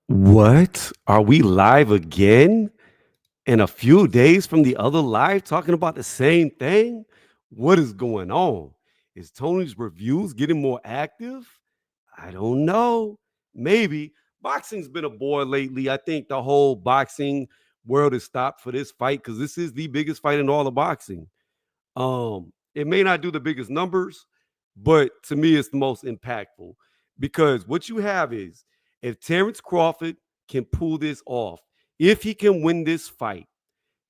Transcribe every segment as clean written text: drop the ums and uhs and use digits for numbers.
What? Are we live again? In a few days from the other live talking about the same thing? What is going on? Is Tony's reviews getting more active? I don't know. Maybe. Boxing's been a bore lately. I think the whole boxing world has stopped for this fight because this is the biggest fight in all of boxing. It may not do the biggest numbers, but to me, it's the most impactful because what you have is if Terence Crawford can pull this off, if he can win this fight,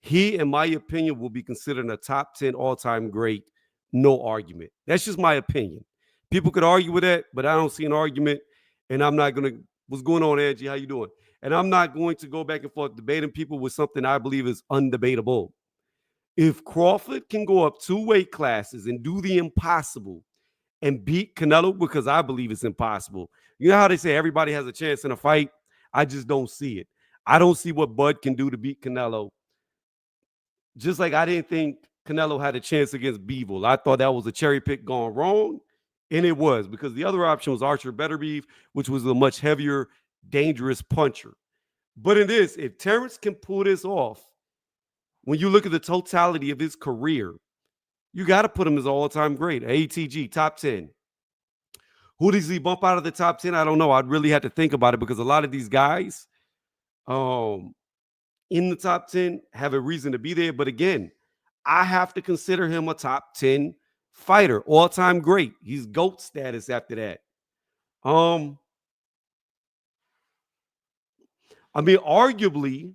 he, in my opinion, will be considered a top 10 all-time great. No argument. That's just my opinion. People could argue with that, but I don't see an argument. And I'm not gonna. What's going on, Angie? How you doing? And I'm not going to go back and forth debating people with something I believe is undebatable. If Crawford can go up 2 weight classes and do the impossible and beat Canelo, because I believe it's impossible. You know how they say everybody has a chance in a fight? I just don't see it. I don't see what Bud can do to beat Canelo. Just like I didn't think Canelo had a chance against Bivol. I thought that was a cherry pick gone wrong, and it was because the other option was Archer Beterbiev, which was a much heavier, dangerous puncher. But in this, if Terence can pull this off, when you look at the totality of his career, you got to put him as all-time great. ATG, top 10. Who does he bump out of the top 10? I don't know. I'd really have to think about it because a lot of these guys um, in the top 10 have a reason to be there. But again, I have to consider him a top 10 fighter, all-time great. He's GOAT status after that. Um, I mean, arguably,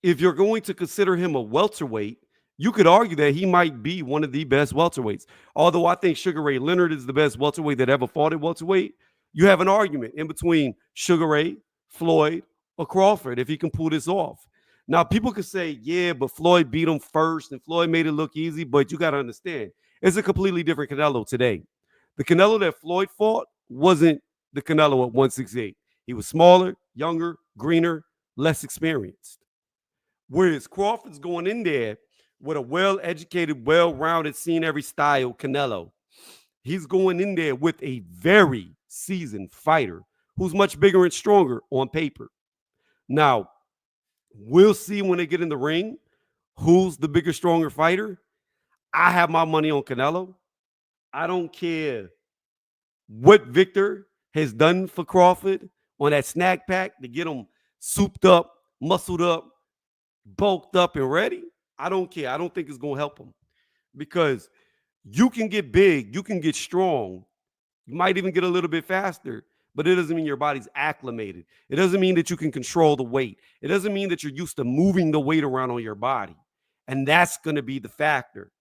if you're going to consider him a welterweight, you could argue that he might be one of the best welterweights. Although I think Sugar Ray Leonard is the best welterweight that ever fought at welterweight, you have an argument in between Sugar Ray, Floyd, or Crawford if he can pull this off. Now, people could say, yeah, but Floyd beat him first and Floyd made it look easy, but you got to understand, it's a completely different Canelo today. The Canelo that Floyd fought wasn't the Canelo at 168. He was smaller, younger, greener, less experienced. Whereas Crawford's going in there with a well-educated, well-rounded, seen every style Canelo. He's going in there with a very seasoned fighter who's much bigger and stronger on paper. Now, we'll see when they get in the ring who's the bigger, stronger fighter. I have my money on Canelo. I don't care what Victor has done for Crawford on that snack pack to get him souped up, muscled up, bulked up, and ready. I don't care. I don't think it's going to help him because you can get big, you can get strong, you might even get a little bit faster, but it doesn't mean your body's acclimated. It doesn't mean that you can control the weight. It doesn't mean that you're used to moving the weight around on your body. And that's going to be the factor.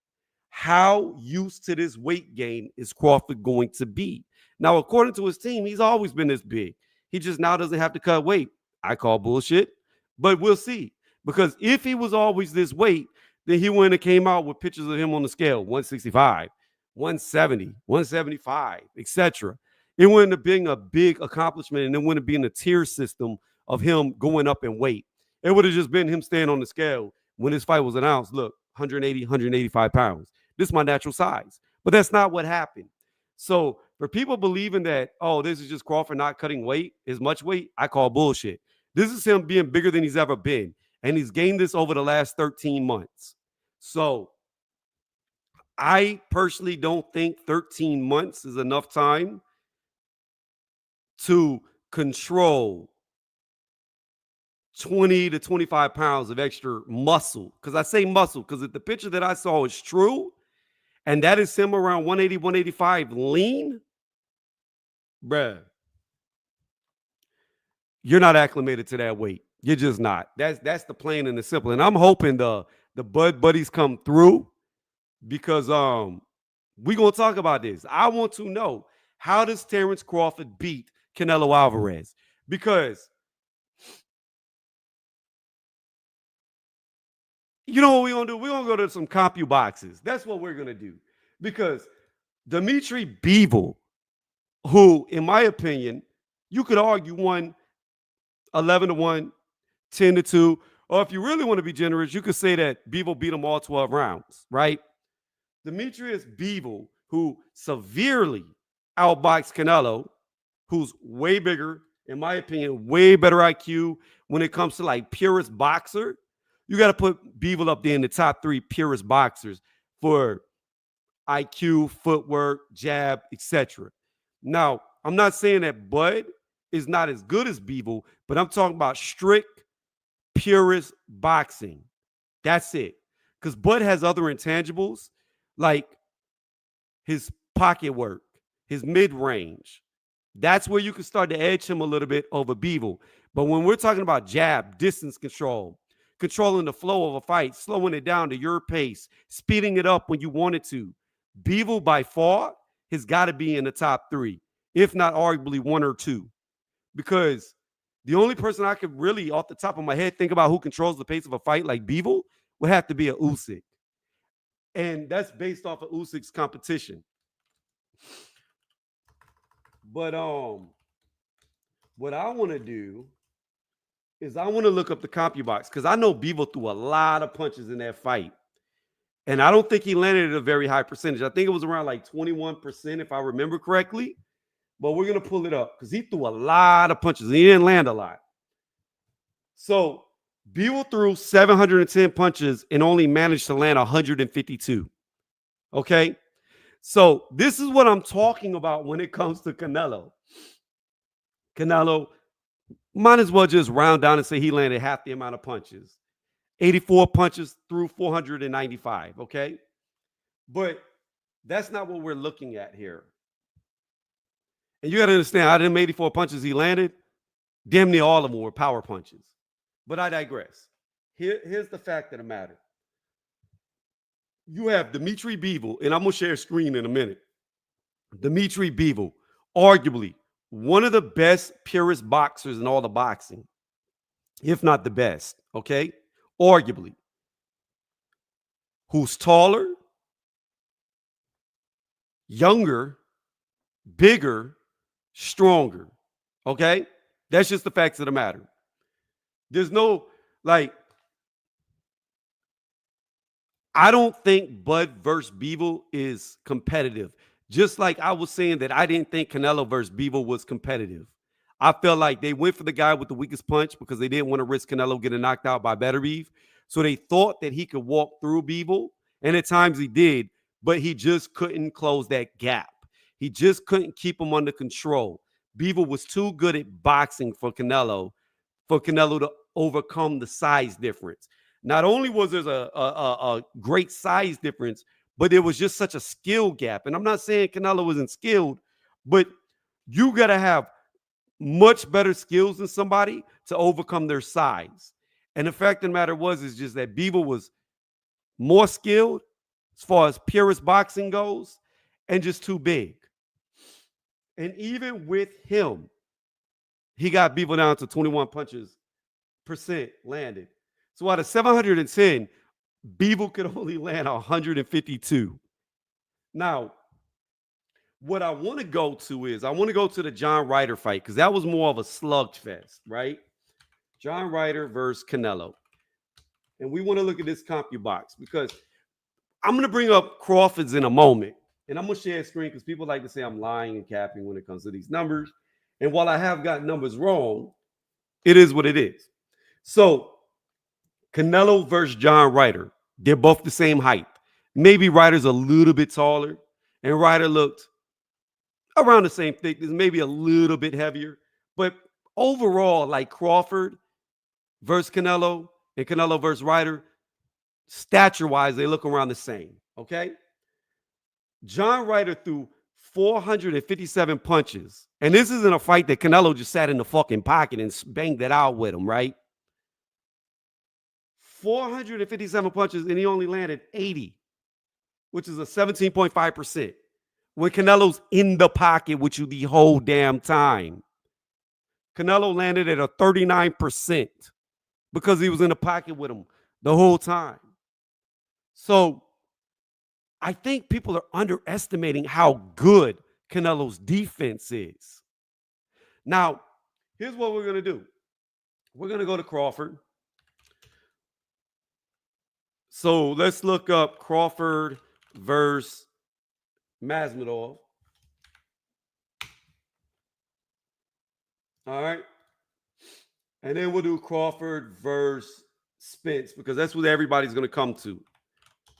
How used to this weight gain is Crawford going to be? Now, according to his team, he's always been this big. He just now doesn't have to cut weight. I call bullshit, but we'll see. Because if he was always this weight, then he wouldn't have came out with pictures of him on the scale, 165, 170, 175, etc. It wouldn't have been a big accomplishment, and it wouldn't have been a tier system of him going up in weight. It would have just been him staying on the scale when his fight was announced. Look, 180, 185 pounds. This is my natural size. But that's not what happened. So for people believing that, oh, this is just Crawford not cutting weight, as much weight, I call bullshit. This is him being bigger than he's ever been. And he's gained this over the last 13 months. So I personally don't think 13 months is enough time to control 20 to 25 pounds of extra muscle. Because I say muscle because if the picture that I saw is true, and that is him around 180, 185 lean, bruh, you're not acclimated to that weight. You're just not. That's the plain and the simple. And I'm hoping the Bud buddies come through because we're gonna talk about this. I want to know, how does Terence Crawford beat Canelo Alvarez? Because you know what we're gonna do? We're gonna go to some compu boxes. That's what we're gonna do. Because Dimitri Bivol, who, in my opinion, you could argue won 11-1, 10-2, or if you really want to be generous, you could say that Bivol beat him all 12 rounds, right? Demetrius Bivol, who severely outboxed Canelo, who's way bigger in my opinion, way better IQ when it comes to like purest boxer. You got to put Bivol up there in the top 3 purest boxers for IQ, footwork, jab, etc. Now, I'm not saying that Bud is not as good as Bivol, but I'm talking about strict, purest boxing. That's it. Because Bud has other intangibles like his pocket work, his mid-range. That's where you can start to edge him a little bit over Bivol. But when we're talking about jab, distance control, controlling the flow of a fight, slowing it down to your pace, speeding it up when you want it to, Bivol by far has got to be in the top 3, if not arguably 1 or 2. Because the only person I could really, off the top of my head, think about who controls the pace of a fight like Bivol would have to be a Usyk. And that's based off of Usyk's competition. But what I want to do is I want to look up the CompuBox because I know Bivol threw a lot of punches in that fight. And I don't think he landed at a very high percentage. I think it was around like 21%, if I remember correctly. But we're going to pull it up because he threw a lot of punches. He didn't land a lot. So Bivol threw 710 punches and only managed to land 152. Okay? So this is what I'm talking about when it comes to Canelo. Canelo might as well just round down and say he landed half the amount of punches. 84 punches through 495, okay? But that's not what we're looking at here. And you got to understand, out of them 84 punches he landed, damn near all of them were power punches. But I digress. Here's the fact of the matter. You have Dimitri Bivol, and I'm going to share a screen in a minute. Dimitri Bivol, arguably one of the best, purest boxers in all the boxing, if not the best, okay? Arguably. Who's taller, younger, bigger, stronger, okay? That's just the facts of the matter. There's no, like, I don't think Bud versus Bivol is competitive. Just like I was saying that I didn't think Canelo versus Bivol was competitive. I felt like they went for the guy with the weakest punch because they didn't want to risk Canelo getting knocked out by Beterbiev. So they thought that he could walk through Bivol, and at times he did, but he just couldn't close that gap. He just couldn't keep him under control. Bivol was too good at boxing for Canelo to overcome the size difference. Not only was there a great size difference, but there was just such a skill gap. And I'm not saying Canelo wasn't skilled, but you got to have much better skills than somebody to overcome their size. And the fact of the matter is just that Bivol was more skilled as far as purist boxing goes and just too big. And even with him, he got Bivol down to 21 punches percent landed. So out of 710, Bivol could only land 152. Now, what I want to go to is I want to go to the John Ryder fight because that was more of a slugfest, right? John Ryder versus Canelo. And we want to look at this CompuBox because I'm going to bring up Crawford's in a moment. And I'm going to share a screen because people like to say I'm lying and capping when it comes to these numbers. And while I have got numbers wrong, it is what it is. So Canelo versus John Ryder. They're both the same height. Maybe Ryder's a little bit taller, and Ryder looked around the same thickness, maybe a little bit heavier. But overall, like Crawford versus Canelo and Canelo versus Ryder, stature-wise, they look around the same, okay? John Ryder threw 457 punches. And this isn't a fight that Canelo just sat in the fucking pocket and banged it out with him, right? 457 punches, and he only landed 80, which is a 17.5%. When Canelo's in the pocket with you the whole damn time. Canelo landed at a 39% because he was in the pocket with him the whole time. So I think people are underestimating how good Canelo's defense is. Now, here's what we're going to do. We're going to go to Crawford. So let's look up Crawford versus Masvidal. All right. And then we'll do Crawford versus Spence because that's what everybody's going to come to.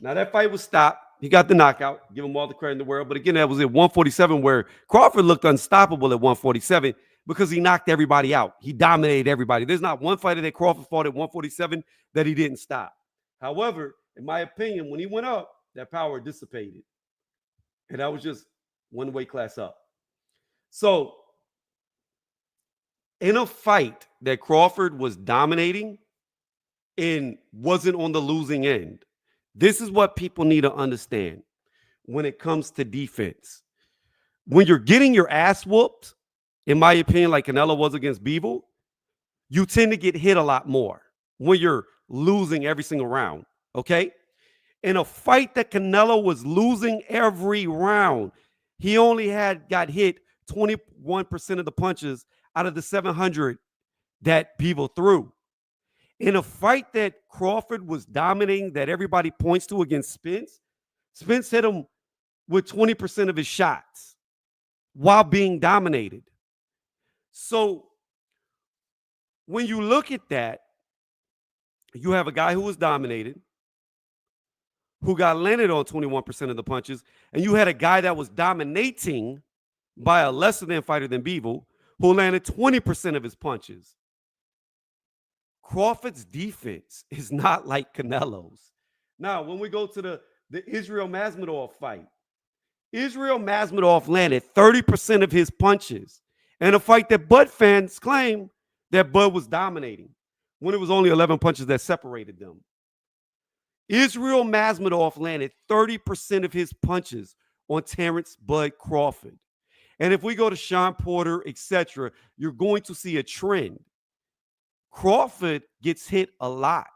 Now, that fight was stopped. He got the knockout. Give him all the credit in the world. But again, that was at 147 where Crawford looked unstoppable at 147 because he knocked everybody out. He dominated everybody. There's not one fighter that Crawford fought at 147 that he didn't stop. However, in my opinion, when he went up, that power dissipated. And that was just one weight class up. So, in a fight that Crawford was dominating and wasn't on the losing end, this is what people need to understand when it comes to defense. When you're getting your ass whooped, in my opinion, like Canelo was against Bivol, you tend to get hit a lot more when you're losing every single round, okay? In a fight that Canelo was losing every round, he only got hit 21% of the punches out of the 700 that Bivol threw. In a fight that Crawford was dominating, that everybody points to against Spence, Spence hit him with 20% of his shots while being dominated. So when you look at that, you have a guy who was dominated, who got landed on 21% of the punches, and you had a guy that was dominating by a lesser than fighter than Bivol, who landed 20% of his punches. Crawford's defense is not like Canelo's. Now, when we go to the Israel Masvidal fight, Israel Masvidal landed 30% of his punches in a fight that Bud fans claim that Bud was dominating when it was only 11 punches that separated them. Israel Masvidal landed 30% of his punches on Terence Bud Crawford. And if we go to Sean Porter, etc., you're going to see a trend. Crawford gets hit a lot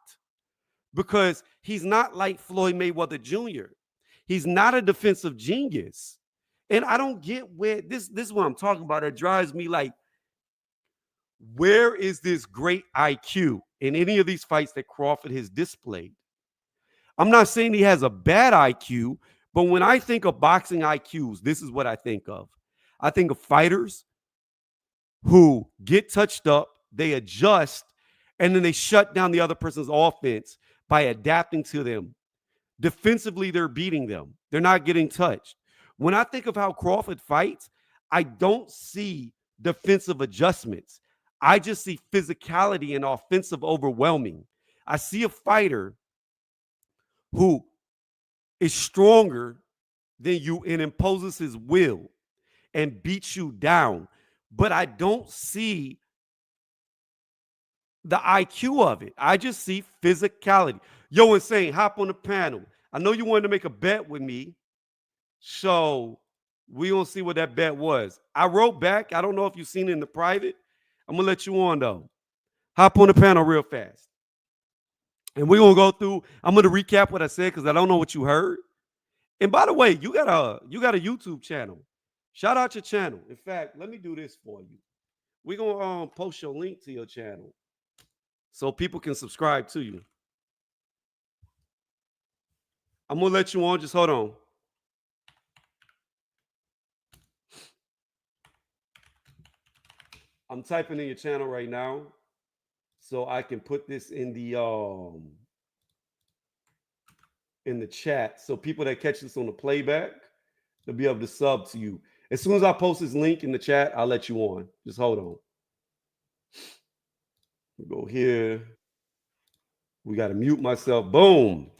because he's not like Floyd Mayweather Jr. He's not a defensive genius. And I don't get where this is what I'm talking about. It drives me like, where is this great IQ in any of these fights that Crawford has displayed? I'm not saying he has a bad IQ, but when I think of boxing IQs, this is what I think of. I think of fighters who get touched up, they adjust, and then they shut down the other person's offense by adapting to them. Defensively, they're beating them. They're not getting touched. When I think of how Crawford fights, I don't see defensive adjustments. I just see physicality and offensive overwhelming. I see a fighter who is stronger than you and imposes his will and beats you down. But I don't see the IQ of it. I just see physicality. Yo, Insane, hop on the panel. I know you wanted to make a bet with me, so we gonna see what that bet was. I wrote back. I don't know if you've seen it in the private. I'm gonna let you on though. Hop on the panel real fast. And we're gonna go through. I'm gonna recap what I said because I don't know what you heard. And by the way, you got a YouTube channel. Shout out your channel. In fact, let me do this for you. We're gonna post your link to your channel so people can subscribe to you. I'm gonna let you on. Just hold on. I'm typing in your channel right now so I can put this in the chat so people that catch this on the playback, they'll be able to sub to you. As soon as I post this link in the chat, I'll let you on. Just hold on. We go here. We got to mute myself. Boom.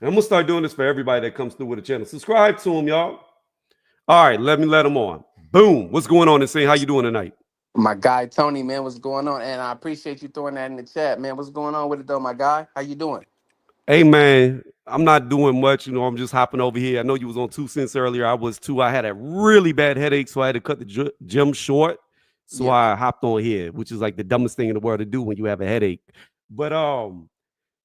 And I'm going to start doing this for everybody that comes through with a channel. Subscribe to them, y'all. All right, let me let them on. Boom. What's going on, Insane? How you doing tonight? My guy, Tony, man, what's going on? And I appreciate you throwing that in the chat, man. What's going on with it, though, my guy? How you doing? Hey, man, I'm not doing much. You know, I'm just hopping over here. I know you was on 2 cents earlier. I was too. I had a really bad headache, so I had to cut the gym short. So yeah. I hopped on here, which is like the dumbest thing in the world to do when you have a headache. But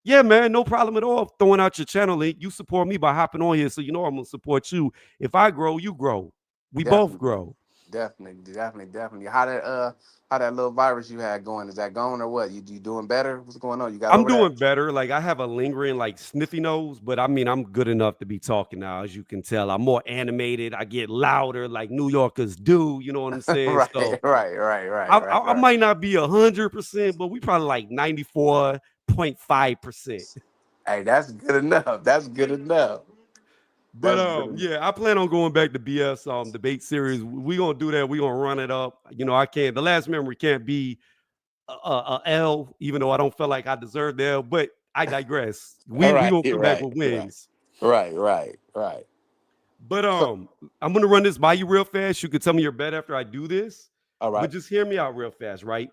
yeah, man, no problem at all throwing out your channel link. You support me by hopping on here, so you know I'm going to support you. If I grow, you grow. We both grow. Definitely. How that little virus you had going, is that gone or what? You doing better? What's going on? You got I'm over that? doing better. Like I have a lingering like sniffy nose, but I mean I'm good enough to be talking now, as you can tell. I'm more animated. I get louder like New Yorkers do. You know what I'm saying? So I Right. might not be 100%, but we probably like 94.5%. Hey, that's good enough. That's good enough. But That's good enough. yeah, I plan on going back to BS debate series. We gonna do that. We gonna run it up. You know, I can't. The last memory can't be a L, even though I don't feel like I deserve the L. But I digress. All We right, gonna come back right, with right, wins. right. But So, I'm gonna run this by you real fast. You can tell me your bet after I do this. all But right. just hear me out real fast, right?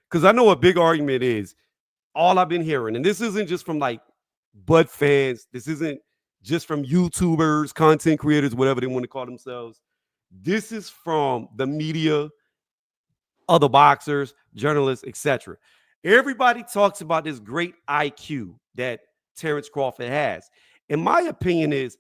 Because I know a big argument is all I've been hearing, and this isn't just from like Bud fans. This isn't just from YouTubers, content creators, whatever they want to call themselves. This is from the media, other boxers, journalists, etc. Everybody talks about this great IQ that Terence Crawford has. And my opinion is,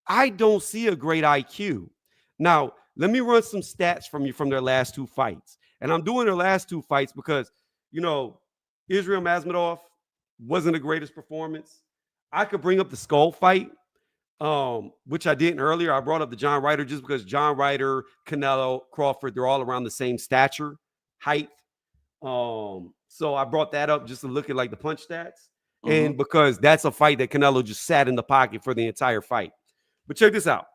I don't see a great IQ. Now, let me run some stats from you from their last two fights. And I'm doing their last two fights because, you know, Israel Masvidal wasn't the greatest performance. I could bring up the Skull fight, which I didn't earlier. I brought up the John Ryder just because John Ryder, Canelo, Crawford, they're all around the same stature, height. So I brought that up just to look at like the punch stats. Mm-hmm. And because that's a fight that Canelo just sat in the pocket for the entire fight. But check this out.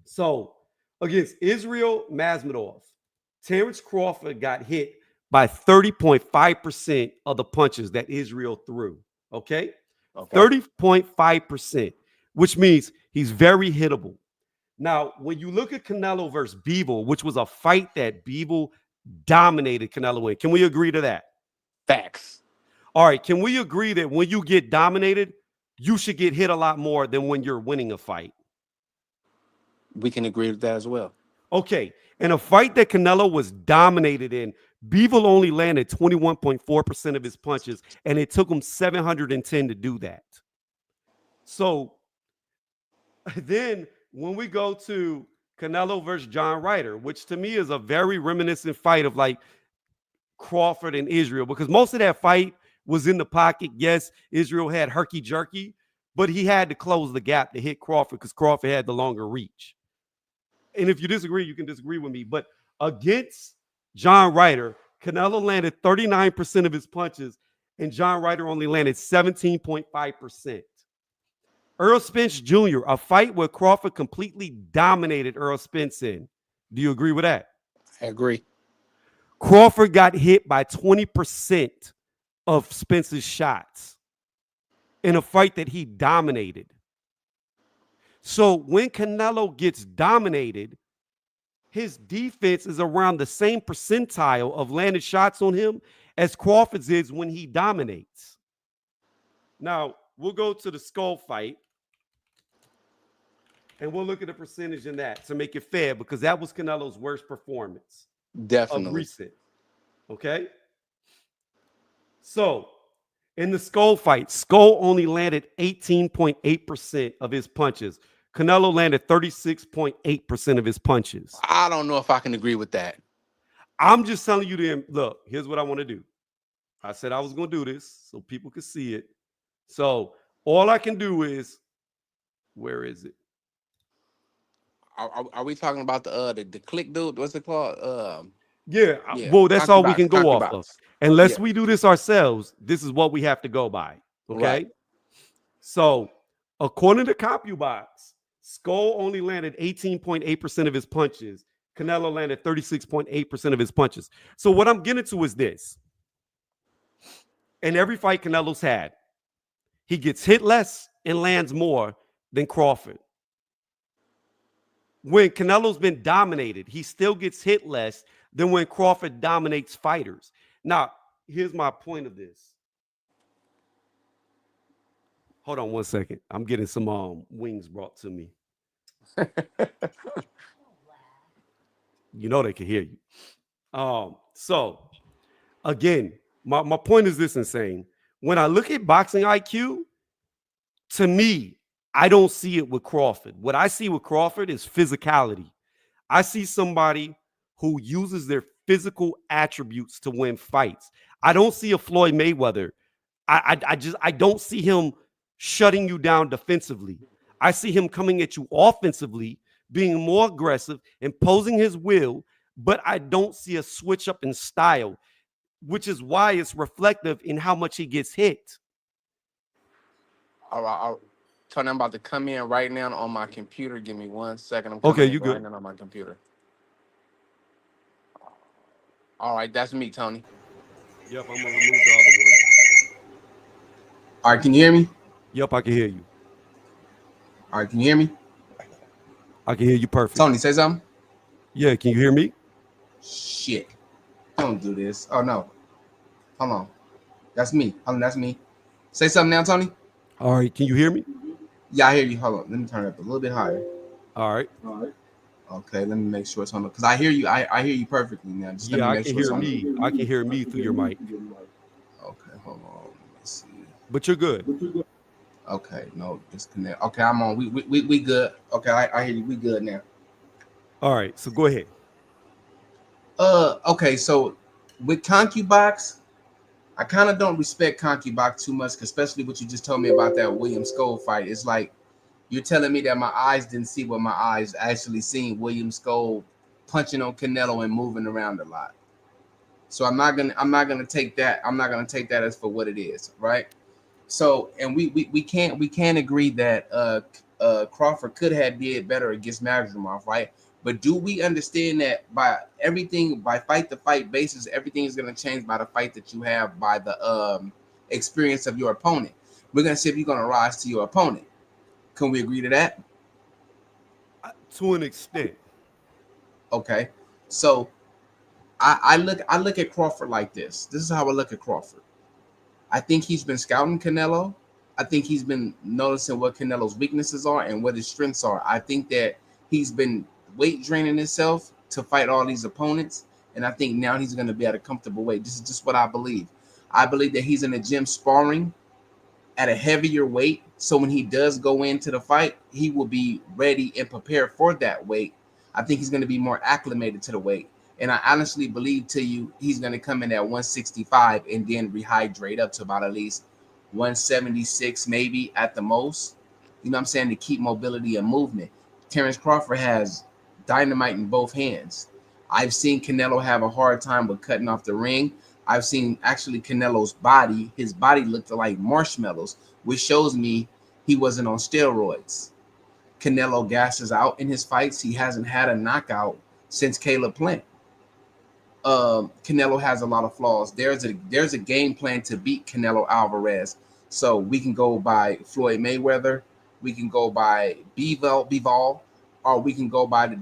So against Israel Masvidal, Terence Crawford got hit by 30.5% of the punches that Israel threw. Okay? Okay. 30.5%, which means he's very hittable. Now, when you look at Canelo versus Bivol, which was a fight that Bivol dominated Canelo in, can we agree to that? Facts. All right. Can we agree that when you get dominated, you should get hit a lot more than when you're winning a fight? We can agree with that as well. Okay. In a fight that Canelo was dominated in, Bivol only landed 21.4% of his punches, and it took him 710 to do that. So then when we go to Canelo versus John Ryder, which to me is a very reminiscent fight of like Crawford and Israel, because most of that fight was in the pocket. Yes, Israel had herky jerky, but he had to close the gap to hit Crawford because Crawford had the longer reach. And if you disagree, you can disagree with me. But against John Ryder, Canelo landed 39% of his punches, and John Ryder only landed 17.5%. Earl Spence Jr., a fight where Crawford completely dominated Earl Spence in. Do you agree with that? I agree. Crawford got hit by 20% of Spence's shots in a fight that he dominated. So when Canelo gets dominated, his defense is around the same percentile of landed shots on him as Crawford's is when he dominates. Now, we'll go to the Skull fight, and we'll look at the percentage in that to make it fair, because that was Canelo's worst performance of Definitely. recent. Okay? So, in the Skull fight, Skull only landed 18.8% of his punches. Canelo landed 36.8% of his punches. I don't know if I can agree with that. I'm just telling you them, look, here's what I want to do. I said I was going to do this so people could see it. So, all I can do is, where is it? Are we talking about the click dude? What's it called? Yeah, Yeah, well, that's all we concubines, can go off of. concubines. Unless Yeah, we do this ourselves, this is what we have to go by. right. Okay? So, according to CompuBox, Skull only landed 18.8% of his punches. Canelo landed 36.8% of his punches. So, what I'm getting to is this. In every fight Canelo's had, he gets hit less and lands more than Crawford. When Canelo's been dominated, he still gets hit less than when Crawford dominates fighters. Now, here's my point of this. Hold on one second. I'm getting some wings brought to me. You know they can hear you. So again, my point is this, insane. When I look at boxing IQ, to me, I don't see it with Crawford. What I see with Crawford is physicality. I see somebody who uses their physical attributes to win fights. I don't see a Floyd Mayweather. I don't see him shutting you down defensively. I see him coming at you offensively, being more aggressive, imposing his will, but I don't see a switch up in style, which is why it's reflective in how much he gets hit. All right, Tony, I'm about to come in right now on my computer. Give me 1 second. I'm Okay, coming in you right good. now on my computer. All right, that's me, Tony. Yep, I'm gonna remove the other one. All right, can you hear me? Yep, I can hear you. All right, can you hear me? I can hear you perfect. Tony, say something. Yeah, can you hear me? Shit. Don't do this. Oh, no. Hold on. That's me. Hold on, that's me. Say something now, Tony. All right, can you hear me? Yeah, I hear you. Hold on. Let me turn it up a little bit higher. All right. Okay, let me make sure it's on. Because I hear you. I hear you perfectly now. Just let Yeah, me I make can sure it's hear on. me. I can hear me through your mic, Okay, hold on. Let me see. but you're good. Okay, no, disconnect. Okay, I'm on. We good. Okay, I hear you. We good now. All right, so go ahead. Okay, so with ConcuBox, I kind of don't respect ConcuBox too much, especially what you just told me about that William Scull fight. It's like you're telling me that my eyes didn't see what my eyes actually seen. William Scull punching on Canelo and moving around a lot. So I'm not gonna take that. I'm not gonna take that as for what it is, right? So, and we can't agree that Crawford could have did better against Magdramov, right? But do we understand that by fight to fight basis, everything is going to change by the fight that you have, by the experience of your opponent. We're going to see if you're going to rise to your opponent. Can we agree to that? To an extent. Okay. So I look at Crawford like this. This is how I look at Crawford. I think he's been scouting Canelo. I think he's been noticing what Canelo's weaknesses are and what his strengths are. I think that he's been weight draining himself to fight all these opponents. And I think now he's going to be at a comfortable weight. This is just what I believe. I believe that he's in the gym sparring at a heavier weight. So when he does go into the fight, he will be ready and prepared for that weight. I think he's going to be more acclimated to the weight. And I honestly believe to you, he's going to come in at 165 and then rehydrate up to about at least 176, maybe at the most. You know what I'm saying? To keep mobility and movement. Terence Crawford has dynamite in both hands. I've seen Canelo have a hard time with cutting off the ring. I've seen actually Canelo's body, his body looked like marshmallows, which shows me he wasn't on steroids. Canelo gasses out in his fights. He hasn't had a knockout since Caleb Plant. Canelo has a lot of flaws. There's a game plan to beat Canelo Alvarez. So we can go by Floyd Mayweather, we can go by Bivol, or we can go by the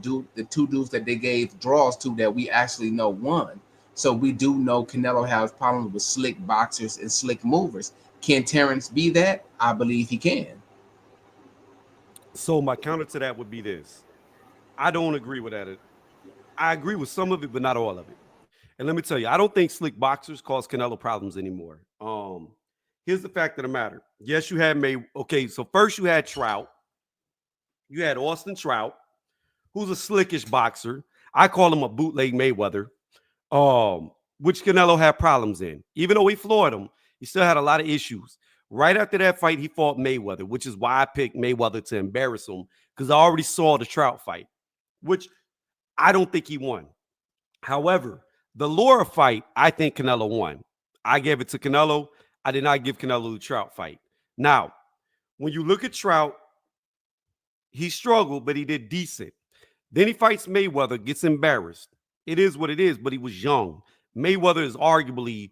two dudes that they gave draws to that we actually know won. So we do know Canelo has problems with slick boxers and slick movers. Can Terence be that? I believe he can. So my counter to that would be this. I don't agree with that. I agree with some of it, but not all of it. And let me tell you, I don't think slick boxers cause Canelo problems anymore. Here's the fact of the matter. Yes, you had May. Okay, so first you had Trout. You had Austin Trout, who's a slickish boxer. I call him a bootleg Mayweather, which Canelo had problems in. Even though he floored him, he still had a lot of issues. Right after that fight, he fought Mayweather, which is why I picked Mayweather to embarrass him, because I already saw the Trout fight, which I don't think he won. However, the Laura fight, I think Canelo won. I gave it to Canelo. I did not give Canelo the Trout fight. Now, when you look at Trout, he struggled, but he did decent. Then he fights Mayweather, gets embarrassed. It is what it is, but he was young. Mayweather is arguably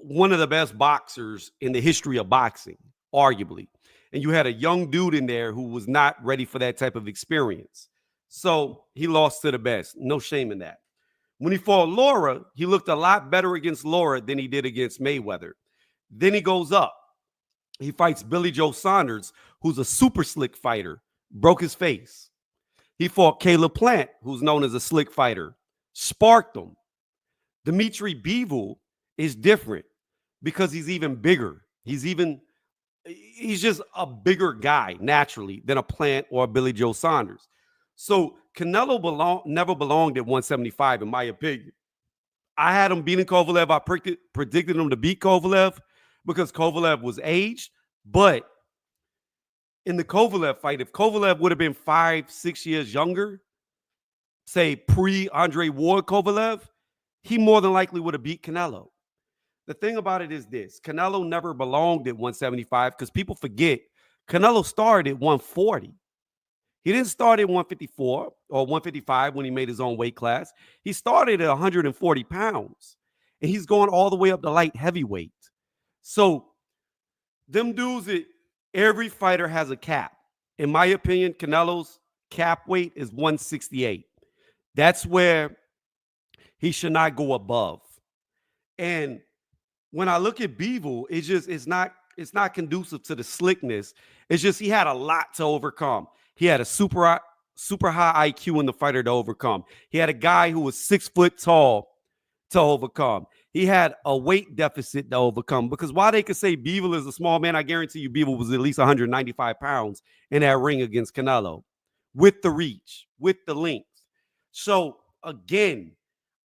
one of the best boxers in the history of boxing, arguably. And you had a young dude in there who was not ready for that type of experience. So he lost to the best. No shame in that. When he fought Laura, he looked a lot better against Laura than he did against Mayweather. Then he goes up. He fights Billy Joe Saunders, who's a super slick fighter, broke his face. He fought Caleb Plant, who's known as a slick fighter, sparked him. Dimitri Bivol is different because he's even bigger. He's just a bigger guy naturally than a Plant or a Billy Joe Saunders. So Canelo never belonged at 175, in my opinion. I had him beating Kovalev. I predicted him to beat Kovalev because Kovalev was aged. But in the Kovalev fight, if Kovalev would have been 5-6 years younger, say pre-Andre Ward Kovalev, he more than likely would have beat Canelo. The thing about it is this: Canelo never belonged at 175 because people forget Canelo started at 140. He didn't start at 154 or 155 when he made his own weight class. He started at 140 pounds, and he's going all the way up to light heavyweight. So them dudes, every fighter has a cap. In my opinion, Canelo's cap weight is 168. That's where he should not go above. And when I look at Bivol, it's not conducive to the slickness. It's just he had a lot to overcome. He had a super high IQ in the fighter to overcome. He had a guy who was 6 foot tall to overcome. He had a weight deficit to overcome, because while they could say Bivol is a small man, I guarantee you Bivol was at least 195 pounds in that ring against Canelo with the reach, with the length. So again,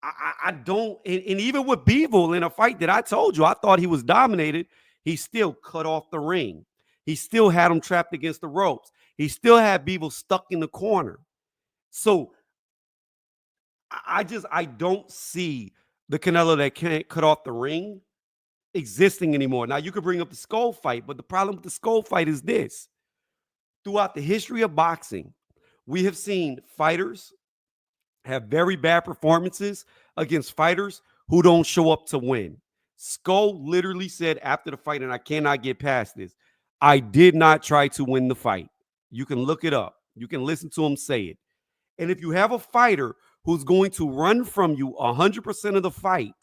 I don't, and even with Bivol in a fight that I told you, I thought he was dominated, he still cut off the ring. He still had him trapped against the ropes. He still had Bivol stuck in the corner. So I don't see the Canelo that can't cut off the ring existing anymore. Now, you could bring up the Skull fight, but the problem with the Skull fight is this. Throughout the history of boxing, we have seen fighters have very bad performances against fighters who don't show up to win. Skull literally said after the fight, and I cannot get past this, I did not try to win the fight. You can look it up. You can listen to him say it. And if you have a fighter who's going to run from you 100% of the fight,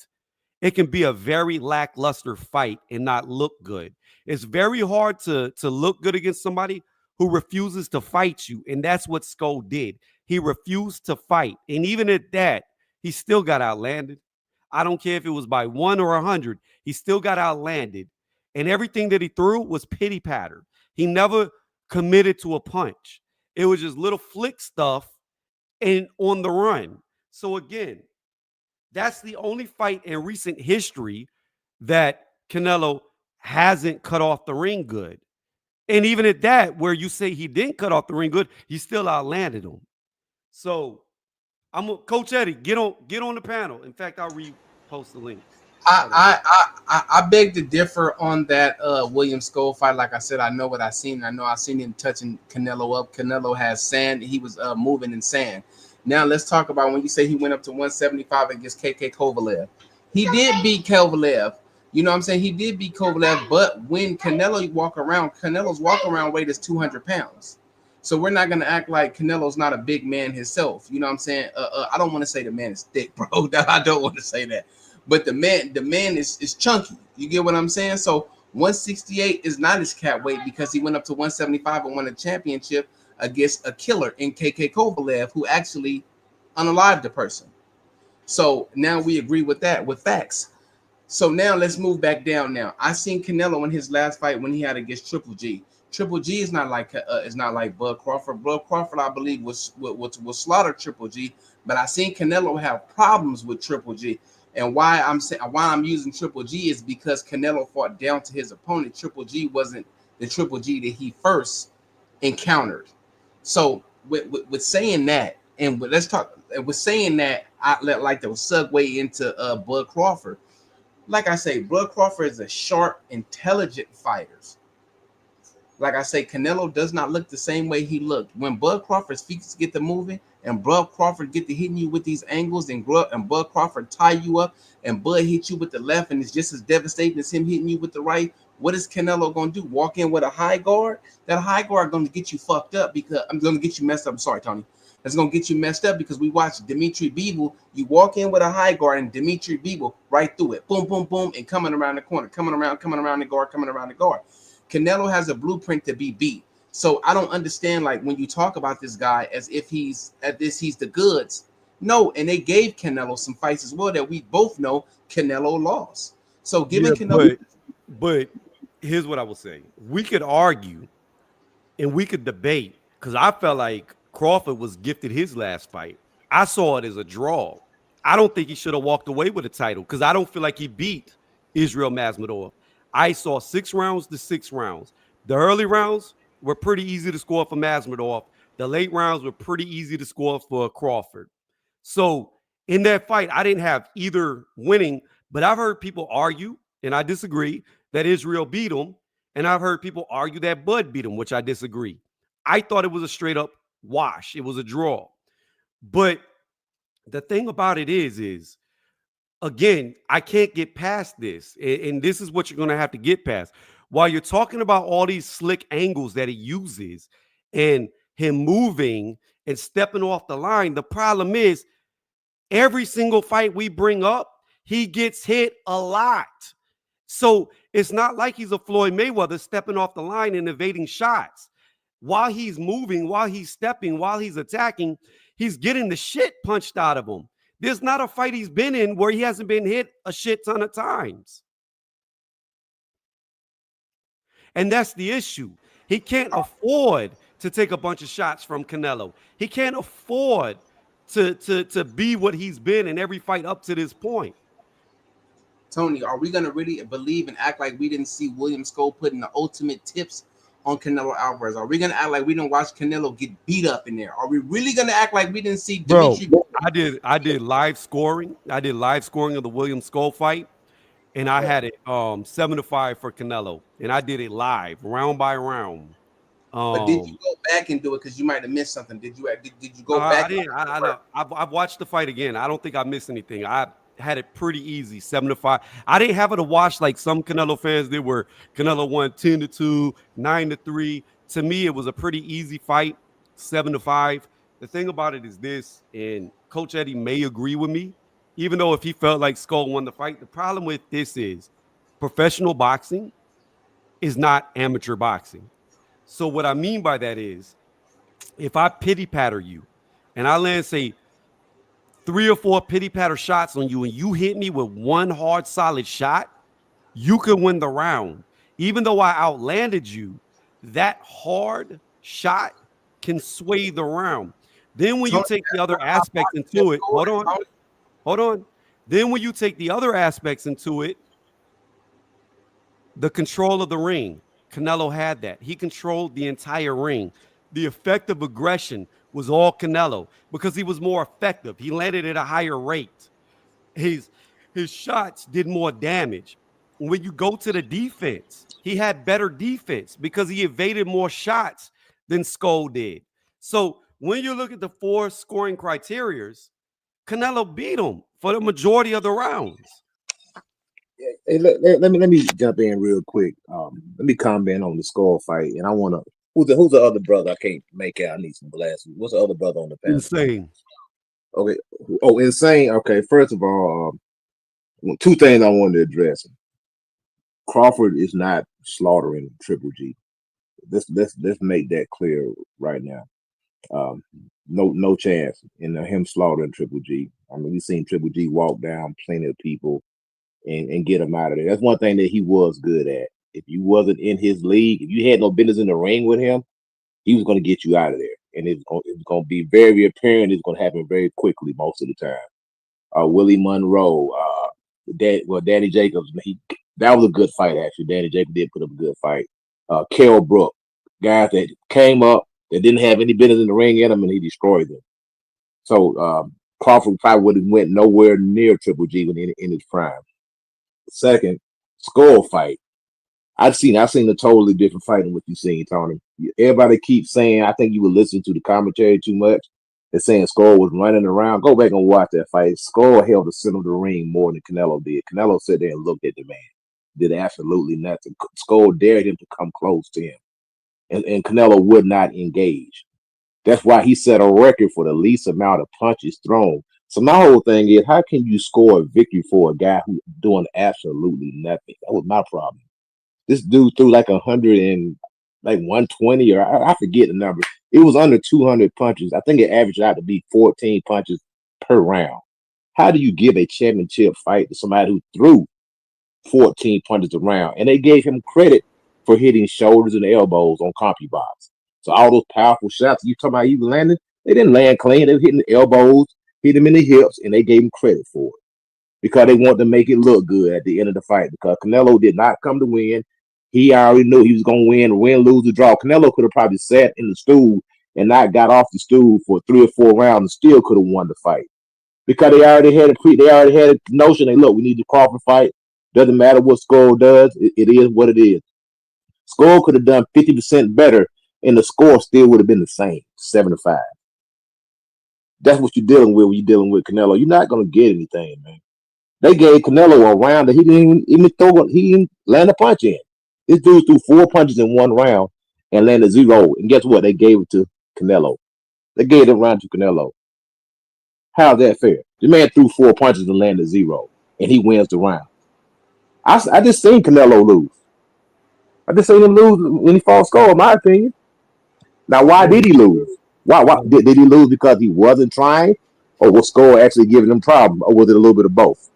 it can be a very lackluster fight and not look good. It's very hard to look good against somebody who refuses to fight you. And that's what Skull did. He refused to fight. And even at that, he still got outlanded. I don't care if it was by 1 or 100. He still got outlanded. And everything that he threw was pity patter. He never committed to a punch. It was just little flick stuff and on the run. So again, that's the only fight in recent history that Canelo hasn't cut off the ring good. And even at that, where you say he didn't cut off the ring good, he still outlanded him. So Coach Eddie, get on the panel. In fact, I'll repost the links. I beg to differ on that William Scull fight. Like I said, I know what I seen. I know I seen him touching Canelo up. Canelo has sand. He was moving in sand. Now let's talk about when you say he went up to 175 against KK Kovalev. He did beat Kovalev. You know what I'm saying? He did beat Kovalev, but when Canelo's walk around weight is 200 pounds. So we're not going to act like Canelo's not a big man himself. You know what I'm saying? I don't want to say the man is thick, bro. I don't want to say that. But the man is chunky. You get what I'm saying? So 168 is not his cap weight because he went up to 175 and won a championship against a killer in KK Kovalev, who actually unalived the person. So now we agree with that, with facts. So now let's move back down. Now I seen Canelo in his last fight when he had against Triple G. Triple G is not like Bud Crawford. Bud Crawford, I believe, was slaughter Triple G. But I seen Canelo have problems with Triple G. And why I'm using Triple G is because Canelo fought down to his opponent. Triple G wasn't the Triple G that he first encountered. So with saying that, and let's talk with saying that, I like to segue into Bud Crawford. Like I say, Bud Crawford is a sharp, intelligent fighter. Like I say, Canelo does not look the same way he looked. When Bud Crawford's feet get to moving and Bud Crawford get to hitting you with these angles and Bud Crawford tie you up and Bud hit you with the left and it's just as devastating as him hitting you with the right, what is Canelo going to do? Walk in with a high guard? That high guard going to get you fucked up because I'm going to get you messed up. I'm sorry, Tony. That's going to get you messed up because we watched Dimitri Bivol. You walk in with a high guard and Dimitri Bivol right through it. Boom, boom, boom, and coming around the corner, coming around the guard. Canelo has a blueprint to be beat. So I don't understand, like, when you talk about this guy as if he's the goods. No, and they gave Canelo some fights as well that we both know Canelo lost. So Canelo, but here's what I will say. We could argue and we could debate because I felt like Crawford was gifted his last fight. I saw it as a draw. I don't think he should have walked away with a title because I don't feel like he beat Israel Masvidal. I saw 6 rounds to 6 rounds. The early rounds were pretty easy to score for Masvidal. The late rounds were pretty easy to score for Crawford. So in that fight, I didn't have either winning, but I've heard people argue, and I disagree, that Israel beat him. And I've heard people argue that Bud beat him, which I disagree. I thought it was a straight up wash. It was a draw. But the thing about it is again, I can't get past this. And this is what you're going to have to get past. While you're talking about all these slick angles that he uses and him moving and stepping off the line, the problem is every single fight we bring up, he gets hit a lot. So it's not like he's a Floyd Mayweather stepping off the line and evading shots. While he's moving, while he's stepping, while he's attacking, he's getting the shit punched out of him. There's not a fight he's been in where he hasn't been hit a shit ton of times. And that's the issue. He can't afford to take a bunch of shots from Canelo. He can't afford to be what he's been in every fight up to this point. Tony, are we gonna really believe and act like we didn't see William Scull putting the ultimate tips on Canelo Alvarez? Are we gonna act like we didn't watch Canelo get beat up in there? Are we really gonna act like we didn't see Dimitri? I did live scoring. I did live scoring of the William Scull fight, and I had it 7-5 for Canelo, and I did it live, round by round. But did you go back and do it because you might have missed something? Did you go back? I didn't. I've watched the fight again. I don't think I missed anything. I had it pretty easy, 7-5. I didn't have it to watch like some Canelo fans did, where Canelo won 10-2, 9-3. To me, it was a pretty easy fight, 7-5. The thing about it is this, and Coach Eddie may agree with me, even though if he felt like Skull won the fight, the problem with this is professional boxing is not amateur boxing. So what I mean by that is, if I pity patter you and I land, say, 3 or 4 pity patter shots on you and you hit me with one hard, solid shot, you can win the round. Even though I outlanded you, that hard shot can sway the round. Then when you take the other aspects into it, hold on. Then when you take the other aspects into it, the control of the ring, Canelo had that. He controlled the entire ring. The effective aggression was all Canelo because he was more effective. He landed at a higher rate. His shots did more damage. When you go to the defense, he had better defense because he evaded more shots than Scull did. So when you look at the 4 scoring criterias, Canelo beat him for the majority of the rounds. Hey, let me jump in real quick. Let me comment on the Scull fight, and I want to. Who's the other brother? I can't make out. I need some glasses. What's the other brother on the panel? Insane. Okay. Oh, Insane. Okay. First of all, 2 things I wanted to address. Crawford is not slaughtering Triple G. Let's make that clear right now. No chance in him slaughtering Triple G. I mean, we've seen Triple G walk down plenty of people and get him out of there. That's one thing that he was good at. If you wasn't in his league, if you had no business in the ring with him, he was going to get you out of there. And it's going to be very apparent. It's going to happen very quickly most of the time. Willie Monroe, Danny Jacobs, that was a good fight, actually. Danny Jacobs did put up a good fight. Kell Brook, guys that came up that didn't have any business in the ring in him, and he destroyed them. So Crawford probably would have went nowhere near Triple G in his prime. Second, Scull fight. I've seen a totally different fight than what you've seen, Tony. Everybody keeps saying, I think you were listening to the commentary too much. They're saying Scull was running around. Go back and watch that fight. Scull held the center of the ring more than Canelo did. Canelo sat there and looked at the man. Did absolutely nothing. Scull dared him to come close to him. And Canelo would not engage. That's why he set a record for the least amount of punches thrown. So my whole thing is, how can you score a victory for a guy who's doing absolutely nothing? That was my problem. This dude threw like 100 and like 120, or I forget the number. It was under 200 punches. I think it averaged out to be 14 punches per round. How do you give a championship fight to somebody who threw 14 punches a round? And they gave him credit for hitting shoulders and elbows on CompuBox. So all those powerful shots you talking about he landed, They didn't land clean. They were hitting the elbows, hit him in the hips, and they gave him credit for it because they wanted to make it look good at the end of the fight. Because Canelo did not come to win. He already knew he was going to win, lose, or draw. Canelo could have probably sat in the stool and not got off the stool for 3 or 4 rounds and still could have won the fight because they already had a notion. They look, we need the Crawford fight. Doesn't matter what Skull does. It is what it is. Skull could have done 50% better, and the score still would have been the same, 7-5. That's what you're dealing with when you're dealing with Canelo. You're not going to get anything, man. They gave Canelo a round that he didn't even land a punch in. This dude threw 4 punches in 1 round and landed 0. And guess what? They gave it to Canelo. They gave the round to Canelo. How's that fair? The man threw 4 punches and landed 0, and he wins the round. I just seen Canelo lose. I just seen him lose when he fought Skull, in my opinion. Now, why did he lose? Why did he lose because he wasn't trying, or was Skull actually giving him problems, or was it a little bit of both?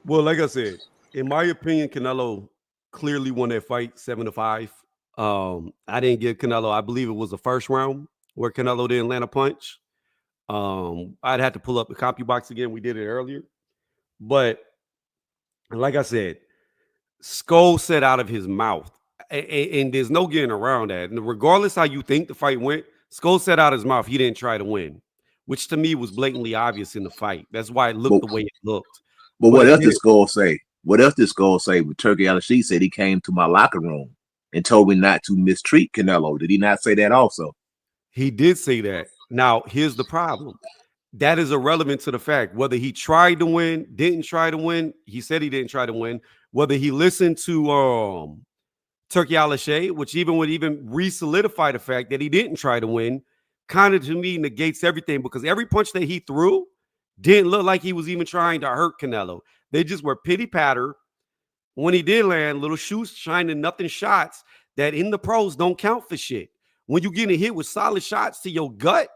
Well, like I said, in my opinion, Canelo clearly won that fight 7-5. I didn't give Canelo. I believe it was the first round where Canelo didn't land a punch. I'd have to pull up the CompuBox again. We did it earlier, but like I said, Skull said out of his mouth, and there's no getting around that. And regardless how you think the fight went, Skull said out his mouth he didn't try to win, which to me was blatantly obvious in the fight. That's why it looked the way it looked. But what else did Skull say? What else did Skull say? With Turkey Al-Sheikh said he came to my locker room and told me not to mistreat Canelo. Did he not say that also? He did say that. Now, here's the problem. That is irrelevant to the fact whether he tried to win, didn't try to win. He said he didn't try to win. Whether he listened to Turkey Al-Sheikh, which would re-solidify the fact that he didn't try to win, kind of to me negates everything because every punch that he threw didn't look like he was even trying to hurt Canelo. They just were pity patter. When he did land, little shoes shining, nothing shots that in the pros don't count for shit. When you getting hit with solid shots to your gut,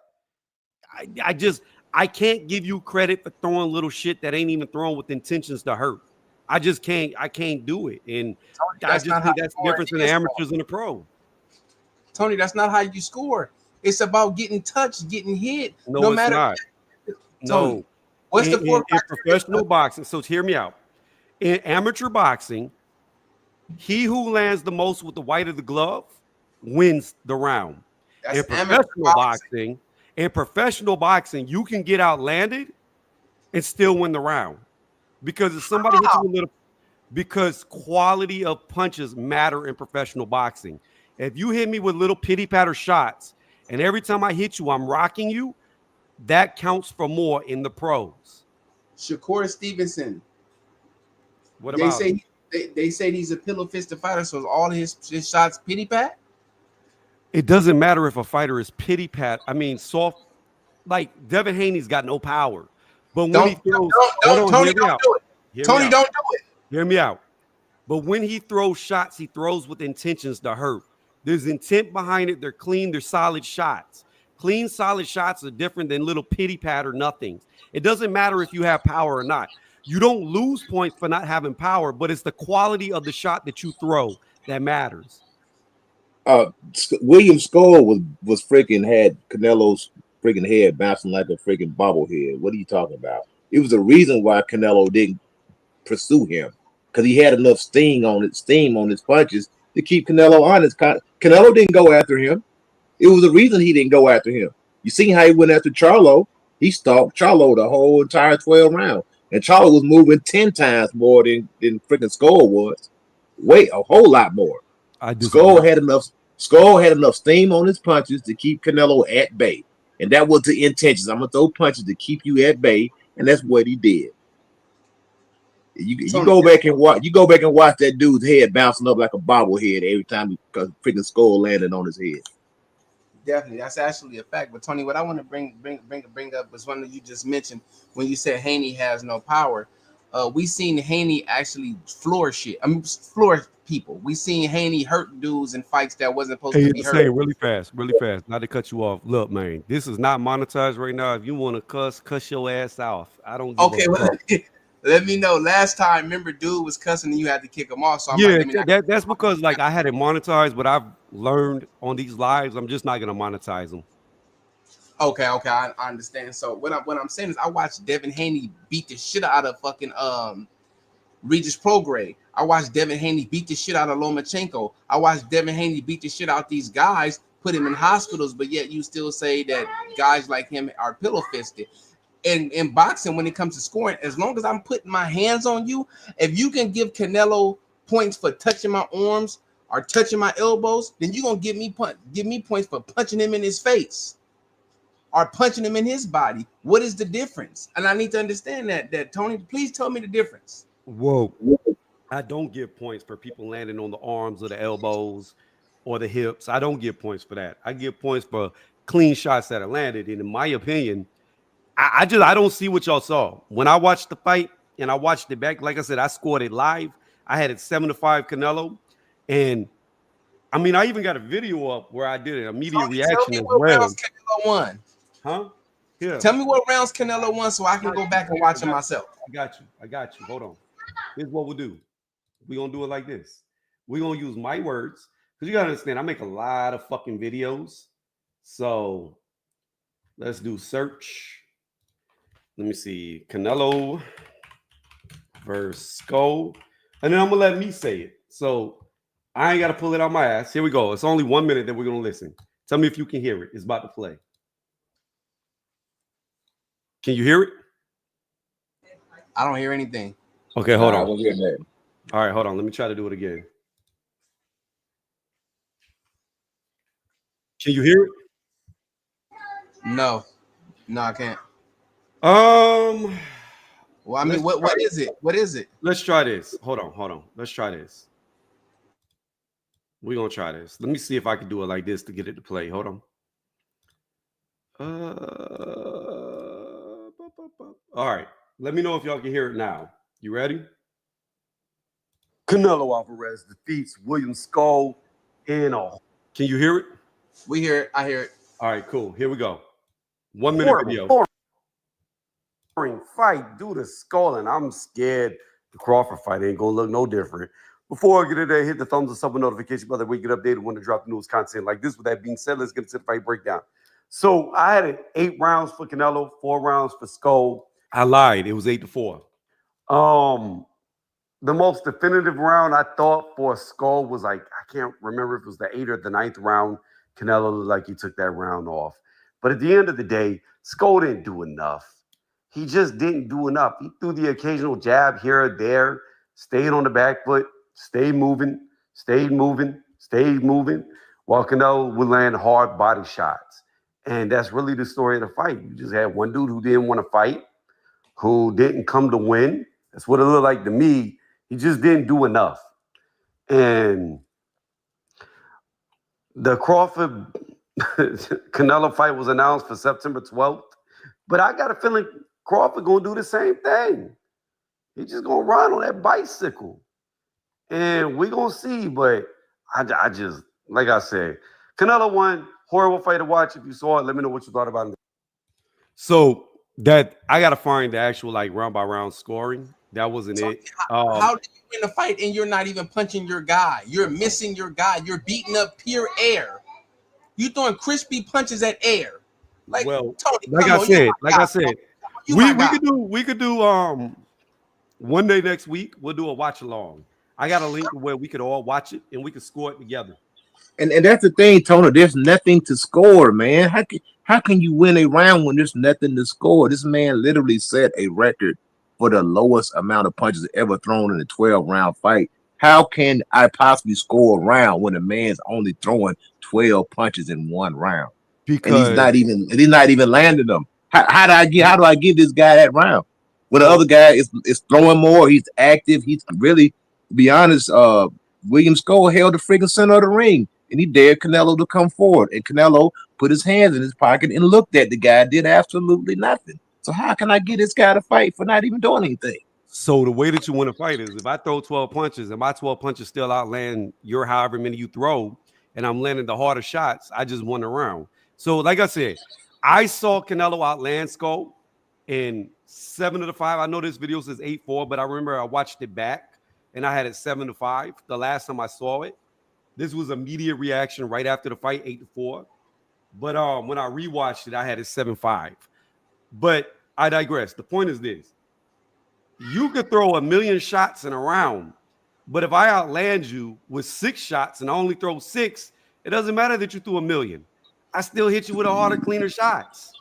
I can't give you credit for throwing little shit that ain't even thrown with intentions to hurt. I just can't. I can't do it, and I just think that's the difference in the amateurs and the pro. Tony, that's not how you score. It's about getting touched, getting hit. No, it's matter. not. Tony, No. what's the in professional boxing? So hear me out. In amateur boxing, he who lands the most with the white of the glove wins the round. That's In professional boxing, you can get outlanded and still win the round because if somebody hits you a little, because quality of punches matter in professional boxing. If you hit me with little pity patter shots, and every time I hit you, I'm rocking you, that counts for more in the pros. Shakur Stevenson. What about? They say he's a pillow fisted fighter, so all his shots pity pat. It doesn't matter if a fighter is pity pat. I mean, soft. Like Devin Haney's got no power, but when he throws, Tony, don't do it. Tony, don't do it. Hear me out. But when he throws shots, he throws with intentions to hurt. There's intent behind it. They're clean. They're solid shots. Clean, solid shots are different than little pity pat or nothings. It doesn't matter if you have power or not. You don't lose points for not having power, but it's the quality of the shot that you throw that matters. William Scull was freaking had Canelo's freaking head bouncing like a freaking bobblehead. What are you talking about? It was the reason why Canelo didn't pursue him because he had enough steam on his punches to keep Canelo honest. Canelo didn't go after him. It was the reason he didn't go after him. You see how he went after Charlo? He stalked Charlo the whole entire 12 rounds. And Charlo was moving 10 times more than freaking Skull was. Wait, a whole lot more. Skull had enough steam on his punches to keep Canelo at bay. And that was the intentions. I'm gonna throw punches to keep you at bay, and that's what he did. You go back and watch that dude's head bouncing up like a bobblehead every time because freaking Skull landed on his head. Definitely, that's actually a fact. But Tony, what I want to bring up was one that you just mentioned when you said Haney has no power. We seen Haney actually floor people. We seen Haney hurt dudes in fights that wasn't supposed to be hurt. Say really fast. Not to cut you off. Look, man, this is not monetized right now. If you want to cuss your ass off. I don't. Okay, well, let me know. Last time, remember, dude was cussing and you had to kick him off. So that's because like I had it monetized, but I've learned on these lives, I'm just not gonna monetize them. Okay, I understand. So what I'm saying is, I watched Devin Haney beat the shit out of fucking Regis Prograis. I watched Devin Haney beat the shit out of Lomachenko. I watched Devin Haney beat the shit out these guys, put him in hospitals, but yet you still say that guys like him are pillow fisted. And in boxing, when it comes to scoring, as long as I'm putting my hands on you, if you can give Canelo points for touching my arms or touching my elbows, then you're gonna give me points for punching him in his face or punching him in his body. What is the difference? And I need to understand that Tony, please tell me the difference. Whoa. I don't give points for people landing on the arms or the elbows or the hips. I don't give points for that. I give points for clean shots that are landed. And in my opinion, I don't see what y'all saw. When I watched the fight and I watched it back, like I said, I scored it live. I had it 7-5 Canelo. And I mean, I even got a video up where I did an immediate Tony, tell reaction me as what well. rounds Canelo won. Huh? Yeah. Tell me what rounds Canelo won so I can go back and watch it myself. I got you. Hold on. Here's what we'll do. We're going to do it like this. We're going to use my words because you got to understand, I make a lot of fucking videos. So let's do search. Let me see. Canelo versus Skull. And then I'm going to let me say it. So I ain't got to pull it out my ass. Here we go. It's only 1 minute that we're going to listen. Tell me if you can hear it. It's about to play. Can you hear it? I don't hear anything. Okay, hold Nah, I on. wasn't hearing that. All right, hold on. Let me try to do it again. Can you hear it? No, I can't. Well, I mean, what is it? What is it? Let's try this. Hold on. Let's try this. We're gonna try this. Let me see if I can do it like this to get it to play. Hold on. All right. Let me know if y'all can hear it now. You ready? Canelo Alvarez defeats William Scull in a. Can you hear it? We hear it. I hear it. All right, cool. Here we go. 1 minute video. Fight due to Skull, and I'm scared the Crawford fight ain't gonna look no different. Before I get in there, hit the thumbs up, sub notification bell that we get updated when to drop news content like this. With that being said, let's get into the fight breakdown. So I had it 8 rounds for Canelo, 4 rounds for Skull. I lied. It was 8-4. The most definitive round I thought for Skull was like, I can't remember if it was the 8th or the 9th round. Canelo looked like he took that round off. But at the end of the day, Skull didn't do enough. He just didn't do enough. He threw the occasional jab here or there, stayed on the back foot, stayed moving, while Canelo would land hard body shots. And that's really the story of the fight. You just had one dude who didn't want to fight, who didn't come to win. That's what it looked like to me. He just didn't do enough. And the Crawford Canelo fight was announced for September 12th. But I got a feeling Crawford gonna do the same thing. He's just gonna run on that bicycle. And we're gonna see. But I just, like I said, Canelo won. Horrible fight to watch. If you saw it, let me know what you thought about it. So that I gotta find the actual like round by round scoring. That wasn't it. How did you win the fight and you're not even punching your guy? You're missing your guy. You're beating up pure air. You throwing crispy punches at air. Like, well, Tony, like I said, we could do one day next week. We'll do a watch along. I got a link where we could all watch it and we could score it together. And that's the thing, Tony. There's nothing to score, man. How can you win a round when there's nothing to score? This man literally set a record for the lowest amount of punches ever thrown in a 12-round fight. How can I possibly score a round when a man's only throwing 12 punches in one round? Because and he's not even landing them. How do I give this guy that round? When the other guy is throwing more, he's active. He's really, to be honest, William Scull held the freaking center of the ring, and he dared Canelo to come forward. And Canelo put his hands in his pocket and looked at the guy, did absolutely nothing. So how can I get this guy to fight for not even doing anything? So the way that you win a fight is if I throw 12 punches and my 12 punches still outland your however many you throw, and I'm landing the harder shots, I just won the round. So like I said, I saw Canelo outland Skull in 7 of the 5. I know this video says 8-4, but I remember I watched it back and I had it 7-5 the last time I saw it. This was immediate reaction right after the fight, 8-4. But when I rewatched it, I had it 7-5. But I digress. The point is this: you could throw 1,000,000 shots in a round, but if I outland you with 6 shots and I only throw 6, it doesn't matter that you threw 1,000,000. I still hit you with a harder, cleaner shots.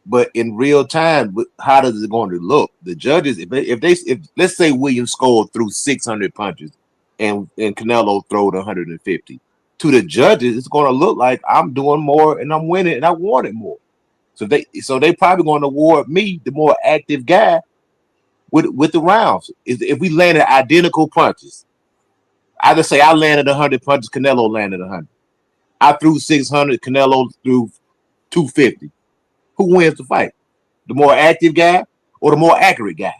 But in real time, how does it going to look? The judges, if let's say William Scull threw 600 punches and Canelo throwed 150, to the judges, it's going to look like I'm doing more and I'm winning and I wanted more. So they probably going to award me the more active guy with the rounds. If we landed identical punches, I just say I landed 100 punches, Canelo landed 100. I threw 600, Canelo threw 250. Who wins the fight? The more active guy or the more accurate guy?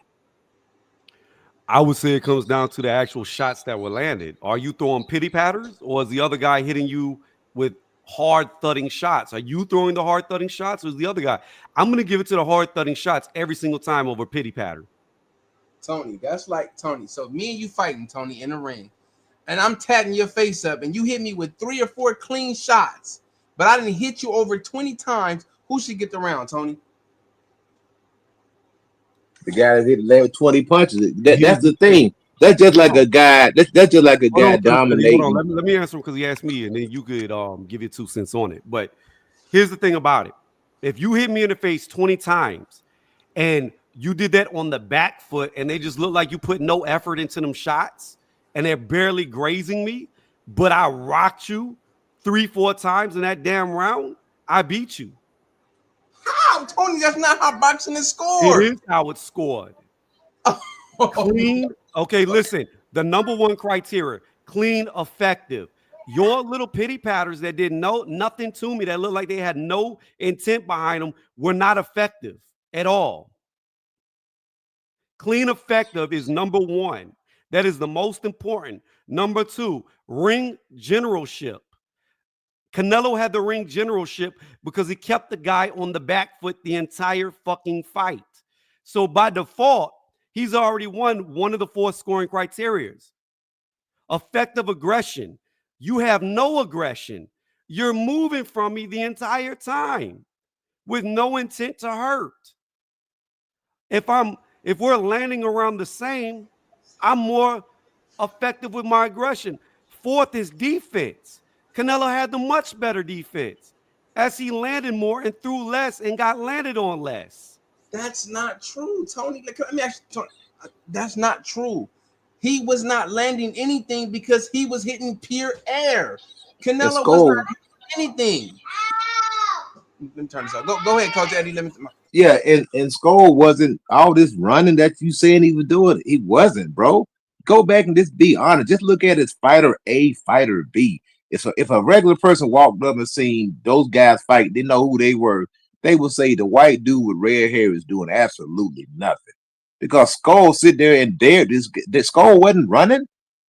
I would say it comes down to the actual shots that were landed. Are you throwing pity patters, or is the other guy hitting you with hard thudding shots? Are you throwing the hard thudding shots, or is the other guy? I'm going to give it to the hard thudding shots every single time over pity patter. Tony, that's like Tony. So me and you fighting, Tony, in the ring, and I'm tatting your face up, and you hit me with 3 or 4 clean shots, but I didn't hit you over 20 times. Who should get the round, Tony? The guy that hit 20 punches. That's the thing. That's just like a guy. That's just like a guy dominating. Hold on. Let me answer him because he asked me, and then you could give your 2 cents on it. But here's the thing about it: if you hit me in the face 20 times, and you did that on the back foot, and they just look like you put no effort into them shots, and they're barely grazing me, but I rocked you 3-4 times in that damn round, I beat you. How, Tony? That's not how boxing is scored. It is how it's scored. Clean. Okay, listen. The number one criteria: clean, effective. Your little pity patters that did nothing to me, that looked like they had no intent behind them, were not effective at all. Clean, effective is number one. That is the most important. Number 2, ring generalship. Canelo had the ring generalship because he kept the guy on the back foot the entire fucking fight. So by default, he's already won one of the 4 scoring criteria. Effective aggression. You have no aggression. You're moving from me the entire time with no intent to hurt. If we're landing around the same, I'm more effective with my aggression. 4th is defense. Canelo had the much better defense as he landed more and threw less and got landed on less. That's not true, Tony. Let me ask you, Tony. That's not true. He was not landing anything because he was hitting pure air. Canelo was not hitting anything. Let me turn this off. Go ahead, Coach Eddie. Yeah, and Skull wasn't all this running that you saying he was doing. He wasn't, bro. Go back and just be honest. Just look at his fighter A, fighter B. If a regular person walked up and seen those guys fight, didn't know who they were, they would say the white dude with red hair is doing absolutely nothing. Because Skull sit there and dared this Skull wasn't running.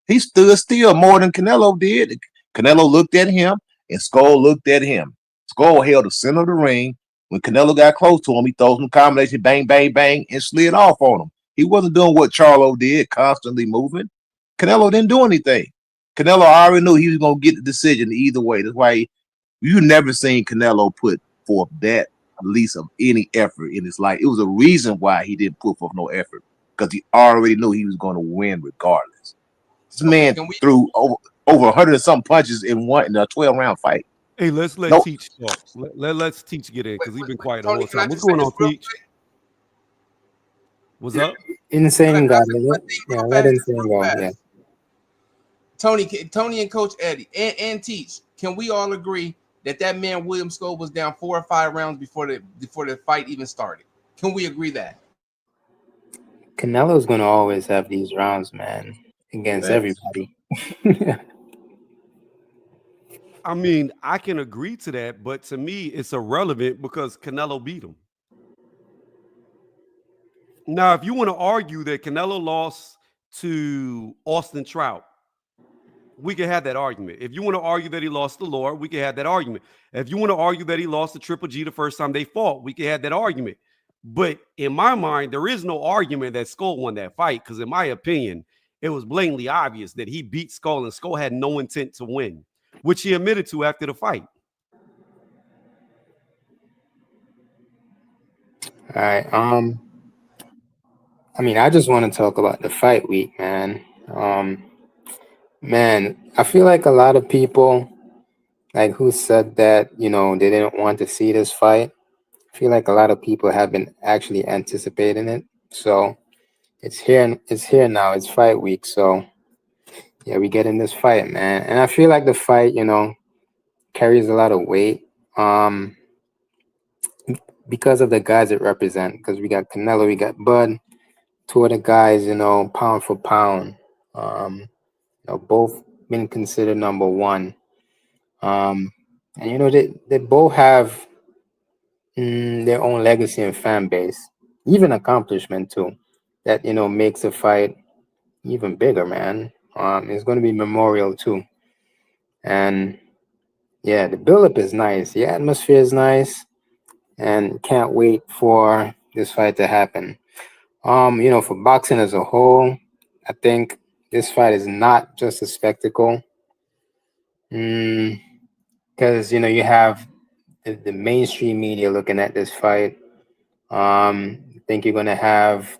He stood still more than Canelo did. Canelo looked at him and Skull looked at him. Skull held the center of the ring. When Canelo got close to him, he throws some combination, bang, bang, bang, and slid off on him. He wasn't doing what Charlo did, constantly moving. Canelo didn't do anything. Canelo already knew he was going to get the decision either way. That's why you never seen Canelo put forth that least of any effort in his life. It was a reason why he didn't put forth no effort, because he already knew he was going to win regardless. This man threw over 100 and something punches in a 12-round fight. Hey, let's let Teach talk. Let's Teach get in because he's been quiet the whole time. What's going on, Teach? What's up? Insane guy. Yeah, that insane guy. Yeah. Tony and Coach Eddie and Teach, can we all agree that man William Scull was down 4 or 5 rounds before the fight even started? Can we agree that? Canelo's gonna always have these rounds, man, against everybody. I mean, I can agree to that, but to me, it's irrelevant because Canelo beat him. Now, if you want to argue that Canelo lost to Austin Trout, we can have that argument. If you want to argue that he lost to Lord, we can have that argument. If you want to argue that he lost to Triple G the first time they fought, we can have that argument. But in my mind, there is no argument that Scull won that fight because, in my opinion, it was blatantly obvious that he beat Scull and Scull had no intent to win, which he admitted to after the fight. All right. I mean, I just want to talk about the fight week, man. Um, man, I feel like a lot of people, like who said that, they didn't want to see this fight. I feel like a lot of people have been actually anticipating it. So it's here. It's here now. It's fight week. So yeah, we get in this fight, man. And I feel like the fight, carries a lot of weight. Because of the guys it represent. Because we got Canelo, we got Bud, two of the guys, pound for pound. Both been considered number one. And they both have their own legacy and fan base, even accomplishment too. That makes the fight even bigger, man. It's going to be memorial too, and yeah, the build-up is nice. The atmosphere is nice, and can't wait for this fight to happen. For boxing as a whole, I think this fight is not just a spectacle. Because you have the mainstream media looking at this fight. I think you're gonna have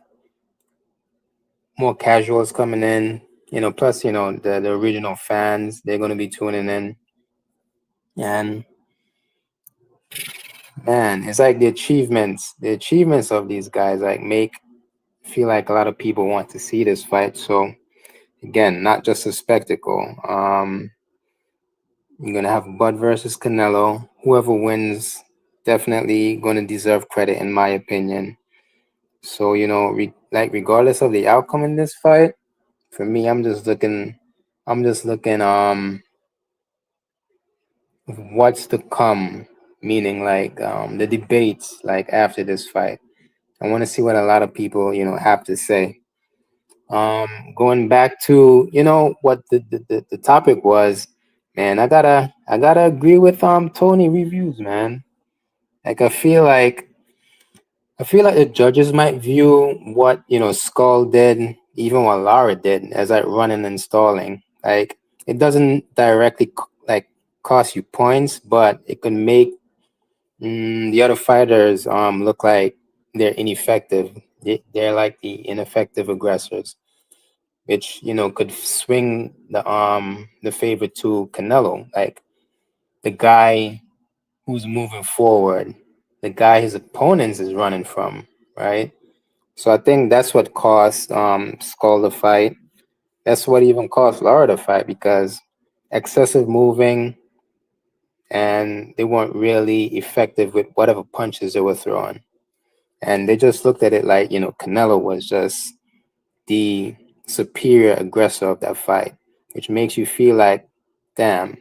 more casuals coming in. Plus the original fans, they're gonna be tuning in. And man, it's like the achievements of these guys like make feel like a lot of people want to see this fight. So again, not just a spectacle. You're gonna have Bud versus Canelo. Whoever wins definitely gonna deserve credit, in my opinion. So regardless of the outcome in this fight, for me, I'm just looking what's to come, meaning like the debates like after this fight. I want to see what a lot of people have to say. Going back to what the topic was, man, I gotta agree with Tony reviews, man. Like I feel like the judges might view what Skull did, even what Lara did, as like running and stalling. Like it doesn't directly like cost you points, but it could make the other fighters look like they're ineffective. They're like the ineffective aggressors, which could swing the favor to Canelo, like the guy who's moving forward, the guy his opponents is running from, right? So I think that's what cost Skull the fight. That's what even cost Lara the fight because excessive moving and they weren't really effective with whatever punches they were throwing. And they just looked at it like, Canelo was just the superior aggressor of that fight, which makes you feel like, damn,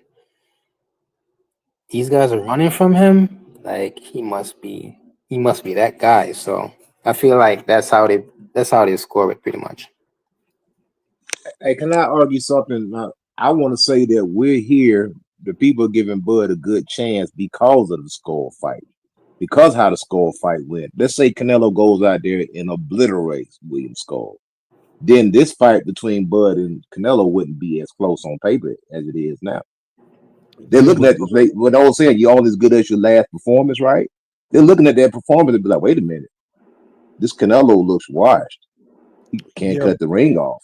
these guys are running from him. Like he must be that guy. So I feel like that's how they score it pretty much. Hey, can I argue something? I want to say that we're here. The people are giving Bud a good chance because of the Skull fight, because how the Skull fight went. Let's say Canelo goes out there and obliterates William Skull. Then this fight between Bud and Canelo wouldn't be as close on paper as it is now. They're Yeah, looking but at what I was saying. You're only as good as your last performance, right? They're looking at that performance and be like, wait a minute, this Canelo looks washed. He can't yeah, cut the ring off.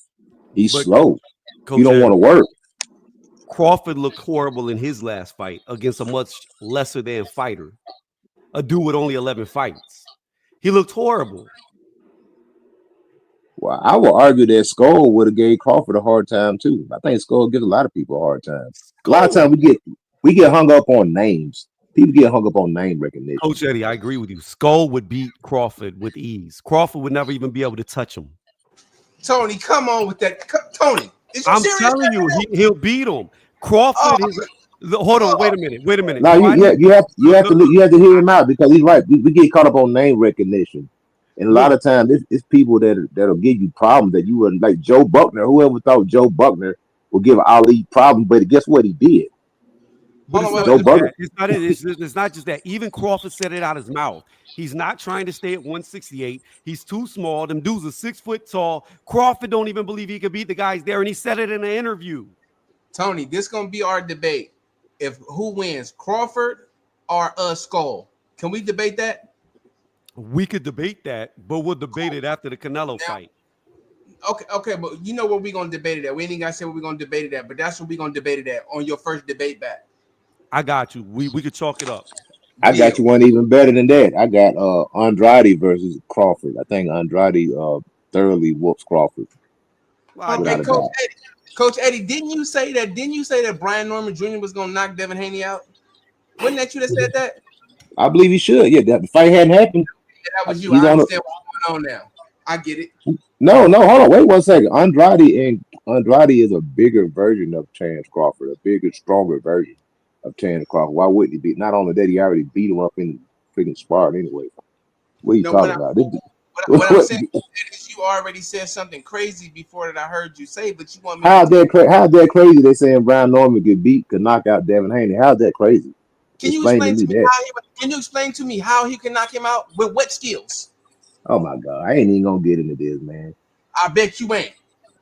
He's but slow. He Coach don't want Ed, to work. Crawford looked horrible in his last fight against a much lesser than fighter, a dude with only 11 fights. He looked horrible. Well, I will argue that Skull would have gave Crawford a hard time too. I think Skull gives a lot of people a hard time. A lot of Skull, times we get hung up on names. People get hung up on name recognition. Coach Eddie, I agree with you. Skull would beat Crawford with ease. Crawford would never even be able to touch him. Tony, come on with that. Tony, is you I'm serious telling you, right he'll beat him. now? Crawford is. Hold on, Oh, wait a minute. Now Do I need you have to look? you have to hear him out because he's right. We get caught up on name recognition, and a lot Look, of times it's people that'll give you problems that you wouldn't like. Joe Buckner, whoever thought Joe Buckner would give Ali problems, but guess what he did? but hold on, it's wait, not wait. Joe just Buckner. that. It's not. It's not just that. Even Crawford said it out his mouth. He's not trying to stay at 168. He's too small. Them dudes are 6 foot tall. Crawford don't even believe he could beat the guys there, and he said it in an interview. Tony, this gonna be our debate. If who wins, Crawford or Skull? Can we debate that? We could debate that, but we'll debate it after the Canelo fight. Okay, but you know what we're gonna debate it at. We ain't gotta say what we're gonna debate it at, but that's what we're gonna debate it at on your first debate back. I got you. We could chalk it up. I Yeah. got you one even better than that. I got Andrade versus Crawford. I think Andrade thoroughly whoops Crawford Well, I Hey, without get a you. doubt. Coach Eddie, didn't you say that Brian Norman Jr. was gonna knock Devin Haney out? Wasn't that you that said that? I believe he should. Yeah, that the fight hadn't happened. Yeah, that was you. He's I on a understand what's going on now. I get it. no. Hold on, wait 1 second. Andrade is a bigger version of Terrence Crawford, a bigger, stronger version of Terrence Crawford. Why wouldn't he be? Not only that, he already beat him up in freaking sparring anyway. What are you No, when talking about? This, what I'm what, saying is you already said something crazy before that I heard you say, but you want me to how's that crazy? They saying Brian Norman could knock out Devin Haney. How's that crazy? can you Explain to explain me to me that. can you explain to me how he can knock him out with what skills? Oh my God, I ain't even gonna get into this, man. I bet you ain't.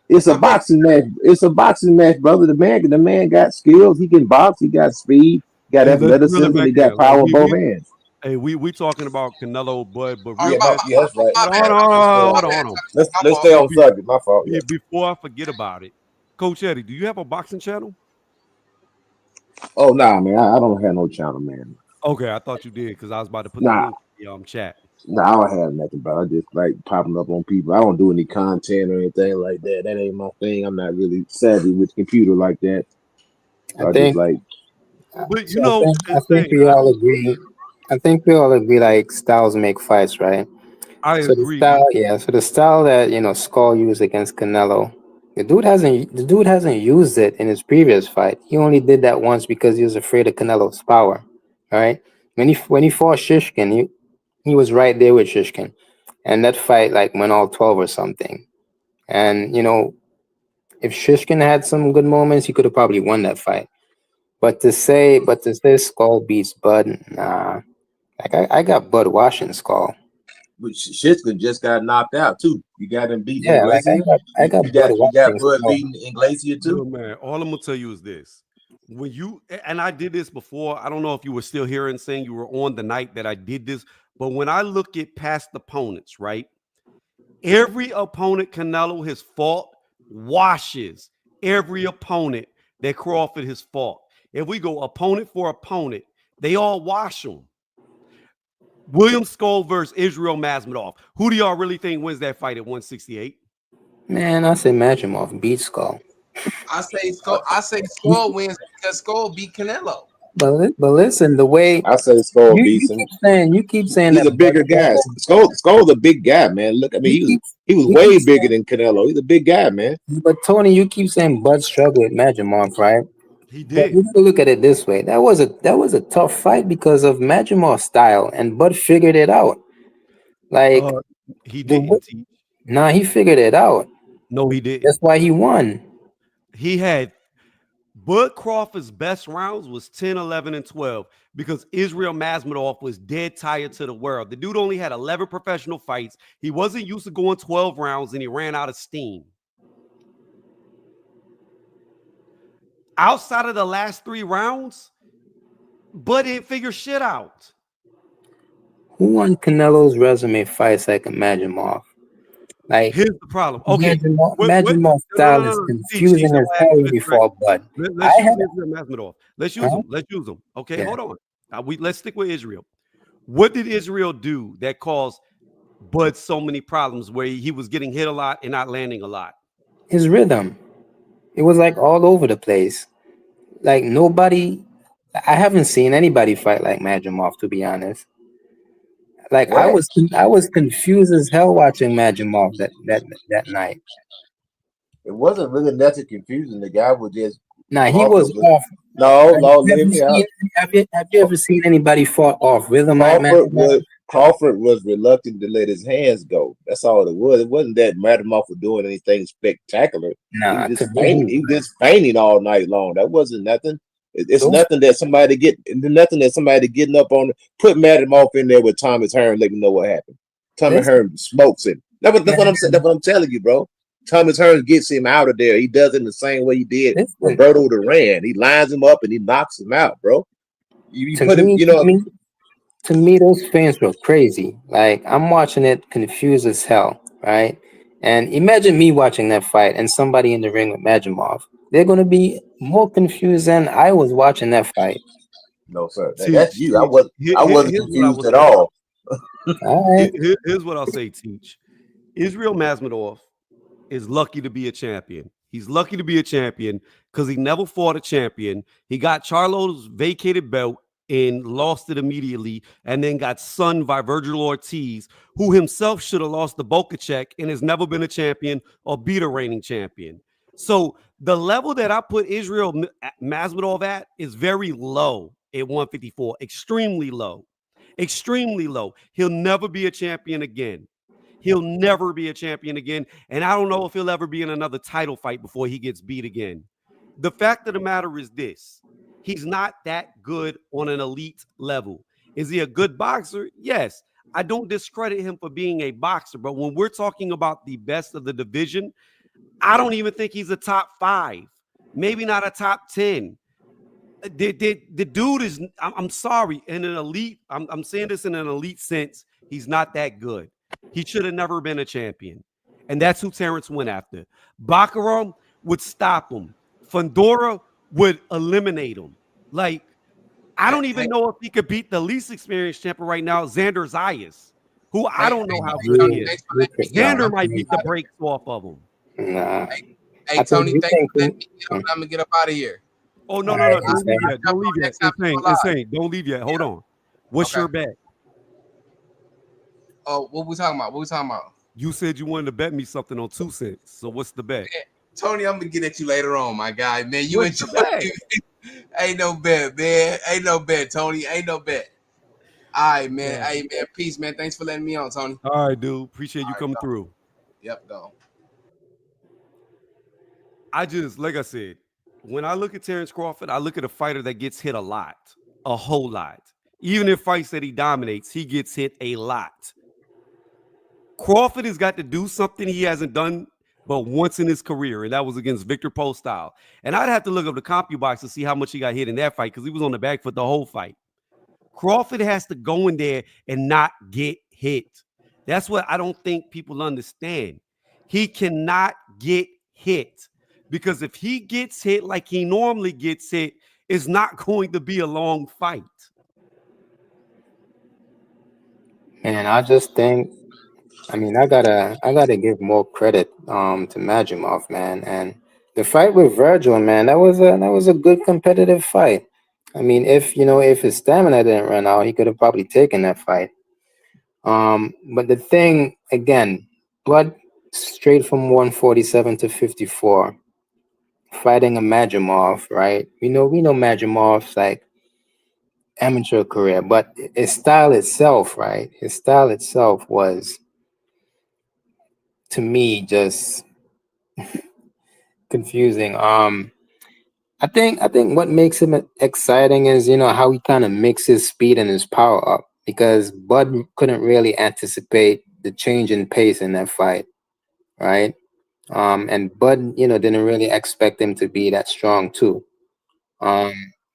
It's a I bet boxing match. It's a boxing match, brother. The man got skills. He can box. He got speed. He got Hey, let's reel it athleticism. back He there. got Like power in both hands. we talking about Canelo, but all right, real quick. Yeah, that's right. my Hold bad. on, My bad. hold on. My Let's fault. stay on subject. My fault. Yeah. Before I forget about it, Coach Eddie, do you have a boxing channel? Oh nah, man. I don't have no channel, man. Okay, I thought you did because I was about to put the Nah, link in the chat. nah. I don't have nothing, bro. I just like popping up on people. I don't do any content or anything like that. That ain't my thing. I'm not really savvy with the computer like that. I So I just think like. But so. I think insane. we all agree. I think we all agree like styles make fights, right? I So the agree. style, yeah. So the style that Skull used against Canelo, the dude hasn't used it in his previous fight. He only did that once because he was afraid of Canelo's power. All right. When he fought Shishkin, he was right there with Shishkin, and that fight like went all 12 or something. And if Shishkin had some good moments, he could have probably won that fight. But to say Skull beats Bud, nah. Like I got Bud washing Skull. But Shitska just got knocked out too. You got him beating Yeah, like Inglacia. I got Bud You got watching Bud Skull. beating Inglacia too. Look, man, all I'm gonna tell you is this. When you and I did this before, I don't know if you were still here and saying you were on the night that I did this, but when I look at past opponents, right? Every opponent Canelo has fought washes every opponent that Crawford has fought. If we go opponent for opponent, they all wash them. William Scull versus Israel Mazmadov. Who do y'all really think wins that fight at 168? Man, I say Majimov beat Skull. I say Skull wins because Skull beat Canelo. But listen, the way I say Skull you, beats you him. keep saying you keep saying He's that a bigger guy. Skull's a big guy, man. Look, I mean, you keep he was you way keep bigger than Canelo. He's a big guy, man. but Tony, you keep saying Bud struggled with Majimov, right? He But did. you gotta look at it this way. That was a tough fight because of Majimov's style, and Bud figured it out. Like Uh, he the didn't. nah, he figured it out. No, he That's didn't. why he won. He had Bud Crawford's best rounds was 10, 11, and 12 because Israel Mazmadov was dead tired to the world. The dude only had 11 professional fights. He wasn't used to going 12 rounds and he ran out of steam. Outside of the last 3 rounds, Bud didn't figure shit out. Who on Canelo's resume fights like a Majimov? Like Here's the problem. Okay. Majimov's No, style is Teach, confusing I'm as gonna ask hell you when this he directly. fought Bud. Let's use Israel Mazmadov. Let's use Huh? him. Let's use him. Okay, Yeah. hold on. Let's stick with Israel. What did Israel do that caused Bud so many problems where he was getting hit a lot and not landing a lot? His rhythm. It was like all over the place. Like I haven't seen anybody fight like Majimov, to be honest. Like I What? was I was confused as hell watching Majimov that night. It wasn't really nothing confusing. The guy was just Nah, he was Crawford was off. no, Have no, you hear ever me out. seen have you ever seen anybody fought off rhythm like Crawford Majimov? was Crawford was reluctant to let his hands go. That's all it was. It wasn't that Madamov was doing anything spectacular. He was Nah, to just me he fainting. He was just fainting all night long. That wasn't nothing. It's those nothing that somebody getting up on. Put Madamov in there with Thomas Hearn. Let me know what happened. Thomas this Hearn smokes him. That's what man, I'm saying. That's what I'm telling you, bro. Thomas Hearn gets him out of there. He does it in the same way he did this was Roberto Duran. He lines him up and he knocks him out, bro. You to put him, me, you know. to me, those fans were crazy. Like, I'm watching it confused as hell, right? And imagine me watching that fight and somebody in the ring with Majimov. They're going to be more confused than I was watching that fight. No, sir. That's Teach, you. I teach. was I wasn't Here's what I confused will at say. all. All right. Here's what I'll say, Teach. Israel Masvidal is lucky to be a champion. He's lucky to be a champion because he never fought a champion. He got Charlo's vacated belt and lost it immediately, and then got sunned by Virgil Ortiz, who himself should have lost the Bokacek and has never been a champion or beat a reigning champion. So the level that I put Israel Masvidal at is very low at 154, extremely low, extremely low. He'll never be a champion again. He'll never be a champion again. And I don't know if he'll ever be in another title fight before he gets beat again. The fact of the matter is this: he's not that good on an elite level. Is he a good boxer? Yes. I don't discredit him for being a boxer, but when we're talking about the best of the division, I don't even think he's a top 5, maybe not a top 10. The dude is, I'm sorry, in an elite, I'm saying this in an elite sense, he's not that good. He should have never been a champion. And that's who Terrence went after. Baccarat would stop him. Fundora would eliminate him. Like, I don't even know if he could beat the least experienced champion right now, Xander Zayas, who I don't know how good he is. Thanks for letting me get Xander on. might beat the brakes off of him. Nah. Hey, I Tony, think thanks you for letting think. me get on. I'm gonna get up out of here. Oh, no, All no, right, no. Don't leave Insane. yet. Don't leave yet. Next time Insane. I'm alive. Insane. Don't leave yet. Hold on. What's Okay. your bet? Oh, what we talking about? What we talking about? You said you wanted to bet me something on 2 cents. So what's the bet? Tony, I'm gonna get at you later on, my guy. Man, you What's the enjoy bet? it. Ain't no bet, man. Ain't no bet, Tony. Ain't no bet. All right, man. Yeah. Hey, man. Peace, man. Thanks for letting me on, Tony. All right, dude. Appreciate you All right, coming go. through. Yep, go. Like I said, when I look at Terrence Crawford, I look at a fighter that gets hit a lot, a whole lot. Even in fights that he dominates, he gets hit a lot. Crawford has got to do something he hasn't done but once in his career, and that was against Victor Postile. And I'd have to look up the CompuBox to see how much he got hit in that fight because he was on the back foot the whole fight. Crawford has to go in there and not get hit. That's what I don't think people understand. He cannot get hit because if he gets hit like he normally gets hit, it's not going to be a long fight. Man, I just think. I mean, I gotta give more credit to Majimov, man. And the fight with Virgil, man, that was a good competitive fight. I mean, if his stamina didn't run out, he could have probably taken that fight. But the thing again, blood straight from 147 to 54, fighting a Majimov, right? We know Majimov's like amateur career, but his style itself, right? His style itself was, to me, just confusing. I think what makes him exciting is how he kind of mixes speed and his power up because Bud couldn't really anticipate the change in pace in that fight, right? And Bud, didn't really expect him to be that strong too. Um,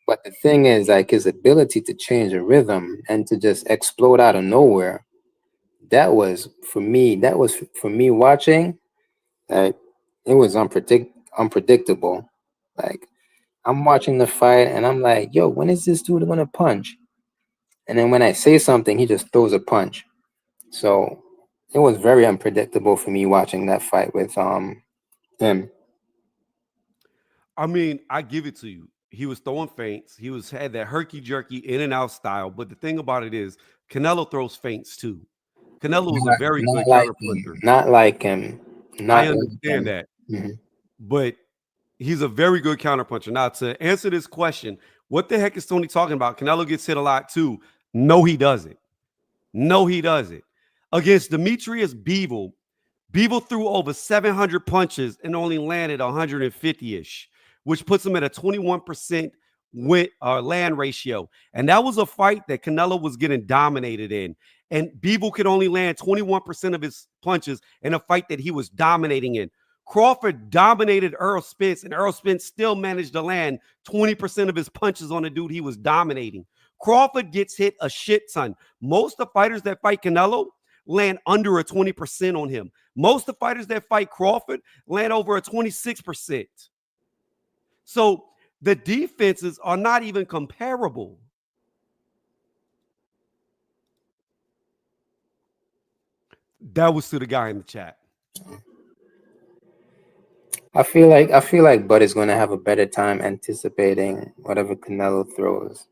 but the thing is, like his ability to change the rhythm and to just explode out of nowhere, that was for me. That was for me watching. Like it was unpredictable. Like I'm watching the fight and I'm like, yo, when is this dude gonna punch? And then when I say something, he just throws a punch. So it was very unpredictable for me watching that fight with him. I mean, I give it to you. He was throwing feints. He had that herky jerky in and out style. But the thing about it is, Canelo throws feints too. Canelo is a very good counterpuncher. Not like him. I Not understand that, Mhm. but he's a very good counterpuncher. Now, to answer this question, what the heck is Tony talking about? Canelo gets hit a lot too. No, he doesn't. No, he doesn't. Against Demetrius Bivol, Bivol threw over 700 punches and only landed 150-ish, which puts him at a 21% land ratio. And that was a fight that Canelo was getting dominated in. And Bivol could only land 21% of his punches in a fight that he was dominating in. Crawford dominated Errol Spence, and Errol Spence still managed to land 20% of his punches on a dude he was dominating. Crawford gets hit a shit ton. Most of the fighters that fight Canelo land under a 20% on him. Most of the fighters that fight Crawford land over a 26%. So the defenses are not even comparable. That was to the guy in the chat. I feel like Bud is gonna have a better time anticipating whatever Canelo throws,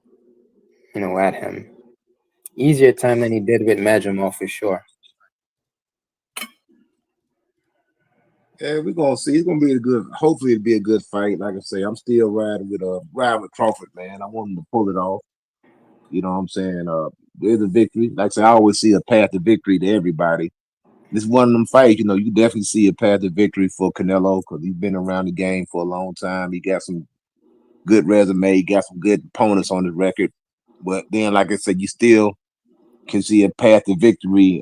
at him. Easier time than he did with Madrimov for sure. Yeah, we're gonna see. It's gonna be hopefully it'll be a good fight. Like I say, I'm still riding with Crawford, man. I want him to pull it off. You know what I'm saying? There's a victory. Like I say, I always see a path to victory to everybody. This is one of them fights, you definitely see a path to victory for Canelo because he's been around the game for a long time. He got some good resume, he got some good opponents on his record. But then, like I said, you still can see a path to victory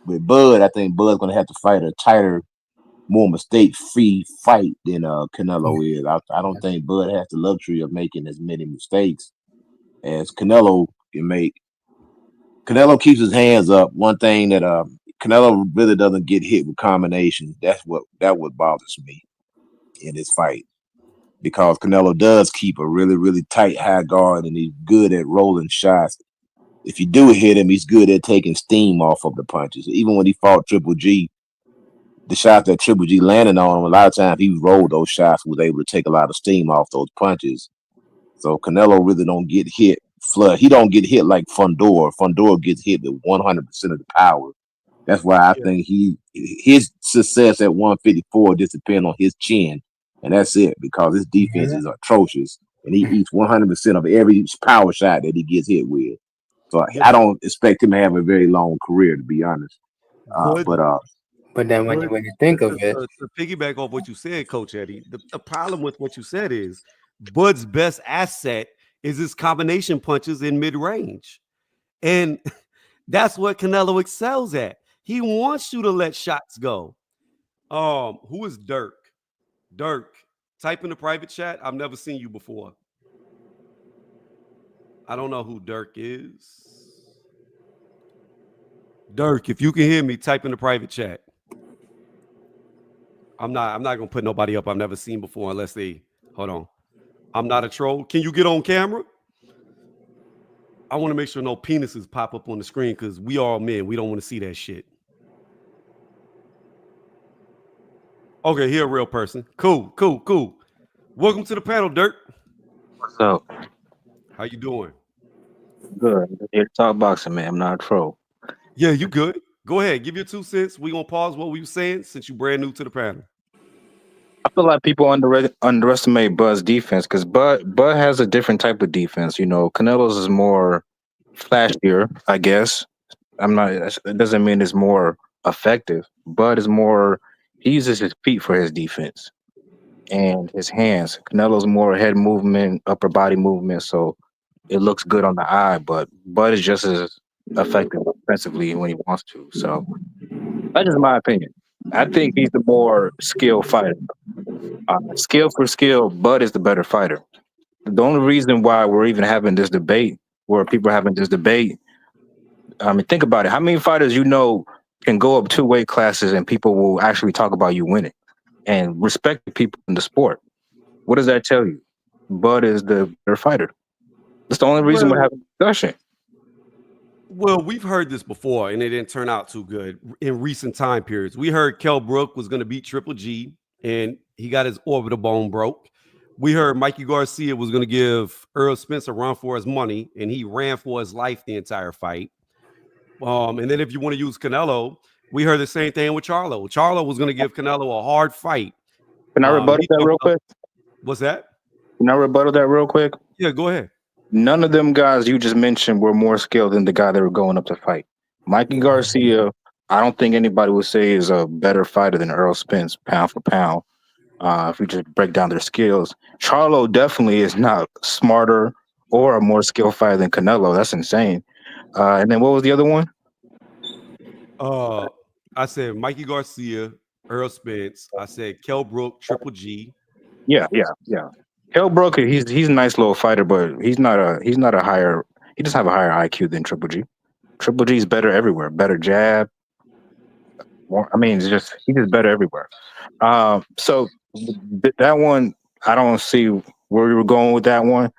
with Bud. I think Bud's gonna have to fight a tighter, more mistake-free fight than Canelo is. I don't think Bud has the luxury of making as many mistakes as Canelo can make. Canelo keeps his hands up. One thing that Canelo really doesn't get hit with combinations. That what bothers me in this fight because Canelo does keep a really, really tight high guard and he's good at rolling shots. If you do hit him, he's good at taking steam off of the punches. Even when he fought Triple G, the shots that Triple G landed on him, a lot of times he rolled those shots, was able to take a lot of steam off those punches. So Canelo really don't get hit. He don't get hit like Fundor. Fundor gets hit with 100% of the power. That's why I think his success at 154 just depends on his chin, and that's it because his defense is atrocious, and he eats 100% of every power shot that he gets hit with. So I don't expect him to have a very long career, to be honest. But then when you think of it, to piggyback off what you said, Coach Eddie, the problem with what you said is Bud's best asset is his combination punches in mid-range. And that's what Canelo excels at. He wants you to let shots go. Who is Dirk? Dirk, type in the private chat. I've never seen you before. I don't know who Dirk is. Dirk, if you can hear me, type in the private chat. I'm not gonna put nobody up I've never seen before unless they hold on. I'm not a troll. Can you get on camera? I want to make sure no penises pop up on the screen because we all men. We don't want to see that shit. Okay, here a real person. Cool. Welcome to the panel, Dirk. What's up? How you doing? Good. I'm here to talk boxing, man. I'm not a troll. Yeah, you good. Go ahead. Give your 2 cents. We're going to pause what we were saying since you're brand new to the panel. I feel like people underestimate Bud's defense because Bud has a different type of defense. Canelo's is more flashier, I guess. It doesn't mean it's more effective. Bud is more, he uses his feet for his defense and his hands. Canelo's more head movement, upper body movement, so it looks good on the eye, but Bud is just as effective offensively when he wants to. So that's just my opinion. I think he's the more skilled fighter. Skill for skill, Bud is the better fighter. The only reason why we're even having this debate, I mean, think about it. How many fighters can go up 2 weight classes and people will actually talk about you winning and respect the people in the sport? What does that tell you? Bud is the better fighter. That's the only reason we're having a discussion. Well, we've heard this before, and it didn't turn out too good in recent time periods. We heard Kell Brook was going to beat Triple G, and he got his orbital bone broke. We heard Mikey Garcia was going to give Earl Spence a run for his money, and he ran for his life the entire fight. And then if you want to use Canelo, we heard the same thing with Charlo. Charlo was going to give Canelo a hard fight. Can I rebuttal that real quick? What's that? Can I rebuttal that real quick? Yeah, go ahead. None of them guys you just mentioned were more skilled than the guy they were going up to fight. Mikey Garcia, I don't think anybody would say is a better fighter than Earl Spence, pound for pound. If we just break down their skills, Charlo definitely is not smarter or a more skilled fighter than Canelo. That's insane. And then what was the other one? I said Mikey Garcia, Earl Spence. I said Kell Brook, Triple G. Yeah. Kell Brook, he's a nice little fighter, but he's not a higher. He doesn't have a higher IQ than Triple G. Triple G is better everywhere. Better jab. I mean, he's just better everywhere. So that one, I don't see where we were going with that one.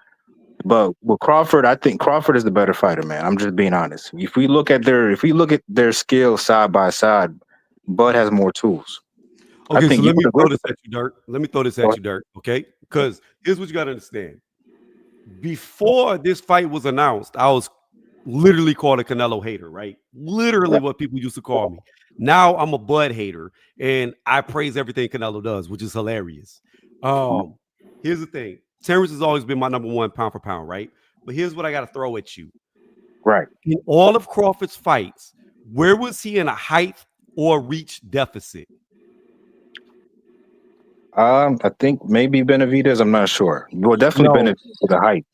But with Crawford, I think Crawford is the better fighter, man. I'm just being honest. If we look at their skills side by side, Bud has more tools. I Okay, so think you let me would agree throw with this at you, Dirk. Let me throw this that. at you, Dirk. Okay, because here's what you got to understand. Before this fight was announced, I was literally called a Canelo hater, right? Literally what people used to call me. Now I'm a Bud hater, and I praise everything Canelo does, which is hilarious. Here's the thing: Terrence has always been my number one pound for pound, right? But here's what I got to throw at you: Right. in all of Crawford's fights, where was he in a height or reach deficit? I think maybe Benavidez. I'm not sure. Well, definitely No, Benavidez with the height.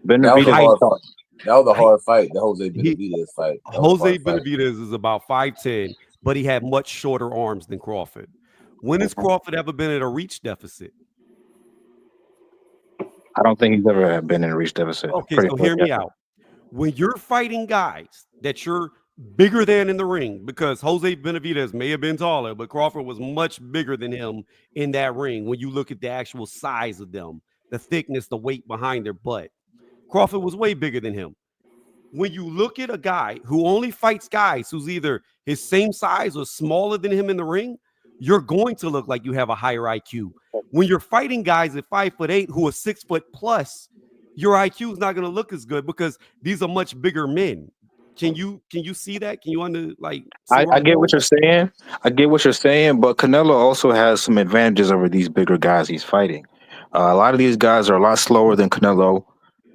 That was a Benavidez. height. hard fight. That was a height. hard fight. The Jose He, Benavidez fight. That was a Jose hard fight. Benavidez is about 5'10", but he had much shorter arms than Crawford. When has Crawford ever been at a reach deficit? I don't think he's ever been in a reach deficit. Okay, Pretty so sure. hear me out. When you're fighting guys that you're bigger than in the ring, because Jose Benavidez may have been taller, but Crawford was much bigger than him in that ring. When you look at the actual size of them, the thickness, the weight behind their butt, Crawford was way bigger than him. When you look at a guy who only fights guys who's either his same size or smaller than him in the ring, you're going to look like you have a higher IQ. When you're fighting guys at 5'8" who are 6 foot plus, your IQ is not going to look as good because these are much bigger men. Can you see that? Can you see where I I'm get going? what you're saying. I get what you're saying, but Canelo also has some advantages over these bigger guys he's fighting. A lot of these guys are a lot slower than Canelo.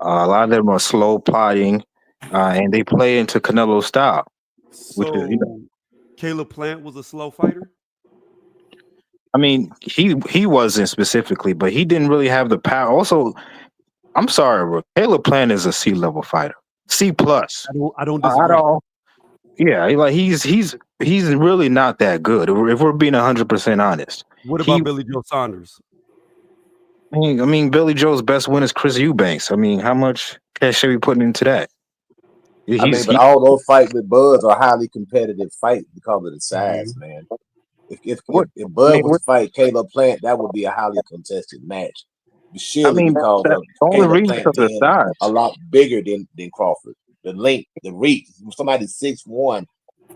A lot of them are slow plotting, and they play into Canelo's style, which is, So Caleb Plant was a slow fighter. I mean, he wasn't specifically, but he didn't really have the power. Also, I'm sorry, bro. Caleb Plant is a C level fighter, C plus. I don't I disagree. don't. Yeah, he's really not that good. If we're being 100% honest, What he. about Billy Joe Saunders? I mean, Billy Joe's best win is Chris Eubanks. I mean, how much cash should we putting into that? I mean, but all those fights with Buds are highly competitive fights because of the size, man. If Bud was to fight Caleb Plant, that would be a highly contested match. Surely because that's of the only Caleb reason Plant because of being size. a lot bigger than Crawford. The length, the reach. Somebody's 6'1"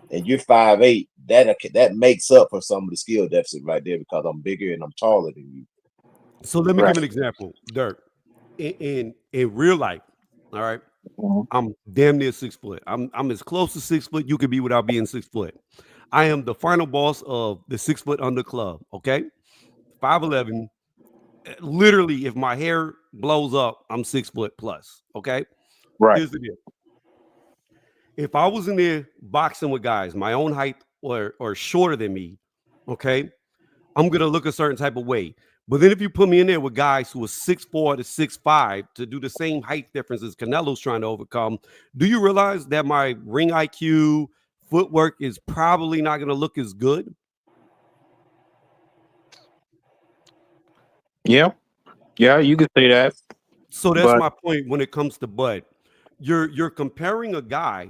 and you're 5'8", that makes up for some of the skill deficit right there because I'm bigger and I'm taller than you. So let me give an example, Dirk. In real life, all right, I'm damn near 6 foot. I'm as close to 6 foot you could be without being 6 foot. I am the final boss of the 6 foot under club. Okay, 5'11". Literally, if my hair blows up, I'm 6 foot plus. Okay, Right. here's the deal. If I was in there boxing with guys my own height or shorter than me, okay, I'm gonna look a certain type of way. But then if you put me in there with guys who are 6'4" to 6'5" to do the same height difference as Canelo's trying to overcome, do you realize that my ring IQ, footwork is probably not gonna look as good? Yeah, you could say that. So that's But my point when it comes to Bud. You're comparing a guy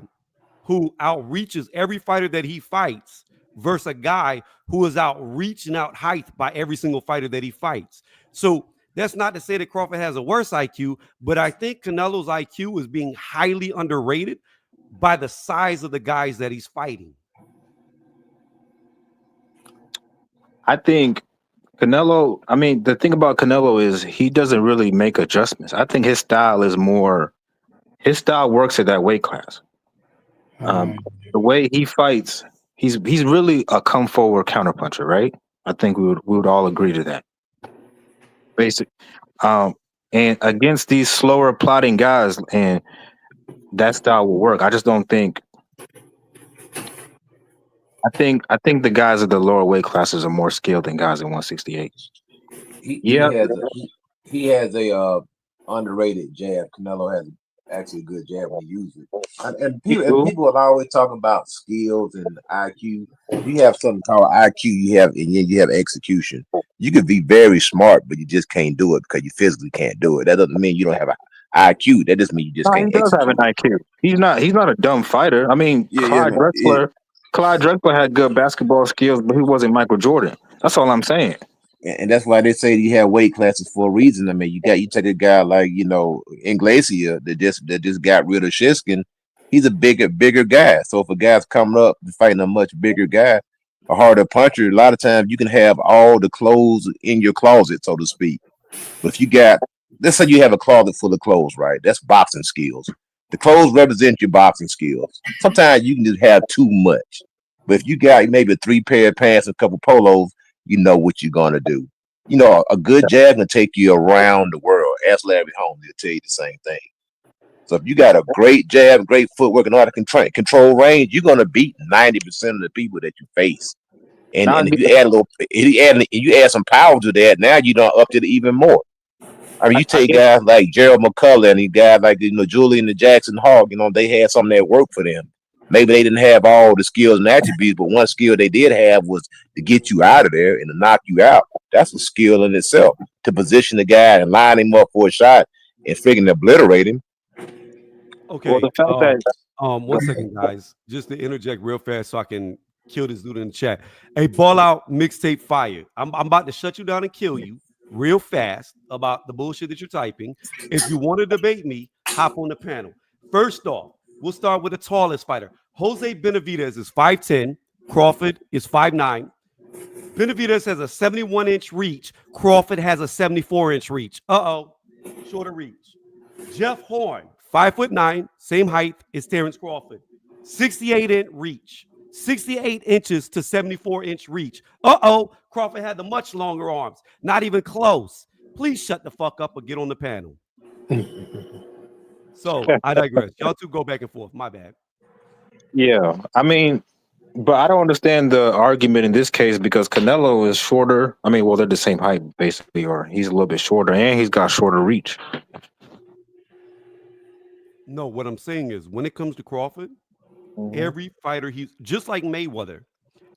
who outreaches every fighter that he fights versus a guy who is outreaching out height by every single fighter that he fights. So that's not to say that Crawford has a worse IQ, but I think Canelo's IQ is being highly underrated by the size of the guys that he's fighting. I think Canelo, I mean, the thing about Canelo is he doesn't really make adjustments. I think his style works at that weight class. The way he fights, he's really a come forward counterpuncher, right? I think we would all agree to that. Basic. And against these slower plotting guys, and that style will work. I just don't think. I think the guys at the lower weight classes are more skilled than guys at 168. He has a underrated jab. Canelo has actually a good jab when you use it. He And do. people are always talking about skills and IQ. You have something called IQ. You have and then you have execution. You could be very smart, but you just can't do it because you physically can't do it. That doesn't mean you don't have an IQ. That just means you just No, can't he does have an execute. IQ. He's not a dumb fighter. I mean, Yeah. Clyde Drexler had good basketball skills, but he wasn't Michael Jordan. That's all I'm saying. And that's why they say you have weight classes for a reason. I mean, you take a guy like Inglacia that just got rid of Shiskin. He's a bigger guy. So if a guy's coming up and fighting a much bigger guy, a harder puncher, a lot of times you can have all the clothes in your closet, so to speak. But if you got, let's say you have a closet full of clothes, right? That's boxing skills. The clothes represent your boxing skills. Sometimes you can just have too much. But if you got maybe 3 pair of pants and a couple polos, you know what you're gonna do. A good jab can take you around the world. Ask Larry Holmes, he'll tell you the same thing. So if you got a great jab, great footwork, and know how to control range, you're gonna beat 90% of the people that you face. And Now, and if you add a little, if you add some power to that, now you don't up it even more. I mean, you I take get guys like Gerald McCullough and these guys like Julian the Jackson Hawk. They had something that worked for them. Maybe they didn't have all the skills and attributes, but one skill they did have was to get you out of there and to knock you out. That's a skill in itself. To position the guy and line him up for a shot and freaking obliterate him. well the Okay. fact that 1 second, guys. Just to interject real fast so I can kill this dude in the chat. Hey, ball out mixtape fire. I'm about to shut you down and kill you real fast about the bullshit that you're typing. If you want to debate me, hop on the panel. First off, we'll start with the tallest fighter. Jose Benavidez is 5'10. Crawford is 5'9. Benavidez has a 71-inch reach. Crawford has a 74-inch reach. Shorter reach. Jeff Horn, 5'9", same height as Terence Crawford. 68-inch reach. 68 inches to 74-inch reach. Crawford had the much longer arms. Not even close. Please shut the fuck up or get on the panel. So I digress. Y'all two go back and forth. My bad. yeah, I mean, but I don't understand the argument in this case because Canelo is shorter. I mean, well, they're the same height basically, or he's a little bit shorter and he's got shorter reach. No, what I'm saying is when it comes to Crawford, Mhm. every fighter he's just like Mayweather.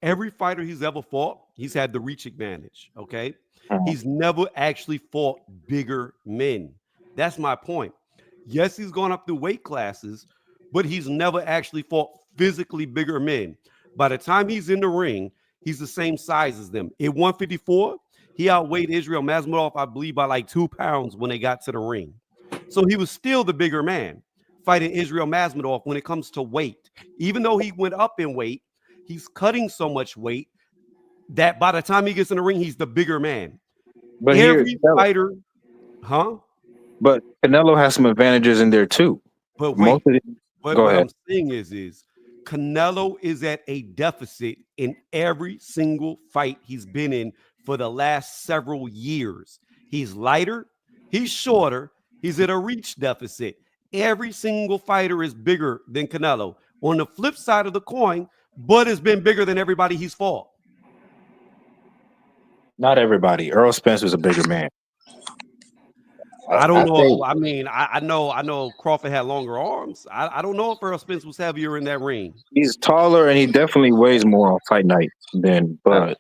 Every fighter he's ever fought, he's had the reach advantage. Okay. Mhm. He's never actually fought bigger men. That's my point. Yes, he's gone up through weight classes, but he's never actually fought physically bigger men. By the time he's in the ring, he's the same size as them. At 154, he outweighed Israel Mazmadov, I believe, by like 2 pounds when they got to the ring. So he was still the bigger man fighting Israel Mazmadov when it comes to weight. Even though he went up in weight, he's cutting so much weight that by the time he gets in the ring, he's the bigger man. But here, Every fighter, huh? but Canelo has some advantages in there too. But Most wait, of the, but go what ahead. I'm saying is Canelo is at a deficit in every single fight he's been in for the last several years. He's lighter, he's shorter, he's at a reach deficit. Every single fighter is bigger than Canelo. On the flip side of the coin, Bud has been bigger than everybody he's fought. Not everybody. Earl Spencer's a bigger man. I don't I know. think I mean, I know Crawford had longer arms. I don't know if Earl Spence was heavier in that ring. He's taller and he definitely weighs more on fight night than I, Bud.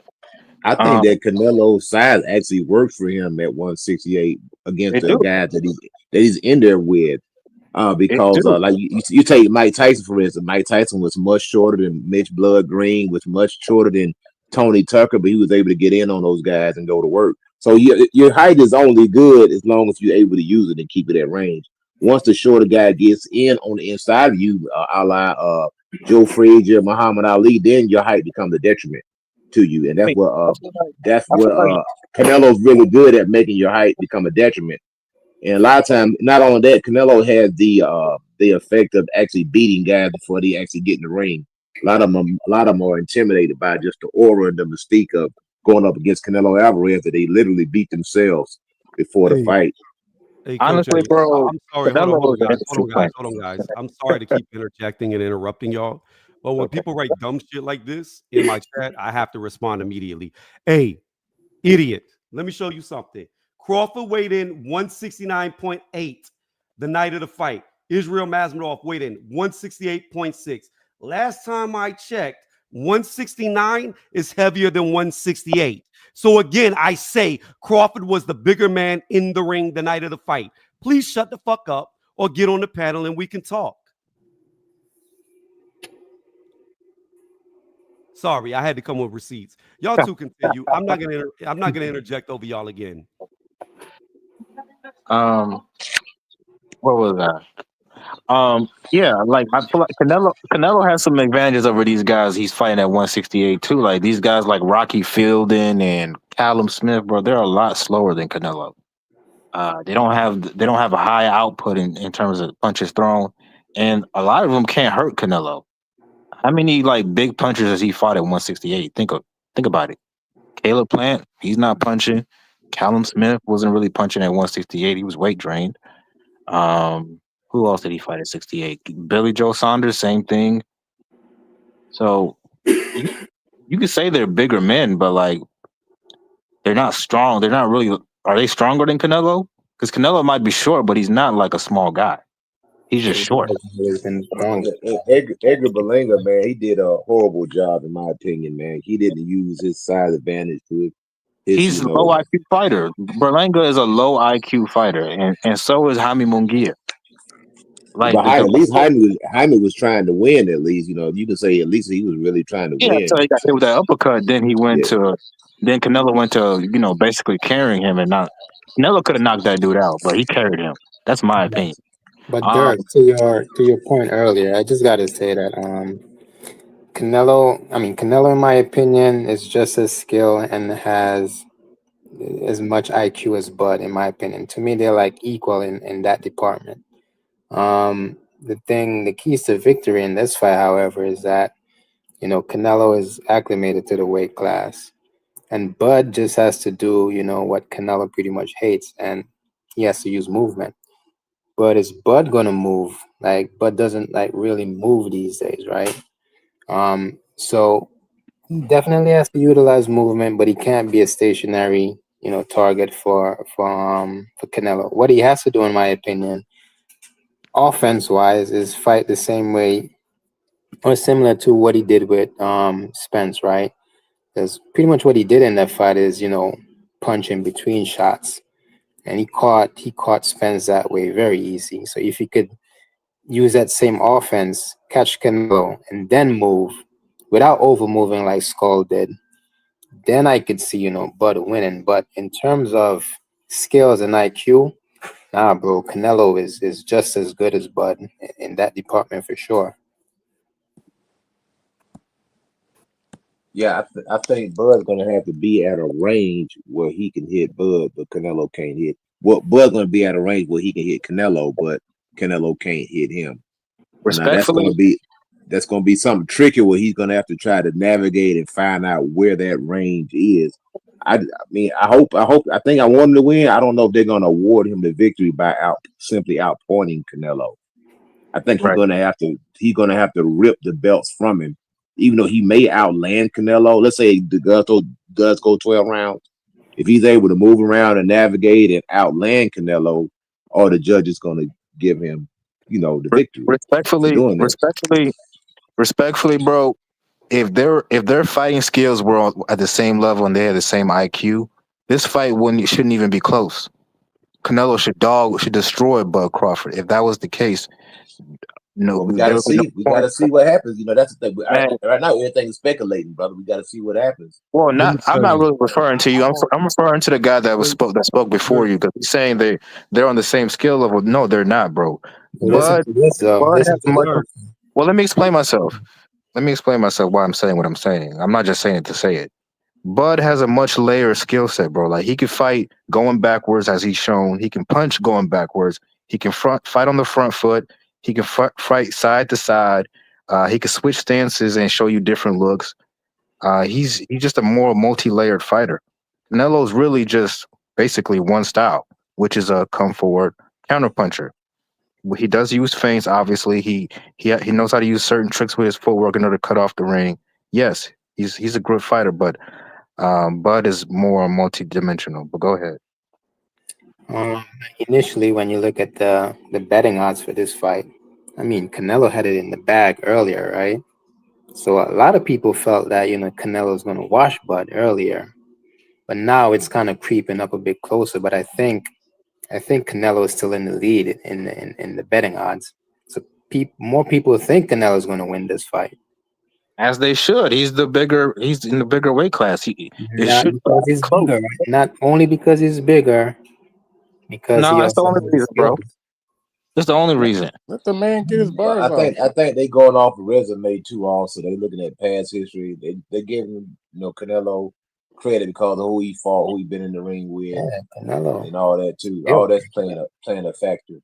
I think Um, that Canelo's size actually works for him at 168 against it the do. guys that he's in there with. It Because do. like you take Mike Tyson for instance. Mike Tyson was much shorter than Mitch Blood Green, was much shorter than Tony Tucker, but he was able to get in on those guys and go to work. So your height is only good as long as you're able to use it and keep it at range. Once the shorter guy gets in on the inside of you, a la Joe Frazier, Muhammad Ali, then your height becomes a detriment to you, and I that's mean, what I feel like, that's I what feel like Canelo's really good at, making your height become a detriment. And a lot of times, not only that, Canelo has the effect of actually beating guys before they actually get in the ring. A lot of them are intimidated by just the aura and the mystique of going up against Canelo Alvarez, that they literally beat themselves before the Hey, fight. hey, Coach A, honestly, bro, I'm sorry. Canelo is an Hold on, guys. I'm sorry to keep interjecting and interrupting y'all. But when Okay. people write dumb shit like this in my chat, I have to respond immediately. Hey, idiot. Let me show you something. Crawford weighed in 169.8 the night of the fight. Israel Masvidal weighed in 168.6. Last time I checked, 169 is heavier than 168. So again, I say Crawford was the bigger man in the ring the night of the fight. Please shut the fuck up or get on the panel and we can talk. Sorry, I had to come with receipts. Y'all two continue. I'm not gonna interject over y'all again. What was that? Yeah, like I feel like Canelo has some advantages over these guys he's fighting at 168 too. Like these guys like Rocky Fielding and Callum Smith, bro, they're a lot slower than Canelo. They don't have a high output in terms of punches thrown, and a lot of them can't hurt Canelo. How many like big punches has he fought at 168? Think about it. Caleb Plant, he's not punching. Callum Smith wasn't really punching at 168. He was weight drained. Who else did he fight at 68? Billy Joe Saunders, same thing. So you could say they're bigger men, but like they're not strong. They're not really. Are they stronger than Canelo? Because Canelo might be short, but he's not like a small guy. He's just short. He's been strong. Edgar Berlanga, man, he did a horrible job in my opinion, man. He didn't use his size advantage to He's a low IQ fighter. Berlanga is a low IQ fighter, and so is Jaime Munguia. Like but at least Jaime was trying to win. At least you can say at least he was really trying to win. So he got hit with that uppercut. Then he went to. Then Canelo went to basically carrying him and not. Canelo could have knocked that dude out, but he carried him. That's my opinion. But Dirk, to your point earlier, I just gotta say that Canelo, in my opinion, is just as skilled and has as much IQ as Bud, in my opinion. To me, they're like equal in that department. The keys to victory in this fight, however, is that Canelo is acclimated to the weight class, and Bud just has to do what Canelo pretty much hates, and he has to use movement. But is Bud gonna move? Like Bud doesn't like really move these days, right? So he definitely has to utilize movement, but he can't be a stationary, target for Canelo. What he has to do, in my opinion, offense-wise, is fight the same way or similar to what he did with Spence, right? Because pretty much what he did in that fight is, punch in between shots. And he caught Spence that way very easy. So if he could use that same offense, catch Canelo, and then move without over moving like Skull did, then I could see, Bud winning. But in terms of skills and IQ, nah, bro, Canelo is just as good as Bud in that department for sure. Yeah, I think Bud's gonna have to be at a range where he can hit Bud, but Canelo can't hit. Well, Bud's gonna be at a range where he can hit Canelo, but Canelo can't hit him. Now Respectfully, that's gonna be something tricky where he's gonna have to try to navigate and find out where that range is. I mean, I think I want him to win. I don't know if they're gonna award him the victory by simply outpointing Canelo. I think right. he's gonna have to rip the belts from him, even though he may outland Canelo. Let's say the does go 12 rounds. If he's able to move around and navigate and outland Canelo, all the judges gonna give him, the victory. Respectfully, bro. If their fighting skills were at the same level and they had the same IQ, this fight shouldn't even be close. Canelo should destroy Bud Crawford. If that was the case, no. We gotta see. We gotta see what happens. That's the thing. Right now, everything is speculating, brother. We gotta see what happens. Well, I'm not really referring to you. I'm referring to the guy that spoke before you, because he's saying they're on the same skill level. No, they're not, bro. Bud has much. Well, let me explain myself. Why I'm saying what I'm saying. I'm not just saying it to say it. Bud has a much layered skill set, bro. Like he can fight going backwards, as he's shown. He can punch going backwards. He can fight on the front foot. He can fight side to side. He can switch stances and show you different looks. He's just a more multi-layered fighter. Canelo's really just basically one style, which is a come forward counterpuncher. He does use feints, obviously. He knows how to use certain tricks with his footwork in order to cut off the ring. Yes, he's a good fighter, but Bud is more multi-dimensional. But go ahead. Initially, when you look at the betting odds for this fight, I mean, Canelo had it in the bag earlier, right? So a lot of people felt that Canelo's going to wash Bud earlier, but now it's kind of creeping up a bit closer. But I think Canelo is still in the lead in the betting odds. So more people think Canelo's going to win this fight. As they should. He's in the bigger weight class. It Not should be because he's close. bigger, right? Not only because he's bigger, because No, he that's the also only has the reason, bro. skills. That's the only reason. Let the man get his But bars off. I think they going off the resume too. Also, they looking at past history. They giving Canelo credit because of who he fought, who he been in the ring with, Yeah, Canelo. and all that too. Yep. All that's playing a factor.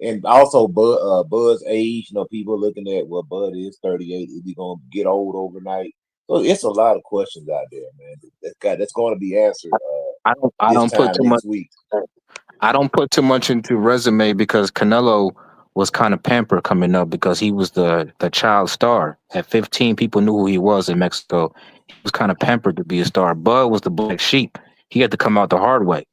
And also Bud's age. People looking at Bud is 38. Is he gonna get old overnight? So it's a lot of questions out there, man. That's going to be answered I this don't put time too much. next week. I don't put too much into resume because Canelo was kind of pampered coming up because he was the child star. At 15, people knew who he was in Mexico. He was kind of pampered to be a star. Bud was the black sheep. He had to come out the hard way.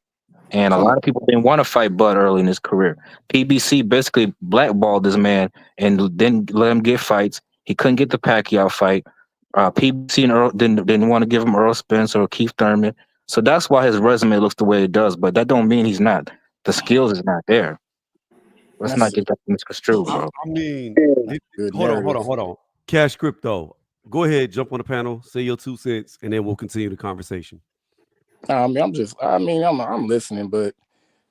And a Come lot of people didn't want to fight Bud early in his career. PBC basically blackballed this man and didn't let him get fights. He couldn't get the Pacquiao fight. PBC and Earl didn't want to give him Earl Spence or Keith Thurman. So that's why his resume looks the way it does. But that don't mean he's not. The skills is not there. Let's not that's get that misconstrued, I, bro. I mean, good hold on, narrative. hold on. Cash Crypto, go ahead, jump on the panel, say your 2 cents, and then we'll continue the conversation. I mean, I'm listening, but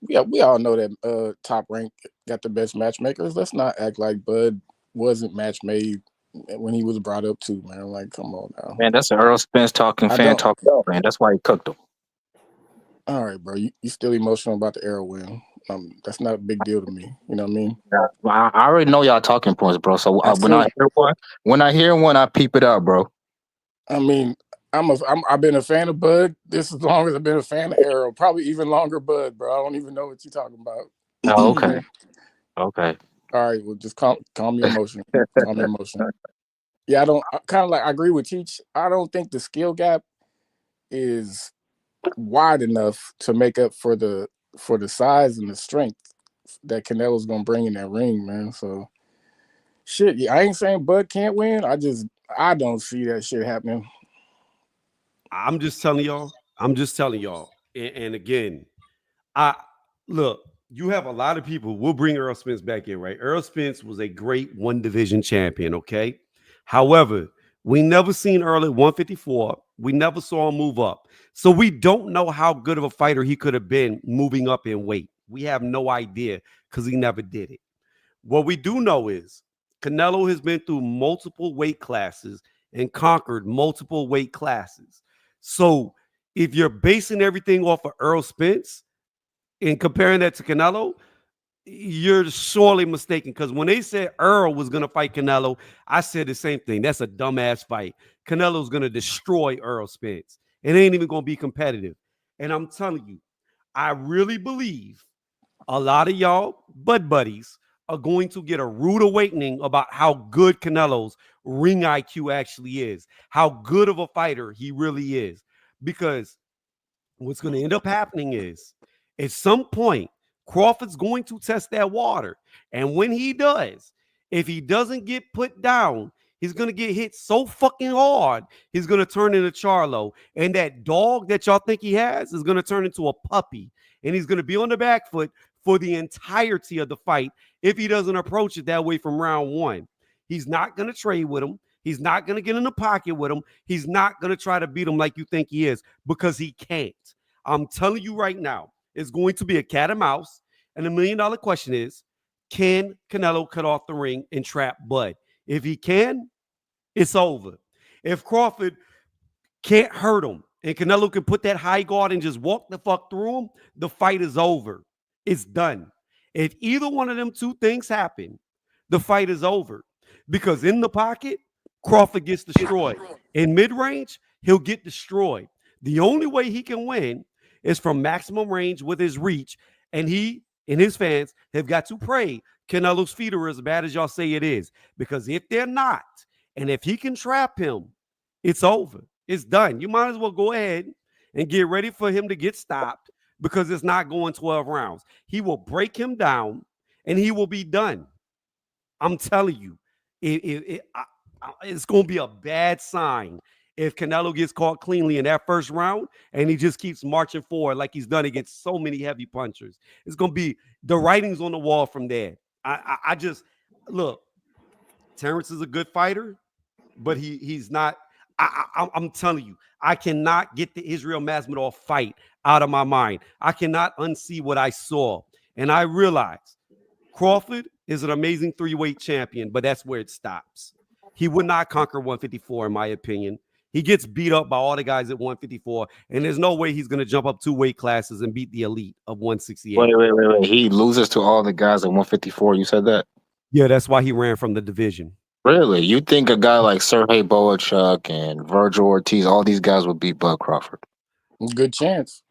yeah, we all know that Top Rank got the best matchmakers. Let's not act like Bud wasn't match made when he was brought up too, man. Like, come on now. Man, that's an Earl Spence talking, I fan don't. talking, man. That's why he cooked him. All right, bro. You still emotional about the Arrow win? That's not a big deal to me. You know what I mean? Yeah. I already know y'all talking points, bro. So I when I still. hear one, I peep it out, bro. I mean, I've been a fan of Bud this as long as I've been a fan of Arrow. Probably even longer, Bud, bro. I don't even know what you're talking about. Oh, okay. Okay. All right, well, just calm your emotion. Calm your emotion. Yeah, I agree with Cheech. I don't think the skill gap is wide enough to make up for the size and the strength that Canelo's gonna bring in that ring, man. So shit, yeah, I ain't saying Bud can't win. I don't see that shit happening. I'm just telling y'all. And again, I look, you have a lot of people. We'll bring Earl Spence back in, right? Earl Spence was a great one division champion, okay? However, we never seen Earl at 154. We never saw him move up. So we don't know how good of a fighter he could have been moving up in weight. We have no idea because he never did it. What we do know is Canelo has been through multiple weight classes and conquered multiple weight classes. So if you're basing everything off of Earl Spence and comparing that to Canelo, you're sorely mistaken. Because when they said Earl was going to fight Canelo, I said the same thing. That's a dumbass fight. Canelo's going to destroy Earl Spence. It ain't even going to be competitive. And I'm telling you, I really believe a lot of y'all Bud buddies are going to get a rude awakening about how good Canelo's ring IQ actually is, how good of a fighter he really is. Because what's going to end up happening is at some point, Crawford's going to test that water. And when he does, if he doesn't get put down, he's going to get hit so fucking hard, he's going to turn into Charlo. And that dog that y'all think he has is going to turn into a puppy. And he's going to be on the back foot for the entirety of the fight if he doesn't approach it that way from round one. He's not going to trade with him. He's not going to get in the pocket with him. He's not going to try to beat him like you think he is because he can't. I'm telling you right now, it's going to be a cat and mouse. And the $1 million question is, can Canelo cut off the ring and trap Bud? If he can, it's over. If Crawford can't hurt him and Canelo can put that high guard and just walk the fuck through him, the fight is over. It's done. If either one of them two things happen, the fight is over. Because in the pocket, Crawford gets destroyed. In mid-range, he'll get destroyed. The only way he can win is from maximum range with his reach. And he and his fans have got to pray Canelo's feet are as bad as y'all say it is. Because if they're not, and if he can trap him, it's over. It's done. You might as well go ahead and get ready for him to get stopped. because it's not going 12 rounds. He will break him down and he will be done. I'm telling you, it's going to be a bad sign if Canelo gets caught cleanly in that first round and he just keeps marching forward like he's done against so many heavy punchers. It's going to be the writings on the wall from there. I just look. Terence is a good fighter, but he's not. I'm telling you, I cannot get the Israel Masvidal fight out of my mind. I cannot unsee what I saw, and I realize Crawford is an amazing 3-weight champion, but that's where it stops. He would not conquer 154, in my opinion. He gets beat up by all the guys at 154, and there's no way he's going to jump up 2 weight classes and beat the elite of 168. Wait. He loses to all the guys at 154. You said that? Yeah, that's why he ran from the division. Really? You think a guy like Sergey Boachuk and Virgil Ortiz, all these guys would beat Bud Crawford? Good chance.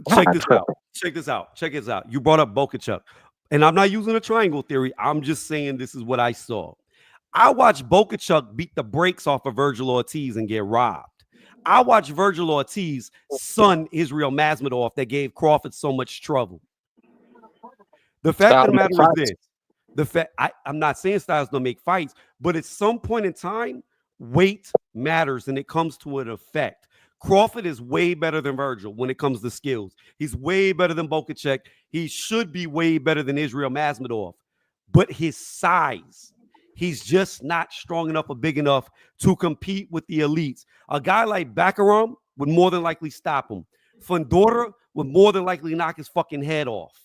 Check this out. You brought up Boachuk, and I'm not using a triangle theory. I'm just saying this is what I saw. I watched Boachuk beat the brakes off of Virgil Ortiz and get robbed. I watched Virgil Ortiz son Israel Masvidal that gave Crawford so much trouble. The fact of the matter is this. I'm not saying styles don't make fights, but at some point in time, weight matters and it comes to an effect. Crawford is way better than Virgil when it comes to skills. He's way better than Boachuk. He should be way better than Israel Masvidal. But his size, he's just not strong enough or big enough to compete with the elites. A guy like Bakaram would more than likely stop him. Fundora would more than likely knock his fucking head off.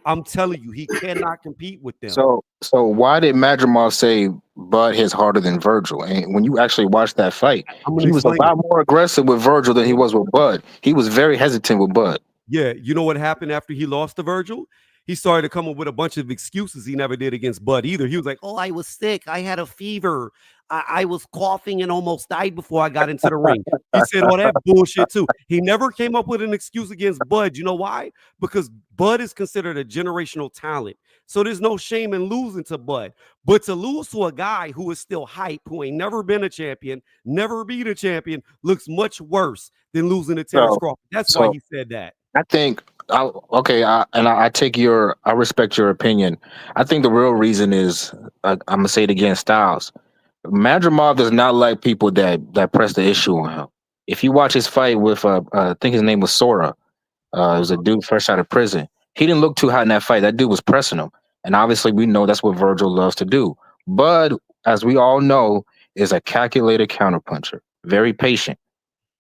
I'm telling you, he cannot compete with them. So why did Madrimov say Bud hits harder than Virgil? And when you actually watch that fight, he was a lot more aggressive with Virgil than he was with Bud. He was very hesitant with Bud. Yeah, you know what happened after he lost to Virgil? He started to come up with a bunch of excuses he never did against Bud either. He was like, oh, I was sick. I had a fever. I was coughing and almost died before I got into the ring. He said all that bullshit too. He never came up with an excuse against Bud. You know why? Because Bud is considered a generational talent. So there's no shame in losing to Bud. But to lose to a guy who is still hype, who ain't never been a champion, never beat a champion, looks much worse than losing to Terence Crawford. That's why he said that. I think I respect your opinion. I think the real reason is I'm gonna say it again, Styles. Madrimov does not like people that press the issue on him. If you watch his fight with I think his name was Sora, it was a dude fresh out of prison. He didn't look too hot in that fight. That dude was pressing him, and obviously we know that's what Virgil loves to do. Bud, as we all know, is a calculated counterpuncher, very patient.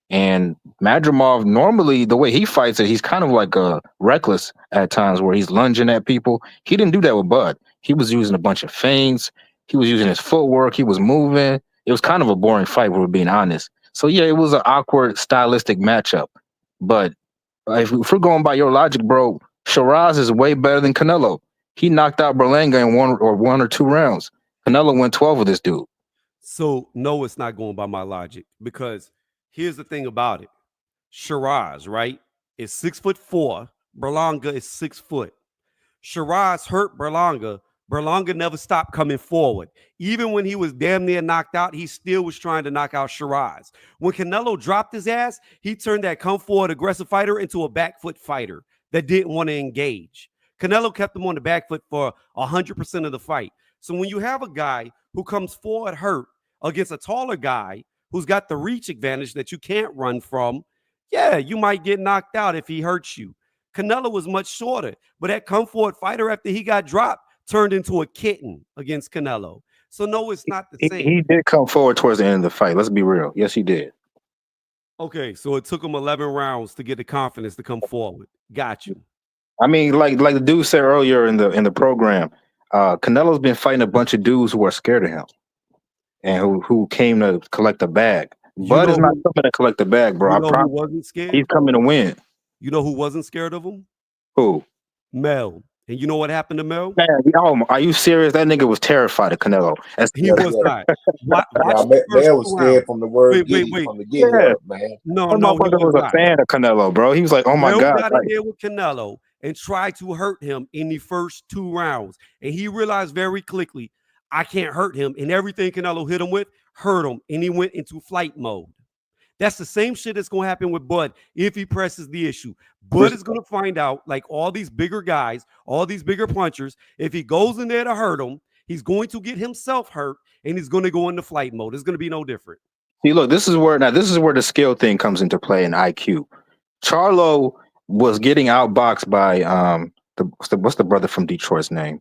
And Madrimov, normally the way he fights it, he's kind of like reckless at times where he's lunging at people. He didn't do that with Bud. He was using a bunch of feints. He was using his footwork. He was moving. It was kind of a boring fight, if we're being honest. So, yeah, it was an awkward stylistic matchup. But if we're going by your logic, bro, Shiraz is way better than Canelo. He knocked out Berlanga in one or two rounds. Canelo went 12 with this dude. So, no, it's not going by my logic because here's the thing about it. Shiraz, right, is 6'4". Berlanga is 6 foot. Shiraz hurt Berlanga. Berlanga never stopped coming forward. Even when he was damn near knocked out, he still was trying to knock out Shiraz. When Canelo dropped his ass, he turned that come forward aggressive fighter into a back foot fighter that didn't want to engage. Canelo kept him on the back foot for 100% of the fight. So when you have a guy who comes forward hurt against a taller guy who's got the reach advantage that you can't run from, yeah, you might get knocked out if he hurts you. Canelo was much shorter, but that come forward fighter after he got dropped turned into a kitten against Canelo. So no, it's not the same. He did come forward towards the end of the fight. Let's be real. Yes, he did. Okay, so it took him 11 rounds to get the confidence to come forward. Got you. I mean, like the dude said earlier in the program, Canelo's been fighting a bunch of dudes who are scared of him and who came to collect the bag. Bud is not coming to collect the bag, bro. You know who wasn't scared? He's coming to win. You know who wasn't scared of him? Who? Mel. And you know what happened to Mel? Man, are you serious? That nigga was terrified of Canelo. He was not. Mel was scared from the word from the get-go, man. No, my brother was a fan of Canelo, bro. He was like, oh my God. Mel got in there with Canelo and tried to hurt him in the first 2 rounds. And he realized very quickly, I can't hurt him. And everything Canelo hit him with hurt him. And he went into flight mode. That's the same shit that's going to happen with Bud if he presses the issue. Bud is going to find out, like all these bigger guys, all these bigger punchers, if he goes in there to hurt him, he's going to get himself hurt, and he's going to go into flight mode. It's going to be no different. See, look, this is where the skill thing comes into play in IQ. Charlo was getting outboxed by what's the brother from Detroit's name?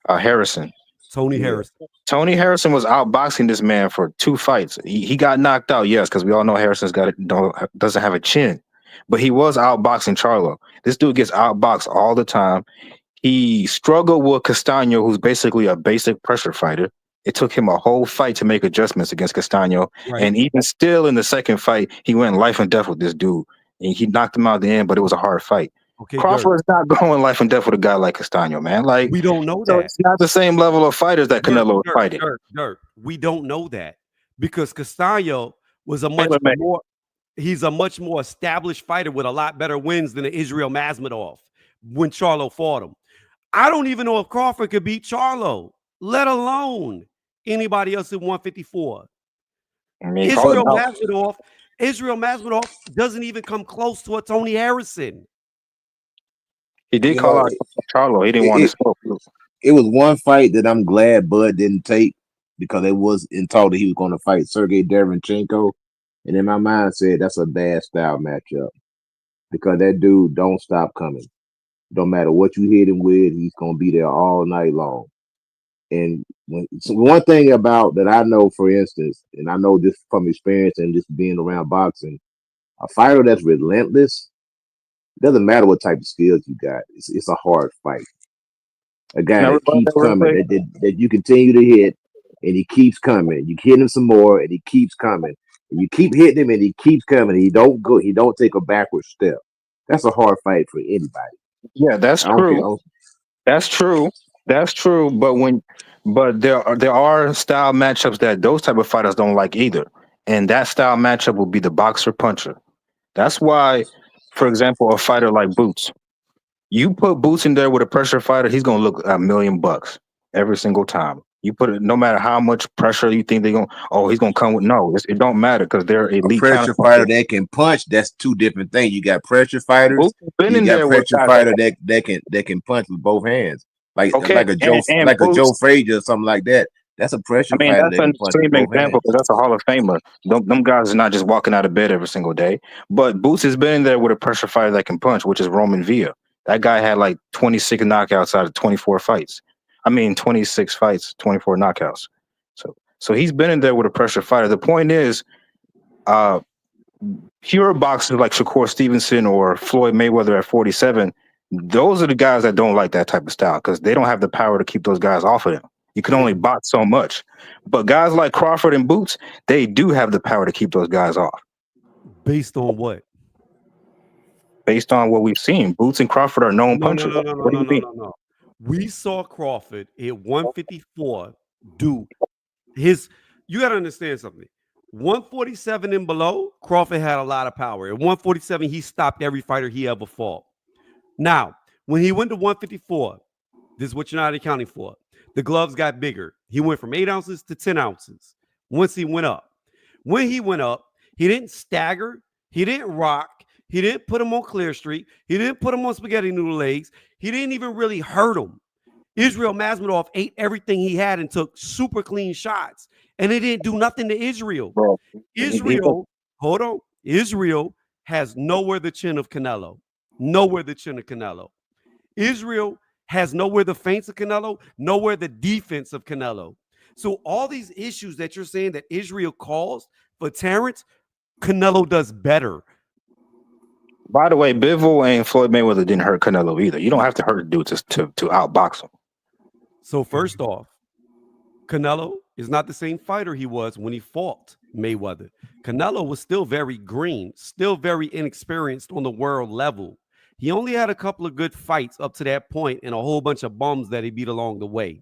Harrison. Tony Harrison. Tony Harrison was outboxing this man for 2 fights. He got knocked out, yes, because we all know Harrison's doesn't have a chin, but he was outboxing Charlo. This dude gets outboxed all the time. He struggled with Castano, who's basically a basic pressure fighter. It took him a whole fight to make adjustments against Castano, Right. and even still in the second fight, he went life and death with this dude, and he knocked him out at the end. But it was a hard fight. Okay, Crawford is not going life and death with a guy like Castano, man. Like, we don't know so that. it's not the same level of fighters that Canelo is fighting. Dirk. We don't know that because Castano was he's a much more established fighter with a lot better wins than Israel Masvidal when Charlo fought him. I don't even know if Crawford could beat Charlo, let alone anybody else in 154. I mean, Israel Masvidal doesn't even come close to a Tony Harrison. He did call out Charlo. He didn't want to smoke. It was one fight that I'm glad Bud didn't take because it was in talk that he was going to fight Sergey Derenchenko, and in my mind said that's a bad style matchup because that dude don't stop coming. Don't matter what you hit him with, he's going to be there all night long. And one thing about that I know, for instance, and I know this from experience and just being around boxing, a fighter that's relentless, doesn't matter what type of skills you got. It's a hard fight. A guy that keeps coming, that you continue to hit, and he keeps coming. You hit him some more, and he keeps coming. And you keep hitting him, and he keeps coming. He don't take a backward step. That's a hard fight for anybody. Yeah, that's true. That's true. That's true. But there are style matchups that those type of fighters don't like either, and that style matchup will be the boxer puncher. That's why, for example, a fighter like Boots, you put Boots in there with a pressure fighter, he's gonna look $1 million every single time. You put it, no matter how much pressure you think he's gonna come with. No, it don't matter because they're elite. A pressure fighter that can punch, that's two different things. You got pressure fighters, you got pressure fighter that can punch with both hands, like a Joe Frazier or something like that. That's a pressure fighter. That's an extreme example because that's a Hall of Famer. Them guys are not just walking out of bed every single day. But Boots has been in there with a pressure fighter that can punch, which is Roman Villa. That guy had like 26 knockouts out of 24 fights. 26 fights, 24 knockouts. So he's been in there with a pressure fighter. The point is, pure boxers like Shakur Stevenson or Floyd Mayweather at 47, those are the guys that don't like that type of style because they don't have the power to keep those guys off of them. You can only box so much. But guys like Crawford and Boots, they do have the power to keep those guys off. Based on what? Based on what we've seen. Boots and Crawford are known punchers. No. We saw Crawford at 154 do his. You got to understand something. 147 and below, Crawford had a lot of power. At 147, he stopped every fighter he ever fought. Now, when he went to 154, this is what you're not accounting for. The gloves got bigger. He went from 8 ounces to 10 ounces once he went up. When he went up, he didn't stagger. He didn't rock. He didn't put him on Clear Street. He didn't put him on spaghetti noodle legs. He didn't even really hurt him. Israel Masvidal ate everything he had and took super clean shots. And it didn't do nothing to Israel. Bro, Israel has nowhere the chin of Canelo. Nowhere the chin of Canelo. Israel has nowhere the feints of Canelo, nowhere the defense of Canelo. So all these issues that you're saying that Israel caused for Terrence, Canelo does better. By the way, Bivol and Floyd Mayweather didn't hurt Canelo either. You don't have to hurt a dude to outbox him. So first off, Canelo is not the same fighter he was when he fought Mayweather. Canelo was still very green, still very inexperienced on the world level. He only had a couple of good fights up to that point and a whole bunch of bums that he beat along the way.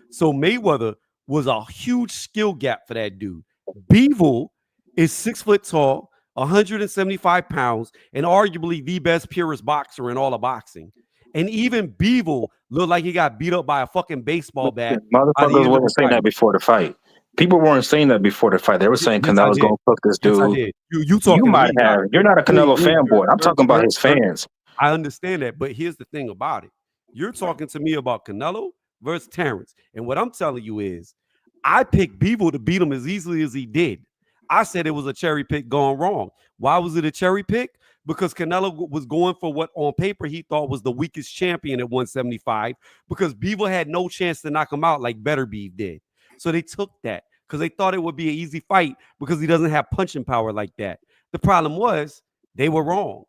So Mayweather was a huge skill gap for that dude. Bivol is 6 foot tall, 175 pounds, and arguably the best purest boxer in all of boxing. And even Bivol looked like he got beat up by a fucking baseball bat. Motherfuckers wasn't saying that before the fight. People weren't saying that before the fight. They were saying Yes, I Canelo's did. gonna cook this Yes, I dude. did. You You talking to might me, not have. You're not a wait, Canelo wait, fanboy. I'm talking about his fans. I understand that, but here's the thing about it. You're talking to me about Canelo versus Terrence. And what I'm telling you is I picked Bevo to beat him as easily as he did. I said it was a cherry pick gone wrong. Why was it a cherry pick? Because Canelo was going for what on paper he thought was the weakest champion at 175, because Bevo had no chance to knock him out like Better Beef did. So they took that because they thought it would be an easy fight because he doesn't have punching power like that. The problem was they were wrong.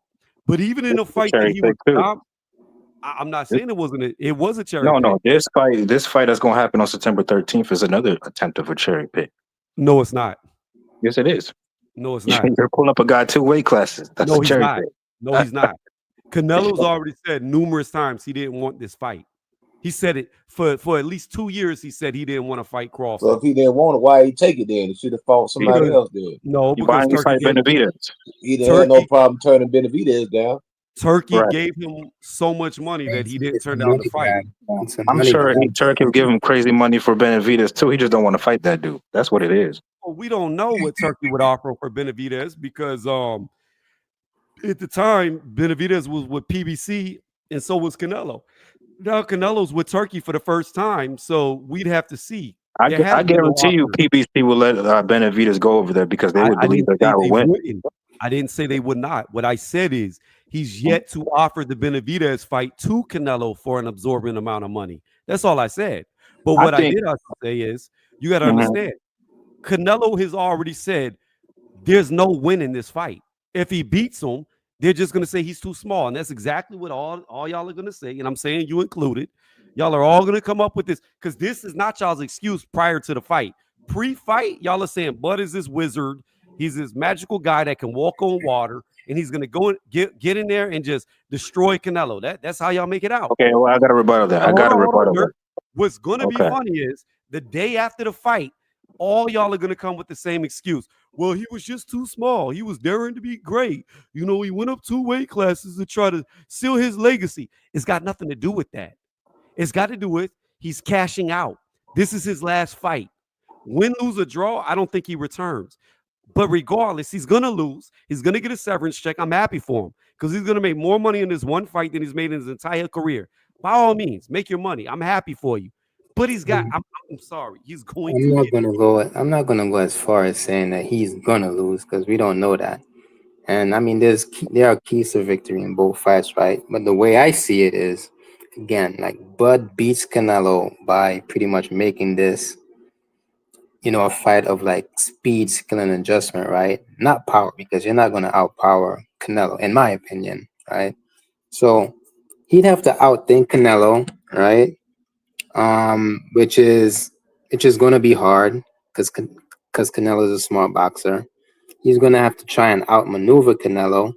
But even in It's a a fight that cherry he was pick too. I'm not This- saying it wasn't it was a cherry no, pick. no. This fight that's gonna happen on September 13th is another attempt of a cherry pick. No, it's not. Yes, it is. No, it's not. You're pulling up a guy 2 weight classes. That's a No, he's cherry not. pick. No, he's not. Canelo's already said numerous times he didn't want this fight. He said it for at least 2 years. He said he didn't want to fight So Crawford. if he didn't want it, why he take it then? He should have fought somebody Because else then. no, Why because didn't he fight Benavidez? He didn't have no Turkey problem turning Benavidez down. Right. gave him so much money that he didn't It's a turn down the money fight. grab. It's a I'm money sure grab. Turkey will give him crazy money for Benavidez too. He just don't want to fight that dude. That's what it is. Well, we don't know what Turkey would offer for Benavidez because at the time Benavidez was with PBC and so was Canelo. Now Canelo's with Turkey for the first time, so we'd have to see. There I hasn't been no guarantee you, offer. PBC will let Benavidez go over there because they would I believe didn't the say guy will they win. wouldn't. I didn't say they would not. What I said is he's yet to offer the Benavidez fight to Canelo for an absorbent amount of money. That's all I said. But I what I think. did also say is you got to Mhm. understand Canelo has already said there's no win in this fight. If he beats him, they're just going to say he's too small. And that's exactly what all y'all are going to say. And I'm saying you included. Y'all are all going to come up with this because this is not y'all's excuse prior to the fight. Pre-fight, y'all are saying Bud is this wizard. He's this magical guy that can walk on water, and he's going to go and get in there and just destroy Canelo. That's how y'all make it out. Okay, well, I got to rebuttal that. I Hold got to on, rebuttal that. Dirk. What's going to be Okay. funny is the day after the fight, all y'all are going to come with the same excuse. Well, he was just too small. He was daring to be great. You know, he went up 2 weight classes to try to seal his legacy. It's got nothing to do with that. It's got to do with he's cashing out. This is his last fight. Win, lose, or draw, I don't think he returns. But regardless, he's going to lose. He's going to get a severance check. I'm happy for him because he's going to make more money in this one fight than he's made in his entire career. By all means, make your money. I'm happy for you. But he's got, I'm sorry, he's going I'm to not get. gonna go. I'm not gonna go as far as saying that he's gonna lose because we don't know that. And I mean, there are keys to victory in both fights, right? But the way I see it is, again, like Bud beats Canelo by pretty much making this, a fight of like speed, skill, and adjustment, right? Not power, because you're not gonna outpower Canelo, in my opinion, right? So he'd have to outthink Canelo, right? Which is going to be hard because Canelo is a smart boxer. He's going to have to try and outmaneuver Canelo.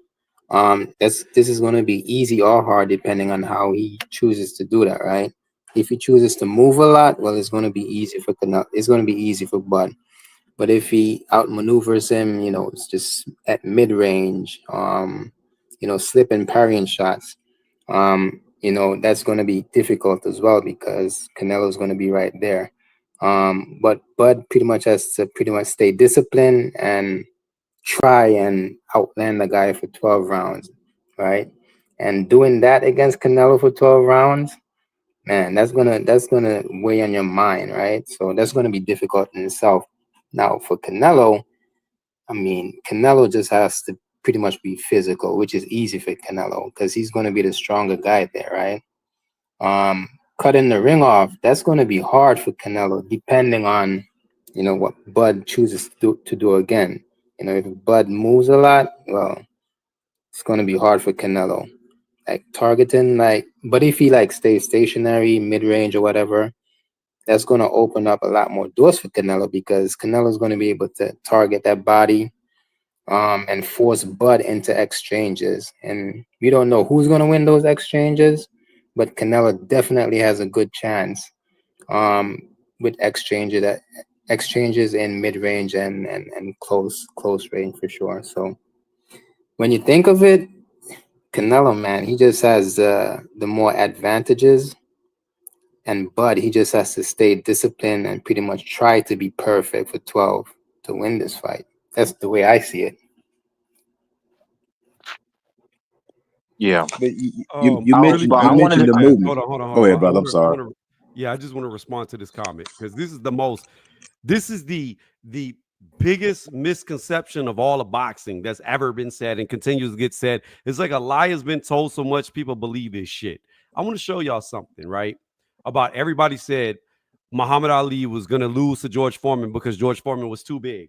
This is going to be easy or hard depending on how he chooses to do that, right? If he chooses to move a lot, well, it's going to be easy for Canelo. It's going to be easy for Bud. But if he outmaneuvers him, it's just at mid range, slip and parrying shots, that's going to be difficult as well because Canelo's going to be right there. But Bud pretty much has to pretty much stay disciplined and try and outland the guy for 12 rounds, right? And doing that against Canelo for 12 rounds, man, that's gonna weigh on your mind, right? So that's gonna be difficult in itself. Now for Canelo, I mean, Canelo just has to pretty much be physical, which is easy for Canelo because he's gonna be the stronger guy there, right? Cutting the ring off, that's gonna be hard for Canelo, depending on what Bud chooses to do again. If Bud moves a lot, well, it's gonna be hard for Canelo. Like targeting, but if he stays stationary, mid range or whatever, that's gonna open up a lot more doors for Canelo because Canelo's gonna be able to target that body, and force Bud into exchanges. And we don't know who's gonna win those exchanges, but Canelo definitely has a good chance, with exchanges in mid range and close range for sure. So when you think of it, Canelo, man, he just has the more advantages And Bud, he just has to stay disciplined and pretty much try to be perfect for 12 to win this fight. That's the way I see it. Yeah. But you Really mentioned But you I quick, wanted mentioned really the to. fast. movement. Hold on, Go hold on. ahead, brother. I'm sorry. I just want to respond to this comment because this is the most. This is the biggest misconception of all of boxing that's ever been said and continues to get said. It's like a lie has been told so much people believe this shit. I want to show y'all something, right? About everybody said Muhammad Ali was going to lose to George Foreman because George Foreman was too big.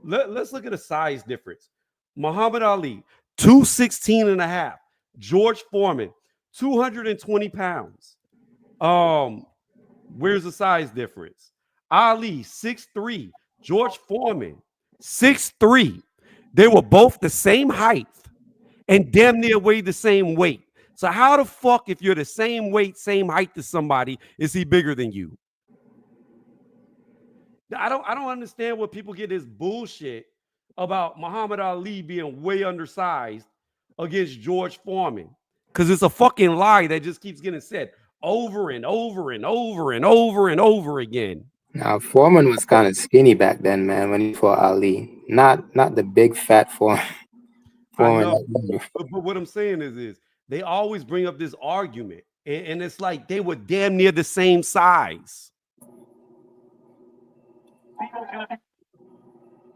Let's look at a size difference. Muhammad Ali, 216 and a half. George Foreman, 220 pounds. Where's the size difference? Ali, 6'3. George Foreman, 6'3. They were both the same height and damn near weighed the same weight. So how the fuck, if you're the same weight, same height as somebody, is he bigger than you? I don't understand what people get this bullshit about Muhammad Ali being way undersized against George Foreman. Because it's a fucking lie that just keeps getting said over and over and over and over and over again. Now Foreman was kind of skinny back then, man, when he fought Ali. Not the big fat Foreman. I Foreman. know. But what I'm saying is they always bring up this argument. And it's like they were damn near the same size.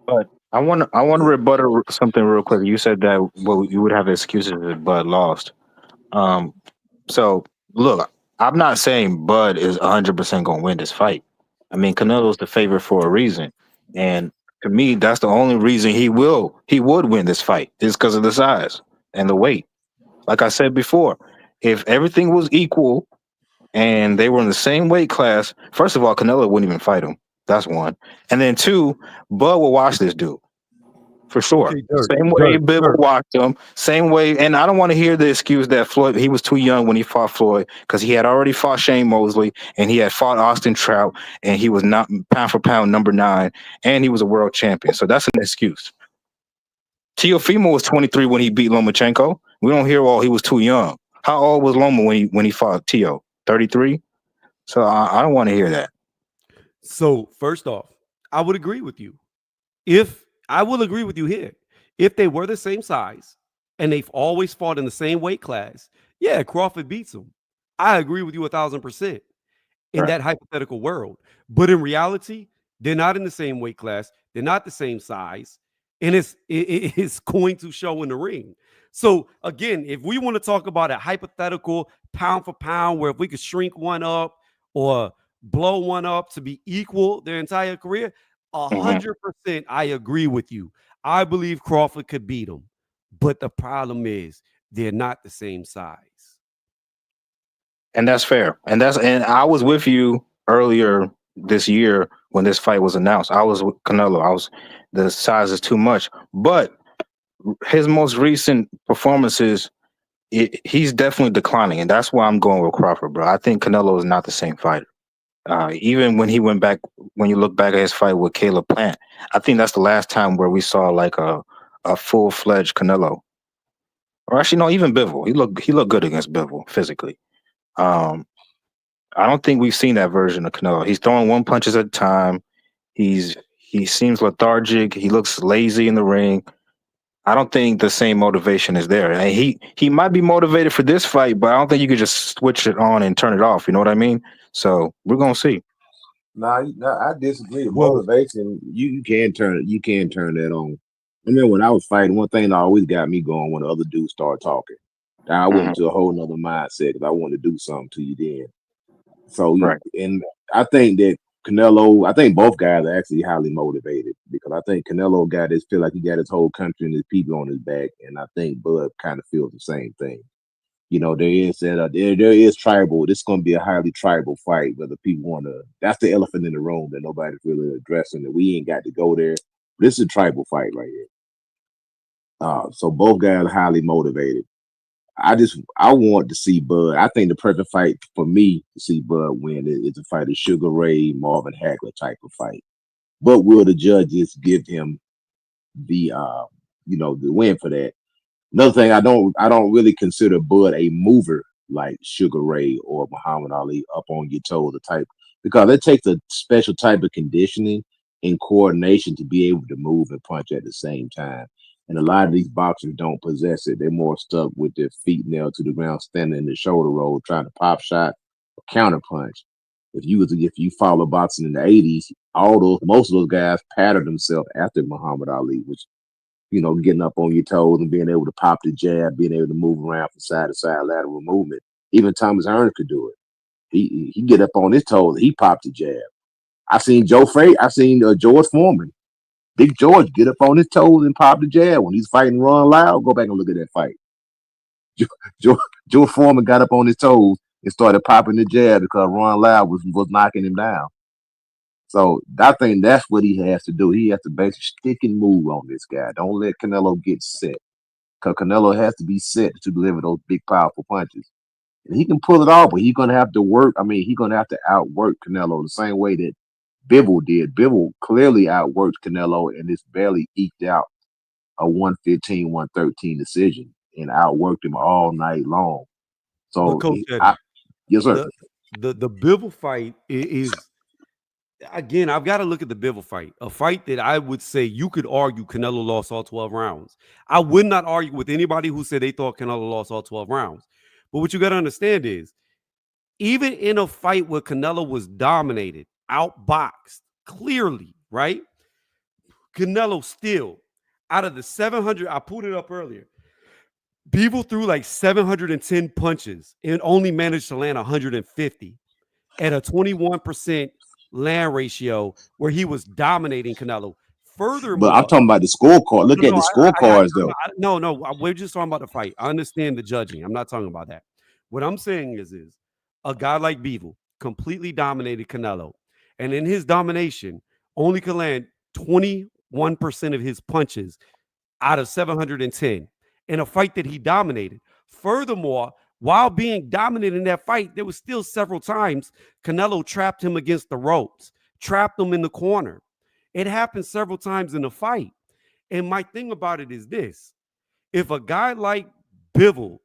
But I want to rebuttal something real quick. You said that you would have excuses if Bud lost. Um, so look, I'm not saying Bud is 100% going to win this fight. I mean, Canelo's the favorite for a reason, and to me, that's the only reason he would win this fight is because of the size and the weight. Like I said before, if everything was equal and they were in the same weight class, first of all, Canelo wouldn't even fight him. That's one, and then two, Bud will watch this dude. For sure. Okay, Dirk, Same way Dirk, Bill Dirk. watched him. Same way, and I don't want to hear the excuse that Floyd he was too young when he fought Floyd because he had already fought Shane Mosley and he had fought Austin Trout and he was not pound for pound #9 and he was a world champion. So that's an excuse. Teofimo was 23 when he beat Lomachenko. We don't hear he was too young. How old was Loma when he fought Teo? 33. So I don't want to hear that. So first off, I would agree with you. If I will agree with you here, if they were the same size and they've always fought in the same weight class, yeah, Crawford beats them. I agree with you 1,000% in Right. that hypothetical world. But in reality, they're not in the same weight class. They're not the same size, and it's going to show in the ring. So again, if we want to talk about a hypothetical pound for pound, where if we could shrink one up or blow one up to be equal their entire career, Mhm. 100%, I agree with you. I believe Crawford could beat him, but the problem is they're not the same size. And that's fair. And I was with you earlier this year when this fight was announced. I was with Canelo. The size is too much. But his most recent performances, he's definitely declining, and that's why I'm going with Crawford, bro. I think Canelo is not the same fighter. Even when he went back, when you look back at his fight with Caleb Plant, I think that's the last time where we saw like a full fledged Canelo. Or actually, no, even Bivol. He looked good against Bivol physically. Um, I don't think we've seen that version of Canelo. He's throwing one punches at a time. He seems lethargic. He looks lazy in the ring. I don't think the same motivation is there. And he might be motivated for this fight, but I don't think you could just switch it on and turn it off. You know what I mean? So we're gonna see. Nah, I disagree. The Well, motivation, you can turn that on. I mean, when I was fighting, one thing that always got me going when the other dudes start talking. Now I went Mhm. into a whole nother mindset because I wanted to do something to you then. So, Right. and I think that Canelo, I think both guys are actually highly motivated because I think Canelo feel like he got his whole country and his people on his back, and I think Bud kind of feels the same thing. There is there is tribal. This is going to be a highly tribal fight. Whether people want to, that's the elephant in the room that nobody's really addressing. That we ain't got to go there. This is a tribal fight right here. So both guys are highly motivated. I want to see Bud. I think the perfect fight for me to see Bud win is a fight of Sugar Ray, Marvin Hagler type of fight. But will the judges give him the the win for that? Another thing, I don't really consider Bud a mover like Sugar Ray or Muhammad Ali up on your toes, the type because it takes a special type of conditioning and coordination to be able to move and punch at the same time. And a lot of these boxers don't possess it. They're more stuck with their feet nailed to the ground, standing in the shoulder roll, trying to pop shot or counter punch. If you follow boxing in the 80s, most of those guys patterned themselves after Muhammad Ali, which getting up on your toes and being able to pop the jab, being able to move around from side to side, lateral movement. Even Thomas Hearns could do it. He get up on his toes, he popped the jab. I seen George Foreman, Big George, get up on his toes and pop the jab when he's fighting Ron Lyle. Go back and look at that fight. George Foreman got up on his toes and started popping the jab because Ron Lyle was knocking him down. So I think that's what he has to do. He has to basically stick and move on this guy. Don't let Canelo get set. Because Canelo has to be set to deliver those big, powerful punches. And he can pull it off, but he's going to have to work. I mean, he's going to have to outwork Canelo the same way that Bivol did. Bivol clearly outworked Canelo and it's barely eked out a 115, 113 decision and outworked him all night long. So, Coach yes, sir. The Bivol fight is again, I've got to look at the Bivol fight, a fight that I would say you could argue Canelo lost all 12 rounds. I would not argue with anybody who said they thought Canelo lost all 12 rounds. But what you got to understand is, even in a fight where Canelo was dominated, outboxed, clearly, right? Canelo still, out of the 700, I pulled it up earlier, Bivol threw like 710 punches and only managed to land 150 at a 21% land ratio where he was dominating Canelo. Furthermore, but I'm talking about the scorecard. Look at the scorecards, though. No, we're just talking about the fight. I understand the judging. I'm not talking about that. What I'm saying is a guy like Bivol completely dominated Canelo, and in his domination, only could land 21% of his punches out of 710 in a fight that he dominated. Furthermore, while being dominant in that fight, there was still several times Canelo trapped him against the ropes, trapped him in the corner. It happened several times in the fight. And my thing about it is this. If a guy like Bivol,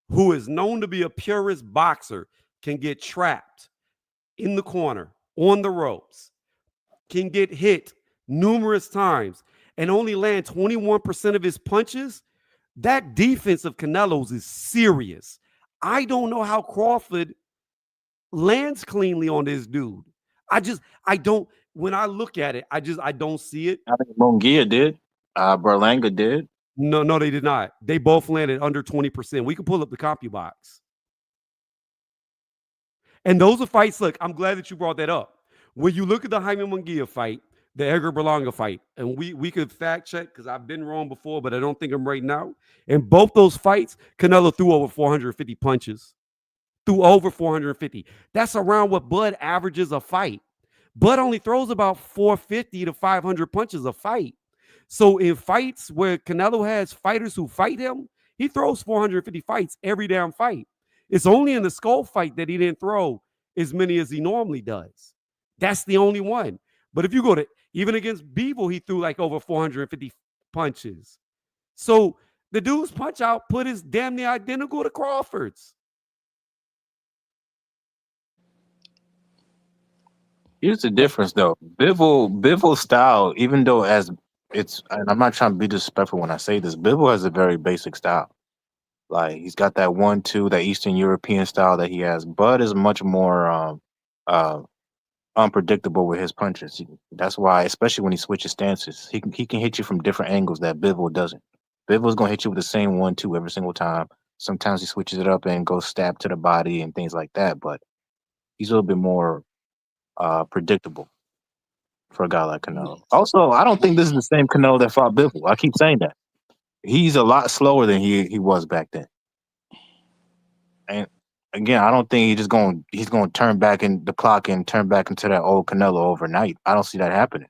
who is known to be a purist boxer, can get trapped in the corner, on the ropes, can get hit numerous times, and only land 21% of his punches, that defense of Canelo's is serious. I don't know how Crawford lands cleanly on this dude. I don't. When I look at it, I don't see it. I think Munguia did. Berlanga did. No, they did not. They both landed under 20%. We can pull up the CompuBox. And those are fights. Look, I'm glad that you brought that up. When you look at the Jaime Munguia fight, the Edgar Berlanga fight, and we could fact check because I've been wrong before, but I don't think I'm right now. In both those fights, Canelo threw over 450 punches. Threw over 450. That's around what Bud averages a fight. Bud only throws about 450 to 500 punches a fight. So in fights where Canelo has fighters who fight him, he throws 450 fights every damn fight. It's only in the Skull fight that he didn't throw as many as he normally does. That's the only one. But if you go to even against Bivol, he threw like over 450 punches. So the dude's punch output is damn near identical to Crawford's. Here's the difference, though. Bivol's style, even though and I'm not trying to be disrespectful when I say this, Bivol has a very basic style. Like he's got that 1-2, that Eastern European style that he has. Bud is much more unpredictable with his punches. That's why, especially when he switches stances, he can hit you from different angles that Bivol doesn't. Bivol's gonna hit you with the same 1-2 every single time. Sometimes he switches it up and goes stab to the body and things like that. But he's a little bit more predictable for a guy like Canelo. Also, I don't think this is the same Canelo that fought Bivol. I keep saying that. He's a lot slower than he was back then. And again, I don't think he's going to turn back in the clock and turn back into that old Canelo overnight. I don't see that happening.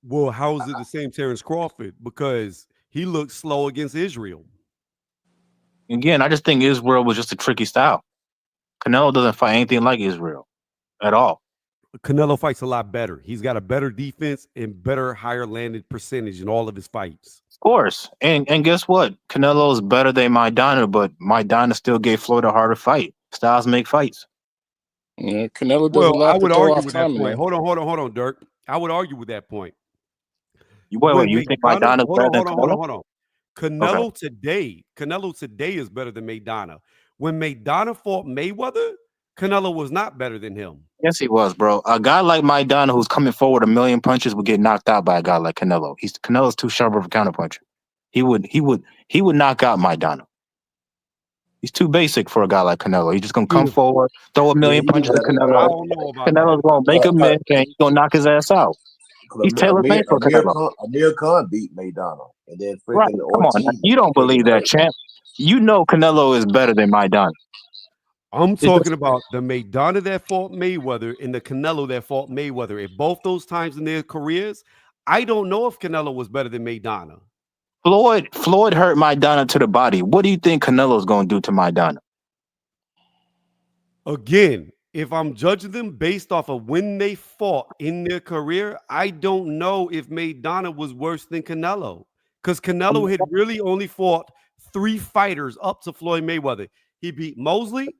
Well, how is it the same Terence Crawford? Because he looked slow against Israel. Again, I just think Israel was just a tricky style. Canelo doesn't fight anything like Israel at all. Canelo fights a lot better. He's got a better defense and better higher landed percentage in all of his fights. course. And guess what? Canelo's better than Maidana, but Maidana still gave Floyd a harder fight. Styles make fights. Yeah, Canelo does a Well, I lot to would throw argue off with that timing point. though. Hold on, Dirk. I would argue with that point. Wait, When you think Maidana, Maidana's better than Canelo? hold on. Okay. Canelo today is better than Maidana. When Maidana fought Mayweather, Canelo was not better than him. Yes, he was, bro. A guy like Maidana who's coming forward a million punches would get knocked out by a guy like Canelo. Canelo's too sharp of a counterpuncher. He would knock out Maidana. He's too basic for a guy like Canelo. He's just gonna come Mm, forward, throw a Yeah, million you punches at got I Canelo. don't know about that. Canelo's gonna make a uh, miss and he's gonna knock his ass out. He's tailor made for Canelo. Amir Khan beat Maidana, and then Right. freaking Come on. Ortiz You don't freaking believe that, hurt. champ. You know Canelo is better than Maidana. I'm It's talking just about the Maidana that fought Mayweather and the Canelo that fought Mayweather. At both those times in their careers, I don't know if Canelo was better than Maidana. Floyd hurt Maidana to the body. What do you think Canelo's gonna do to Maidana? Again, if I'm judging them based off of when they fought in their career, I don't know if Maidana was worse than Canelo because Canelo had really only fought 3 fighters up to Floyd Mayweather. He beat Mosley,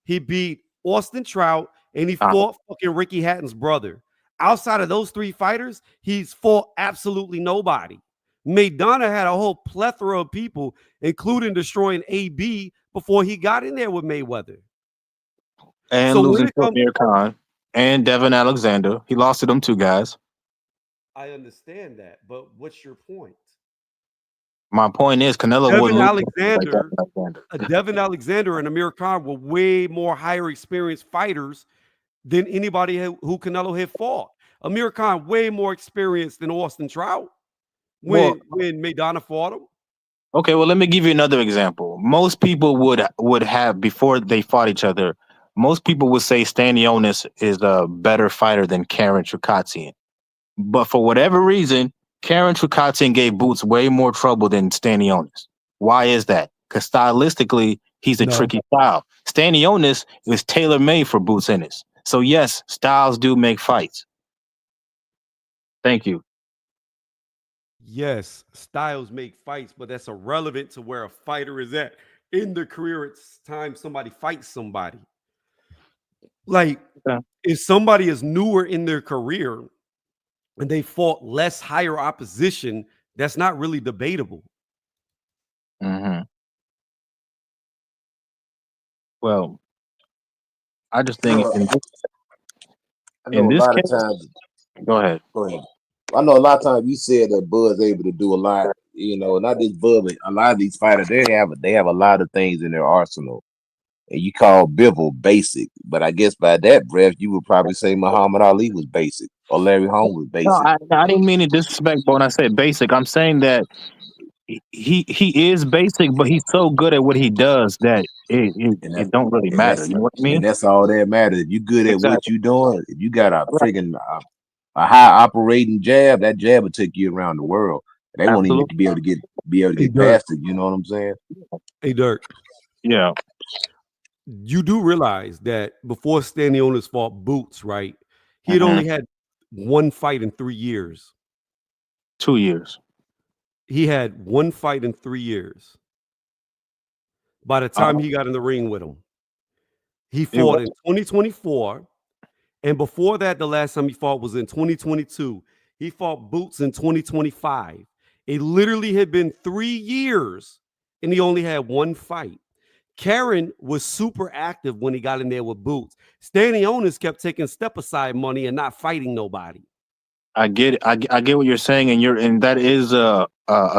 he beat Austin Trout, and he Uh, fought fucking Ricky Hatton's brother. Outside of those 3 fighters, he's fought absolutely nobody. Maidana had a whole plethora of people, including destroying AB before he got in there with Mayweather. and So when losing it to comes, Amir Khan and Devin Alexander. He lost to them 2 guys. I understand that, but what's your point? My point is Canelo Devin wouldn't lose to a guy like Alexander, Devin Alexander. Devin Alexander and Amir Khan were way more higher experienced fighters than anybody who Canelo had fought. Amir Khan way more experienced than Austin Trout Well, when Maidana fought him. okay, well, let me give you another example. Most people would have before they fought each other. Most people would say Stanionis is a better fighter than Karen Chukatsian. But for whatever reason, Karen Chukatsian gave Boots way more trouble than Stanionis. Why is that? Because stylistically, he's a No. tricky style. Stanionis is tailor made for Boots Ennis. So yes, styles do make fights. Thank you. Yes, styles make fights, but that's irrelevant to where a fighter is at in their career. It's time somebody fights somebody. Like, Okay. if somebody is newer in their career and they fought less higher opposition, that's not really debatable. hmm Well, I just You think know, I in know a this lot of case, times. go ahead. Go ahead. I know a lot of times you said that Bud's able to do a lot. You know, not just Bud, but a lot of these fighters they have a lot of things in their arsenal. And you call Bivol basic, but I guess by that breath you would probably say Muhammad Ali was basic or Larry Holmes was No, basic. I didn't mean to disrespect, but when I said basic, I'm saying that he is basic, but he's so good at what he does that it it, And that it don't really and matter. You know what I mean? that's all that matters. If you good at what Exactly. you doing, if you got a Right. friggin' a high operating jab, that jab will take you around the world. They won't even Absolutely. be able to Hey get Dirk, past it. You know what I'm saying? hey Dirk, Yeah. you do realize that before Stanionis fought Boots, right? He had hmm only had 1 fight in 3 years. 2 years. He had 1 fight in 3 years by the time Uh, he got in the ring with him. He it fought was in 2024, and before that, the last time he fought was in 2022. He fought Boots in 2025. It literally had been 3 years, and he only had 1 fight. Karen was super active when he got in there with Boots. Stanionis kept taking step aside money and not fighting nobody. I get it. I get what you're saying, and that is a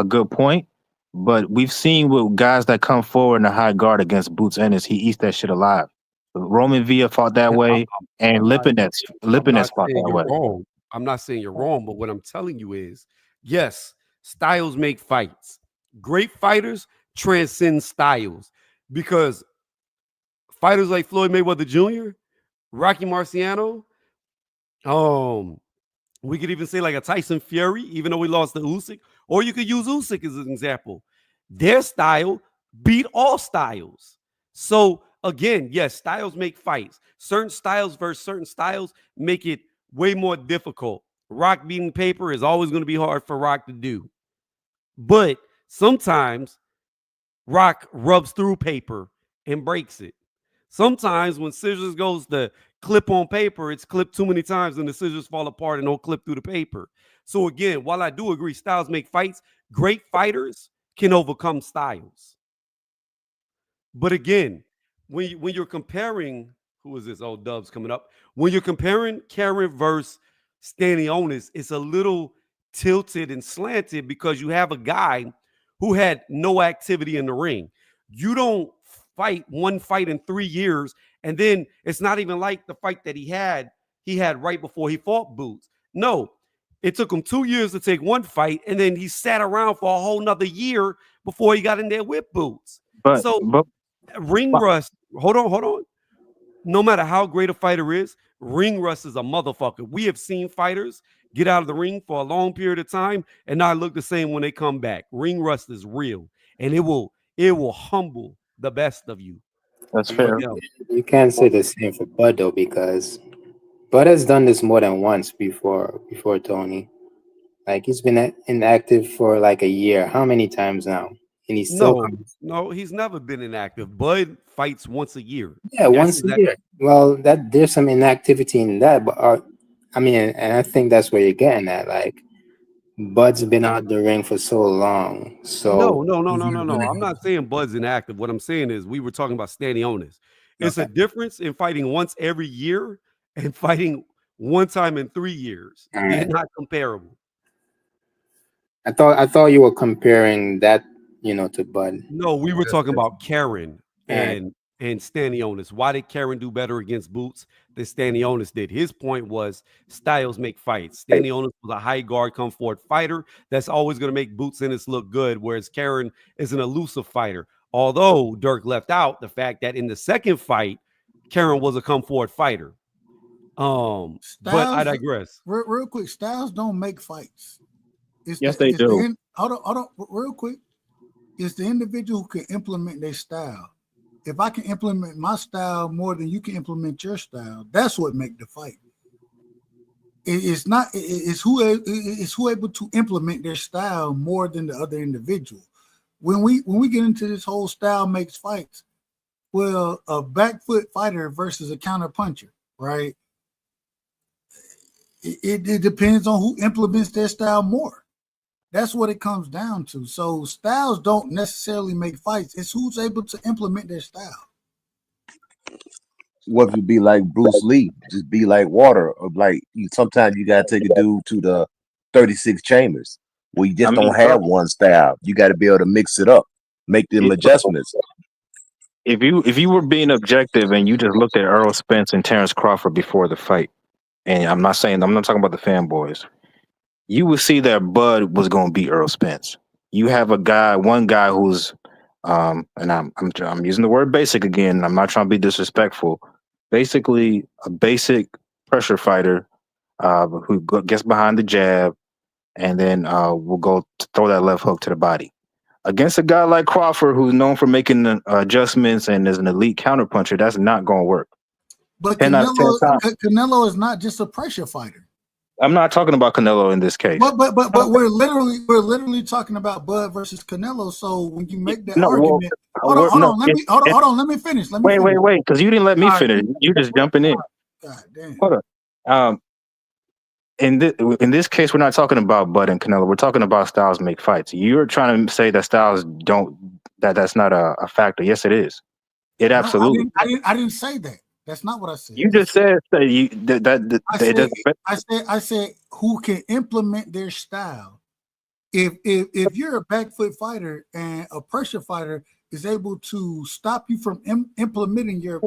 good point. But we've seen with guys that come forward in a high guard against Boots Ennis, he eats that shit alive. Roman Villa fought that I- way, and I'm not I'm Lipinets not fought saying that you're way. wrong. I'm not saying you're wrong, but what I'm telling you is, yes, styles make fights. Great fighters transcend styles because fighters like Floyd Mayweather Jr., Rocky Marciano, um, we could even say like a Tyson Fury, even though he lost to Usyk, or you could use Usyk as an example. Their style beat all styles. So again, yes, styles make fights. Certain styles versus certain styles make it way more difficult. Rock beating paper is always going to be hard for Rock to do. But sometimes rock rubs through paper and breaks it. Sometimes when scissors goes to clip on paper, it's clipped too many times and the scissors fall apart and don't clip through the paper. So again, while I do agree styles make fights, great fighters can overcome styles. But again, when you're comparing, who is this? Oh, Dub's coming up. When you're comparing Karen versus Stanionis, it's a little tilted and slanted because you have a guy who had no activity in the ring. You don't fight one fight in 3 years, and then it's not even like the fight that he had right before he fought Boots. No, it took him 2 years to take one fight, and then he sat around for a whole nother year before he got in there with Boots. But So but ring rust, hold on. No matter how great a fighter is, ring rust is a motherfucker. We have seen fighters get out of the ring for a long period of time and not look the same when they come back. Ring rust is real, and it will humble the best of you. that's But fair. yeah, You can't say the same for Bud though, because Bud has done this more than once before Tony. Like he's been inactive for like a year. How many times now? And he still no, comes. no, he's never been inactive. Bud fights once a year. Yeah, That's once a year. Well, that there's some inactivity in that, but I mean, and I think that's where you're getting at. Like Bud's been out the ring for so long, so No. I'm not saying Bud's inactive. What I'm saying is we were talking about Stanionis. It's a difference in fighting once every year and fighting one time in 3 years. all They're right. not comparable. I thought you were comparing that, to Bud. No, we were talking about Karen All right. and Stanionis. Why did Karen do better against Boots than Stanionis did? His point was styles make fights. Stanionis was a high guard, come forward fighter that's always going to make Boots Ennis look good, whereas Karen is an elusive fighter. Although Dirk left out the fact that in the second fight, Karen was a come forward fighter. But I digress. Real quick, styles don't make fights. Yes, they do. Hold on, real quick. It's the individual who can implement their style. If I can implement my style more than you can implement your style, that's what make the fight. It's not. It's who able to implement their style more than the other individual. When we get into this whole style makes fights, well, a back foot fighter versus a counter puncher, right? It depends on who implements their style more. That's what it comes down to. So styles don't necessarily make fights. It's who's able to implement their style. What if you be like Bruce Lee? Just be like water, or like sometimes you gotta take a dude to the 36 chambers where you I just mean, don't have one style. You got to be able to mix it up, make them adjustments. if you were being objective and you just looked at Earl Spence and Terrence Crawford before the fight, and I'm not talking about the fanboys, you would see that Bud was going to beat Earl Spence. You have one guy who's, and I'm using the word basic again. I'm not trying to be disrespectful. Basically, a basic pressure fighter who gets behind the jab and then will go throw that left hook to the body. Against a guy like Crawford, who's known for making adjustments and is an elite counterpuncher, that's not going to work. But 10 out of 10 times. Canelo is not just a pressure fighter. I'm not talking about Canelo in this case. But we're literally talking about Bud versus Canelo. So when you make that argument, hold on, let me finish. Wait, because you didn't let me finish. You just jumping in. God damn. Hold on. In this case, we're not talking about Bud and Canelo. We're talking about styles make fights. You're trying to say that styles don't. That's not a factor. Yes, it is. It absolutely. No, I didn't say that. That's not what I said. You just said I said who can implement their style. If you're a back foot fighter and a pressure fighter is able to stop you from implementing your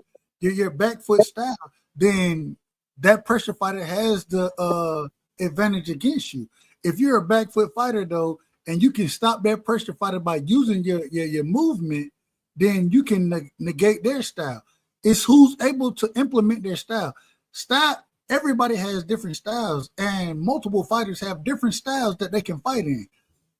back foot style, then that pressure fighter has the advantage against you. If you're a back foot fighter though, and you can stop that pressure fighter by using your movement, then you can negate their style. It's who's able to implement their style. Everybody has different styles, and multiple fighters have different styles that they can fight in.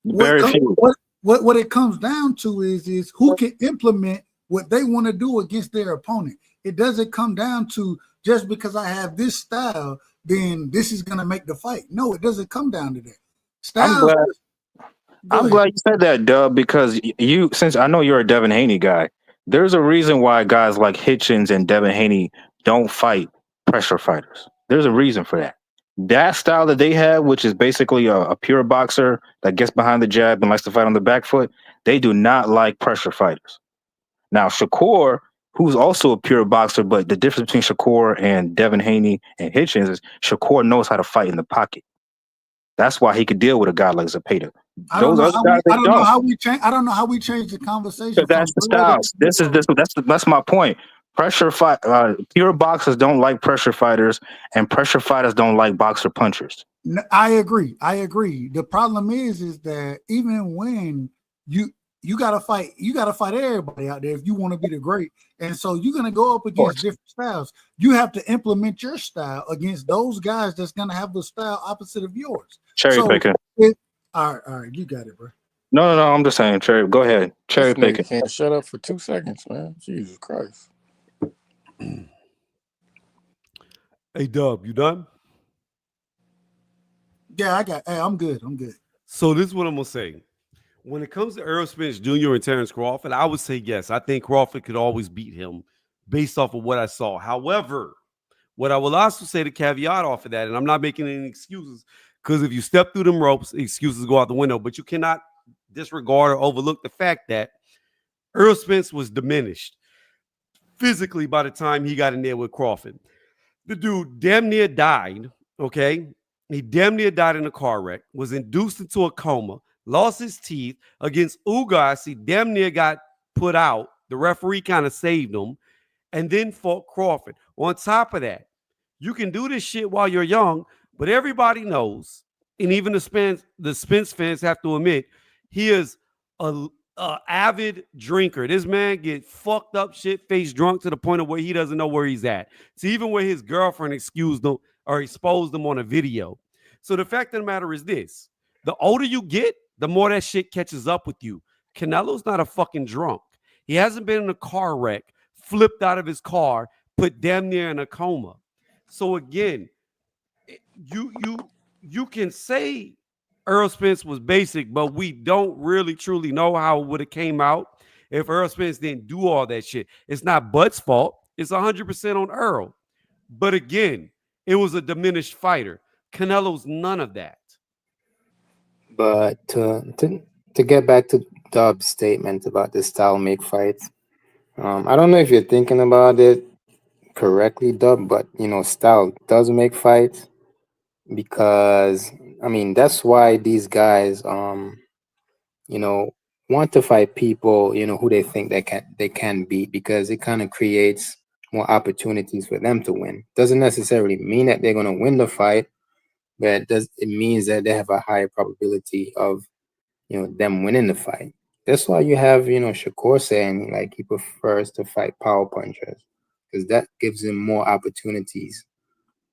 Very few. What it comes down to is who can implement what they want to do against their opponent. It doesn't come down to just because I have this style, then this is going to make the fight. No, it doesn't come down to that. Go I'm ahead. glad you said that, Dub, because you, since I know you're a Devin Haney guy, there's a reason why guys like Hitchens and Devin Haney don't fight pressure fighters. There's a reason for that. That style that they have, which is basically a pure boxer that gets behind the jab and likes to fight on the back foot, they do not like pressure fighters. Now, Shakur, who's also a pure boxer, but the difference between Shakur and Devin Haney and Hitchens is Shakur knows how to fight in the pocket. That's why he could deal with a guy like Zapata. I don't Those know other how guys, we. they I don't know don't. how we change. I don't know how we changed the conversation Because from that's the blood styles. This is this. That's my point. Pressure fight. Pure boxers don't like pressure fighters, and pressure fighters don't like boxer punchers. I agree. I agree. The problem is that even when you gotta fight everybody out there if you want to be the great. And so you're gonna go up against different styles. You have to implement your style against those guys that's gonna have the style opposite of yours. Cherry picking. All right, you got it, bro. No. I'm just saying. Cherry. Go ahead. Cherry This nigga picking. can't shut up for 2 seconds, man. Jesus Christ. Hey, Dub, you done? Yeah, hey, I'm good. I'm good. So this is what I'm gonna say. When it comes to Errol Spence Jr. and Terence Crawford, I would say yes. I think Crawford could always beat him based off of what I saw. However, what I will also say, the caveat off of that, and I'm not making any excuses, because if you step through them ropes, excuses go out the window. But you cannot disregard or overlook the fact that Errol Spence was diminished physically by the time he got in there with Crawford. The dude damn near died, okay? He damn near died in a car wreck, was induced into a coma, lost his teeth against Ugas. He damn near got put out. The referee kind of saved him, and then fought Crawford. On top of that, you can do this shit while you're young, but everybody knows, and even the Spence fans have to admit, he is a avid drinker. This man get fucked up, shit-faced drunk to the point of where he doesn't know where he's at. So even where his girlfriend excused him or exposed him on a video. So the fact of the matter is this: the older you get, the more that shit catches up with you. Canelo's not a fucking drunk. He hasn't been in a car wreck, flipped out of his car, put damn near in a coma. So again, you can say Errol Spence was basic, but we don't really truly know how it would have came out if Errol Spence didn't do all that shit. It's not Bud's fault. It's 100% on Earl. But again, it was a diminished fighter. Canelo's none of that. But to get back to Dub's statement about the style make fights, I don't know if you're thinking about it correctly, Dub, but style does make fights, because I mean that's why these guys want to fight people who they think they can beat, because it kind of creates more opportunities for them to win. Doesn't necessarily mean that they're going to win the fight, but it means that they have a higher probability of them winning the fight. That's why you have Shakur saying like he prefers to fight power punchers, because that gives him more opportunities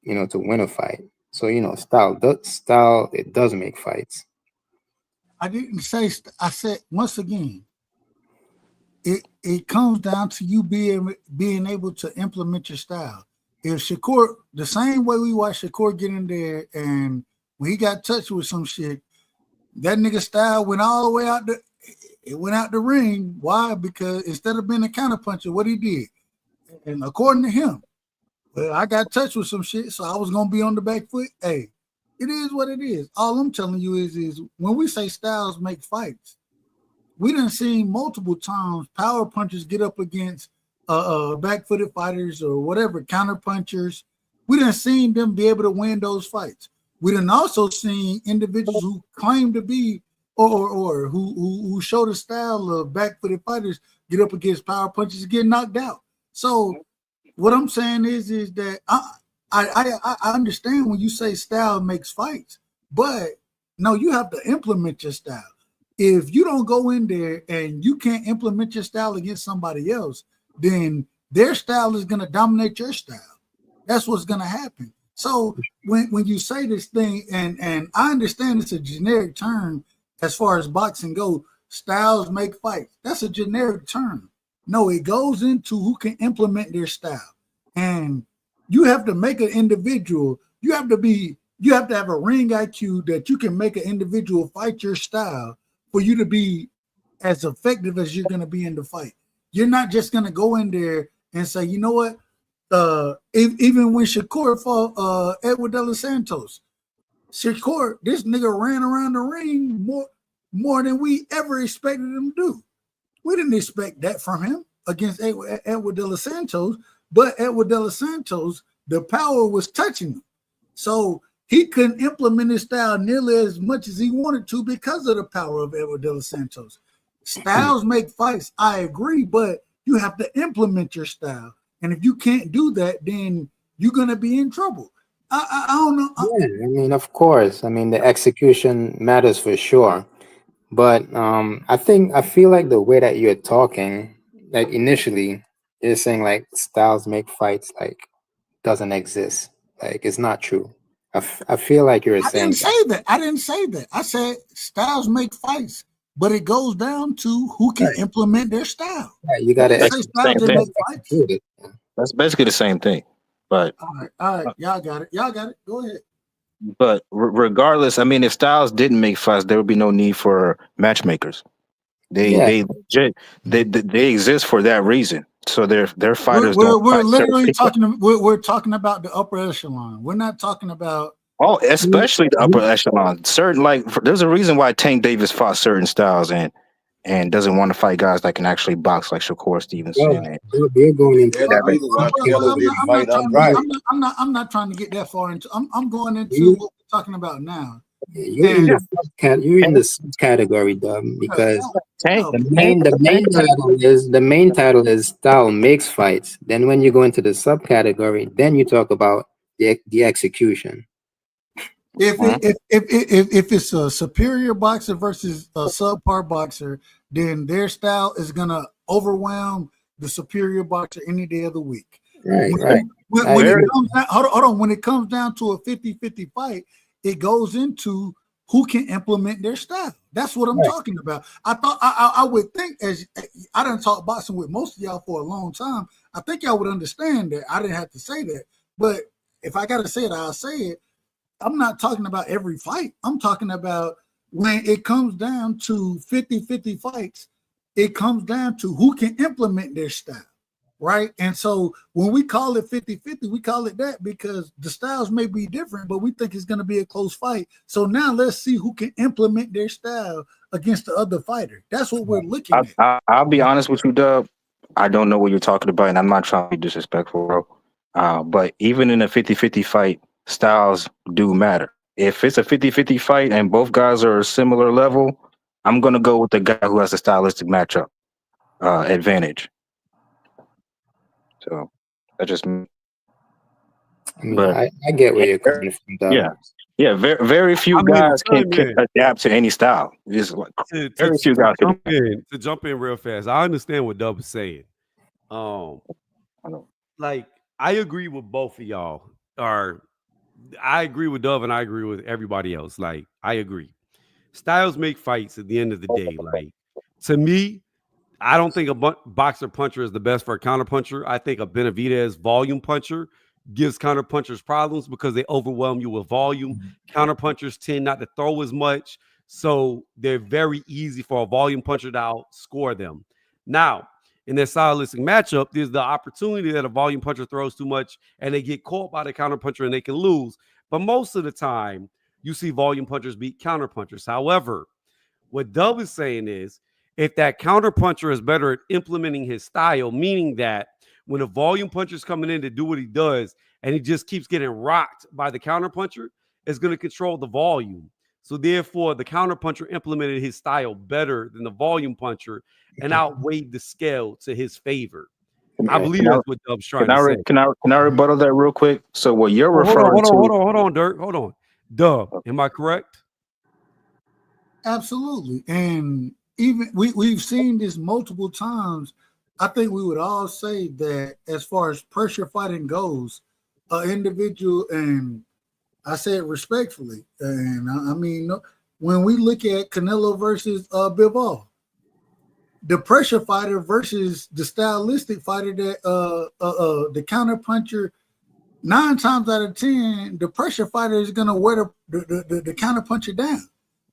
to win a fight. So style it does make fights. I didn't say. I said once again, it comes down to you being able to implement your style. If Shakur, the same way we watched Shakur get in there, and when he got touched with some shit, that nigga style went all the way out it went out the ring. Why? Because instead of being a counterpuncher, what he did, and according to him, well, I got touched with some shit, so I was gonna be on the back foot. Hey, it is what it is. All I'm telling you is when we say styles make fights, we done seen multiple times power punchers get up against back-footed fighters or whatever, counter punchers. We done seen them be able to win those fights. We done also seen individuals who claim to be or who show the style of back-footed fighters get up against power punchers and get knocked out. So what I'm saying is that I understand when you say style makes fights, but no, you have to implement your style. If you don't go in there and you can't implement your style against somebody else, then their style is going to dominate your style. That's what's going to happen. So when you say this thing, and I understand it's a generic term as far as boxing goes, styles make fights. That's a generic term. No, it goes into who can implement their style. And you have to make an individual, you have to have a ring IQ that you can make an individual fight your style for you to be as effective as you're going to be in the fight. You're not just going to go in there and say, you know what? Even when Shakur fought Edward De Los Santos, Shakur, this nigga ran around the ring more than we ever expected him to do. We didn't expect that from him against Edward De Los Santos, but Edward De Los Santos, the power was touching him. So he couldn't implement his style nearly as much as he wanted to because of the power of Edward De Los Santos. Styles make fights, I agree, but you have to implement your style. And if you can't do that, then you're going to be in trouble. I don't know. Yeah, I mean, of course. I mean, the execution matters for sure. But I feel like the way that you're talking, like initially, you're saying like styles make fights like doesn't exist. Like it's not true. I feel like you're saying that. I didn't say that. I said styles make fights, but it goes down to who can implement their style. Right, you got to say styles that make fights. That's basically the same thing. But all right, y'all got it. Go ahead. But regardless, I mean, if styles didn't make fights, there would be no need for matchmakers. They exist for that reason. So their fighters. We're literally talking. We're talking about the upper echelon. We're not talking about. Oh, especially the upper echelon. Certain there's a reason why Tank Davis fought certain styles and doesn't want to fight guys that can actually box like Shakur Stevenson. They're going into I'm not trying to get that far into. I'm going into what we're talking about now. You're in the subcategory, Dub, because the main title is style makes fights. Then when you go into the subcategory, then you talk about the execution. If it's a superior boxer versus a subpar boxer, then their style is gonna overwhelm the superior boxer any day of the week. Right. When it comes down to a 50-50 fight, it goes into who can implement their style. That's what I'm talking about. I thought I would think, as I done talk boxing with most of y'all for a long time, I think y'all would understand that. I didn't have to say that, but if I gotta say it, I'll say it. I'm not talking about every fight. I'm talking about when it comes down to 50-50 fights, it comes down to who can implement their style, right? And so when we call it 50-50, we call it that because the styles may be different, but we think it's going to be a close fight. So now let's see who can implement their style against the other fighter. That's what we're looking at. I'll be honest with you, Dub. I don't know what you're talking about, and I'm not trying to be disrespectful, bro. But even in a 50-50 fight, styles do matter. If it's a 50-50 fight and both guys are a similar level, I'm going to go with the guy who has a stylistic matchup advantage. So that's just me. But I get where you're coming from, though. Yeah. Very few guys can adapt to any style. Just like very few guys to jump in real fast. I understand what Dub is saying. Like I agree with both of y'all. I agree with Dove and I agree with everybody else. Like, I agree. Styles make fights at the end of the day. Like, to me, I don't think a boxer puncher is the best for a counter puncher. I think a Benavidez volume puncher gives counter punchers problems because they overwhelm you with volume. Counter punchers tend not to throw as much, so they're very easy for a volume puncher to outscore them. Now, in their stylistic matchup, there's the opportunity that a volume puncher throws too much and they get caught by the counter puncher and they can lose. But most of the time, you see volume punchers beat counter punchers. However, what Dub is saying is if that counter puncher is better at implementing his style, meaning that when a volume puncher is coming in to do what he does and he just keeps getting rocked by the counter puncher, it's going to control the volume. So therefore, the counter puncher implemented his style better than the volume puncher and outweighed the scale to his favor. I believe that's what Dub's trying to say. Can I rebuttal that real quick? So what you're referring to? Hold on, Dirk. Hold on. Dub, am I correct? Absolutely. And even we've seen this multiple times. I think we would all say that as far as pressure fighting goes, an individual, and I say it respectfully, and I mean, when we look at Canelo versus Bivol, the pressure fighter versus the stylistic fighter that the counter puncher, 9 times out of 10, the pressure fighter is going to wear the counter puncher down.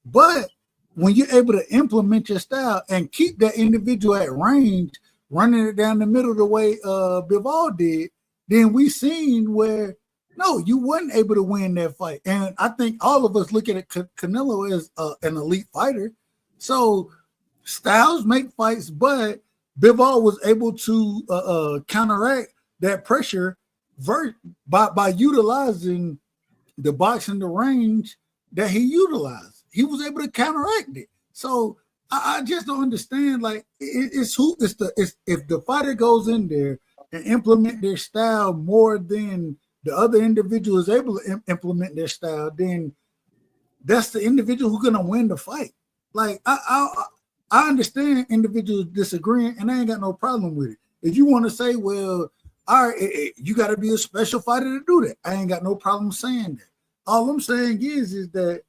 But when you're able to implement your style and keep that individual at range, running it down the middle the way Bivol did, then we seen where no, you weren't able to win that fight. And I think all of us look at Canelo as an elite fighter. So styles make fights, but Bivol was able to counteract that pressure by utilizing the boxing, the range that he utilized. He was able to counteract it. So I just don't understand. Like if the fighter goes in there and implement their style more than the other individual is able to implement their style, then that's the individual who's gonna win the fight. Like I understand individuals disagreeing, and I ain't got no problem with it. If you want to say, well, all right, you got to be a special fighter to do that, I ain't got no problem saying that. All I'm saying is that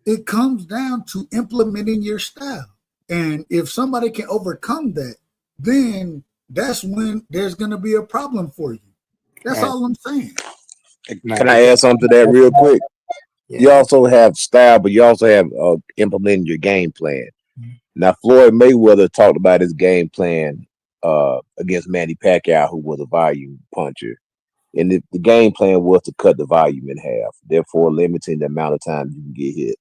it comes down to implementing your style, and if somebody can overcome that, then that's when there's going to be a problem for you. That's all I'm saying. Can I add something to that real quick? Yeah. You also have style, but you also have implementing your game plan. Now, Floyd Mayweather talked about his game plan against Manny Pacquiao, who was a volume puncher. And the game plan was to cut the volume in half, therefore limiting the amount of time you can get hit.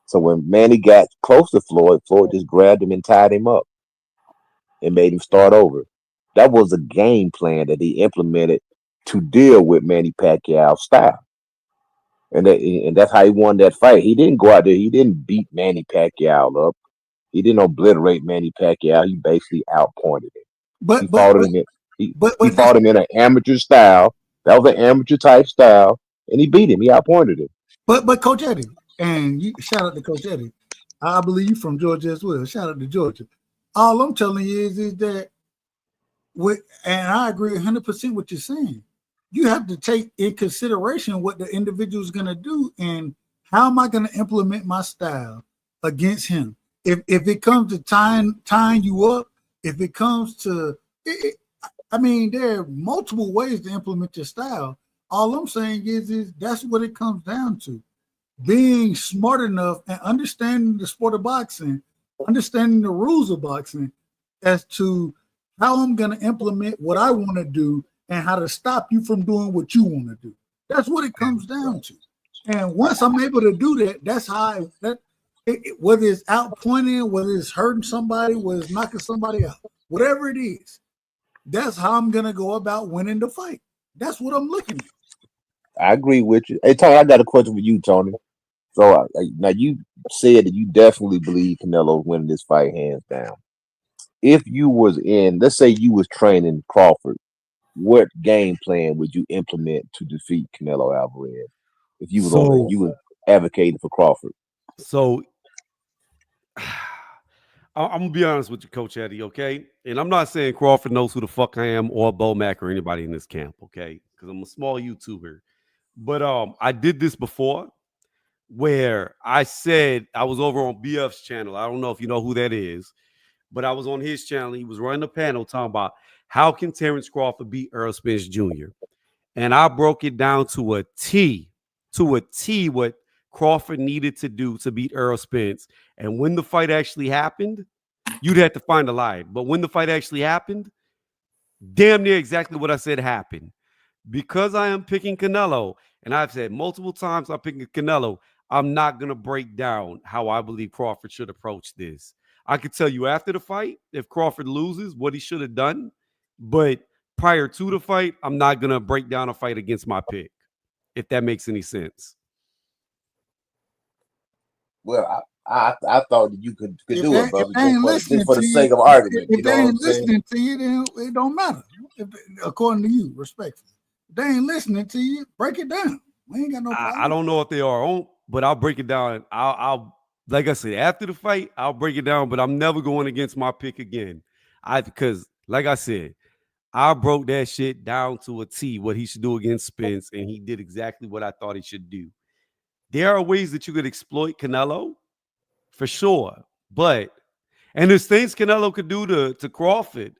So when Manny got close to Floyd, Floyd just grabbed him and tied him up and made him start over. That was a game plan that he implemented to deal with Manny Pacquiao's style. And that's how he won that fight. He didn't go out there. He didn't beat Manny Pacquiao up. He didn't obliterate Manny Pacquiao. He basically outpointed him. He fought him in an amateur style. That was an amateur type style, and he beat him. He outpointed him. But Coach Eddie, and shout out to Coach Eddie. I believe you from Georgia as well. Shout out to Georgia. All I'm telling you is that, and I agree 100% with what you're saying. You have to take in consideration what the individual is going to do and how am I going to implement my style against him. If it comes to tying you up, if it comes to, there are multiple ways to implement your style. All I'm saying is that's what it comes down to. Being smart enough and understanding the sport of boxing, understanding the rules of boxing as to how I'm going to implement what I want to do and how to stop you from doing what you want to do. That's what it comes down to. And once I'm able to do that, that's how whether it's outpointing, whether it's hurting somebody, whether it's knocking somebody out, whatever it is, that's how I'm going to go about winning the fight. That's what I'm looking at. I agree with you. Hey, Tony, I got a question for you, Tony. So now you said that you definitely believe Canelo's winning this fight hands down. If you was let's say you was training Crawford, what game plan would you implement to defeat Canelo Alvarez? If you was you was advocating for Crawford. So I'm gonna be honest with you, Coach Eddie, okay? And I'm not saying Crawford knows who the fuck I am or Bo Mack or anybody in this camp, okay? Because I'm a small YouTuber. But I did this before where I said I was over on BF's channel. I don't know if you know who that is, but I was on his channel. He was running a panel talking about how can Terence Crawford beat Errol Spence Jr. And I broke it down to a T what Crawford needed to do to beat Errol Spence. And when the fight actually happened, you'd have to find a lie. But when the fight actually happened, damn near exactly what I said happened. Because I am picking Canelo, and I've said multiple times I'm picking Canelo, I'm not going to break down how I believe Crawford should approach this. I could tell you after the fight, if Crawford loses, what he should have done. But prior to the fight, I'm not going to break down a fight against my pick, if that makes any sense. Well, I thought that you could do it, brother, just for the you, sake of argument. If they ain't listening to you, then it don't matter. According to you, respectfully. If they ain't listening to you, break it down. We ain't got no problem. I don't know if they are, but I'll break it down. I'll like I said, after the fight, I'll break it down, but I'm never going against my pick again. Because like I said, I broke that shit down to a T, what he should do against Spence, and he did exactly what I thought he should do. There are ways that you could exploit Canelo, for sure. And there's things Canelo could do to Crawford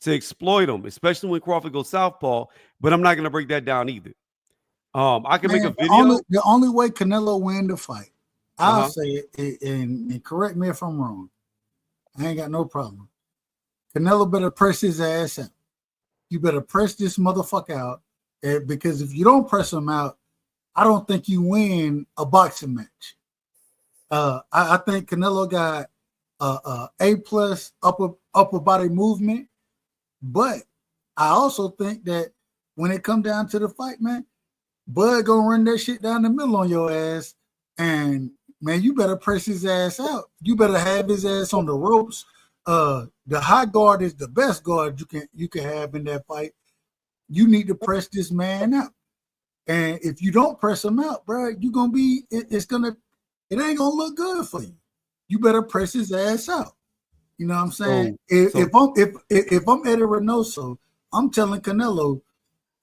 to exploit him, especially when Crawford goes southpaw, but I'm not going to break that down either. I can make a video. The only way Canelo win the fight I'll say it, and correct me if I'm wrong. I ain't got no problem. Canelo better press his ass out. You better press this motherfucker out, because if you don't press him out, I don't think you win a boxing match. I think Canelo got A plus upper body movement, but I also think that when it come down to the fight, man, Bud gonna run that shit down the middle on your ass, and man, you better press his ass out. You better have his ass on the ropes. The high guard is the best guard you can have in that fight. You need to press this man out, and if you don't press him out, bro, you gonna be it ain't gonna look good for you. You better press his ass out. You know what I'm saying? If I'm Eddie Reynoso, I'm telling Canelo,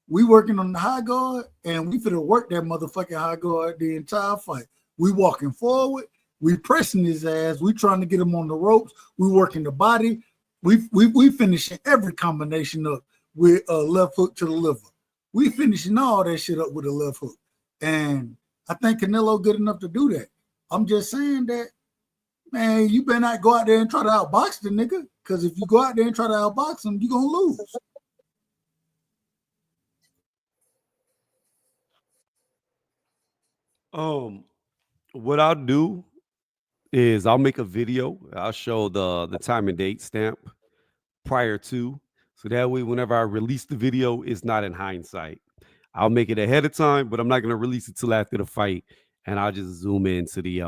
we working on the high guard, and we finna work that motherfucking high guard the entire fight. We walking forward, we pressing his ass, we trying to get him on the ropes, we working the body, we finishing every combination up with a left hook to the liver. We finishing all that shit up with a left hook. And I think Canelo good enough to do that. I'm just saying that, man, you better not go out there and try to outbox the nigga, because if you go out there and try to outbox him, you're gonna lose. What I'll do is I'll make a video. I'll show the time and date stamp prior to, so that way whenever I release the video, it's not in hindsight. I'll make it ahead of time, but I'm not gonna release it till after the fight, and I'll just zoom into the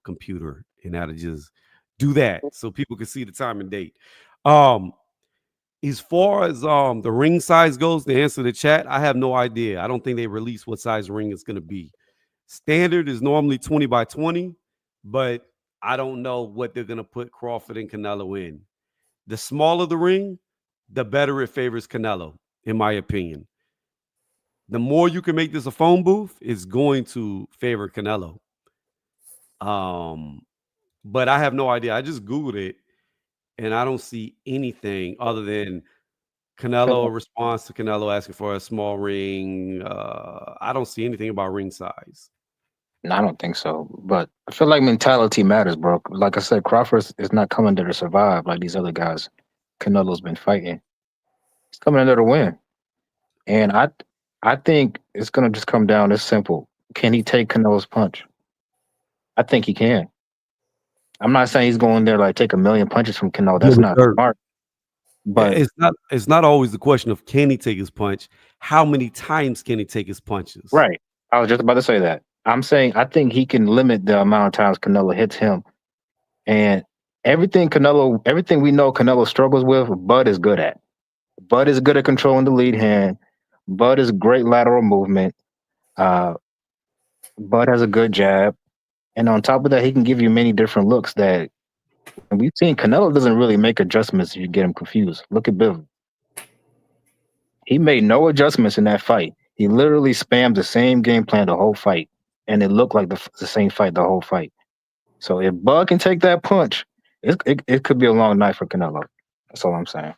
computer, and that'll just do that so people can see the time and date. As far as the ring size goes, to answer the chat, I have no idea. I don't think they release what size ring it's gonna be. Standard is normally 20 by 20, but I don't know what they're gonna put Crawford and Canelo in. The smaller the ring, the better it favors Canelo, in my opinion. The more you can make this a phone booth, it's going to favor Canelo. But I have no idea. I just Googled it, and I don't see anything other than Canelo response to Canelo asking for a small ring. I don't see anything about ring size. No, I don't think so. But I feel like mentality matters, bro. Like I said, Crawford is not coming there to survive like these other guys Canelo's been fighting. He's coming in there to win. And I think it's gonna just come down this simple. Can he take Canelo's punch? I think he can. I'm not saying he's going there like take a million punches from Canelo. That's not smart. But it's not always the question of can he take his punch. How many times can he take his punches? Right. I was just about to say that. I'm saying I think he can limit the amount of times Canelo hits him. And everything we know Canelo struggles with, Bud is good at. Bud is good at controlling the lead hand. Bud is great lateral movement. Bud has a good jab. And on top of that, he can give you many different looks that we've seen. Canelo doesn't really make adjustments if you get him confused. Look at Bivol. He made no adjustments in that fight. He literally spammed the same game plan the whole fight. And it looked like the same fight the whole fight. So if Bud can take that punch, it could be a long night for Canelo. That's all I'm saying.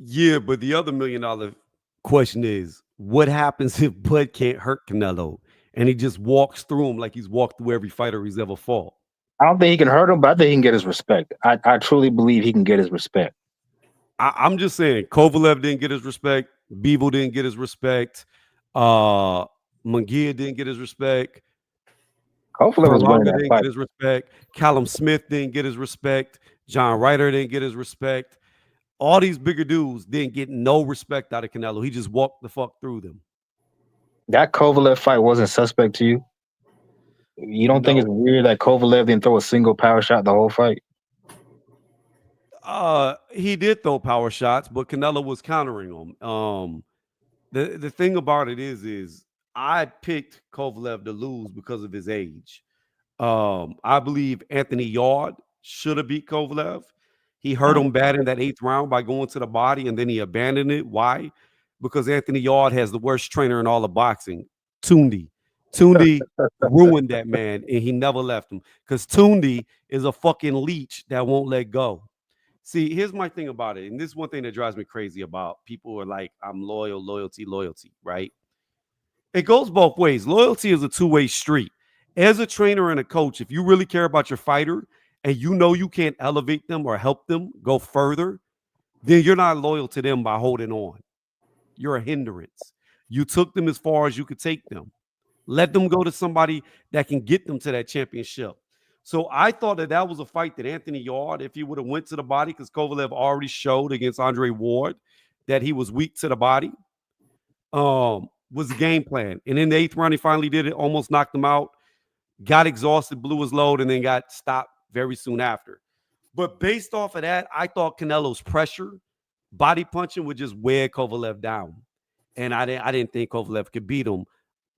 Yeah, but the other $1 million question is, what happens if Bud can't hurt Canelo and he just walks through him like he's walked through every fighter he's ever fought? I don't think he can hurt him, but I think he can get his respect. I truly believe he can get his respect. I'm just saying, Kovalev didn't get his respect. Bivol didn't get his respect. Munguia didn't get his respect. Kovalev was winning that didn't fight. get his respect. Callum Smith didn't get his respect. John Ryder didn't get his respect. All these bigger dudes didn't get no respect out of Canelo. He just walked the fuck through them. That Kovalev fight wasn't suspect to you? You don't think it's weird that Kovalev didn't throw a single power shot the whole fight? He did throw power shots, but Canelo was countering them. The thing about it is I picked Kovalev to lose because of his age. I believe Anthony Yard should have beat Kovalev. He hurt him bad in that 8th round by going to the body, and then he abandoned it. Why? Because Anthony Yard has the worst trainer in all of boxing, Tundi. Tundi ruined that man, and he never left him because Tundi is a fucking leech that won't let go. See, here's my thing about it, and this is one thing that drives me crazy about people who are like, I'm loyalty, right? It goes both ways. Loyalty is a two-way street. As a trainer and a coach, if you really care about your fighter and you know you can't elevate them or help them go further, then you're not loyal to them by holding on. You're a hindrance. You took them as far as you could take them. Let them go to somebody that can get them to that championship. So I thought that was a fight that Anthony Yard, if he would have went to the body, because Kovalev already showed against Andre Ward that he was weak to the body, was the game plan. And in the 8th round, he finally did it, almost knocked him out, got exhausted, blew his load, and then got stopped very soon after. But based off of that, I thought Canelo's pressure, body punching would just wear Kovalev down. And I didn't think Kovalev could beat him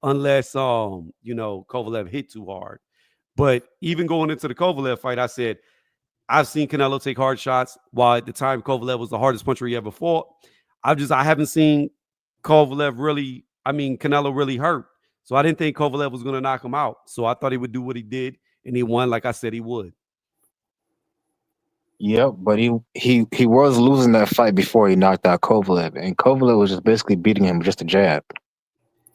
unless Kovalev hit too hard. But even going into the Kovalev fight, I said, I've seen Canelo take hard shots, while at the time Kovalev was the hardest puncher he ever fought. I haven't seen Canelo really hurt. So I didn't think Kovalev was going to knock him out. So I thought he would do what he did, and he won like I said he would. Yep, but he was losing that fight before he knocked out Kovalev, and Kovalev was just basically beating him with just a jab.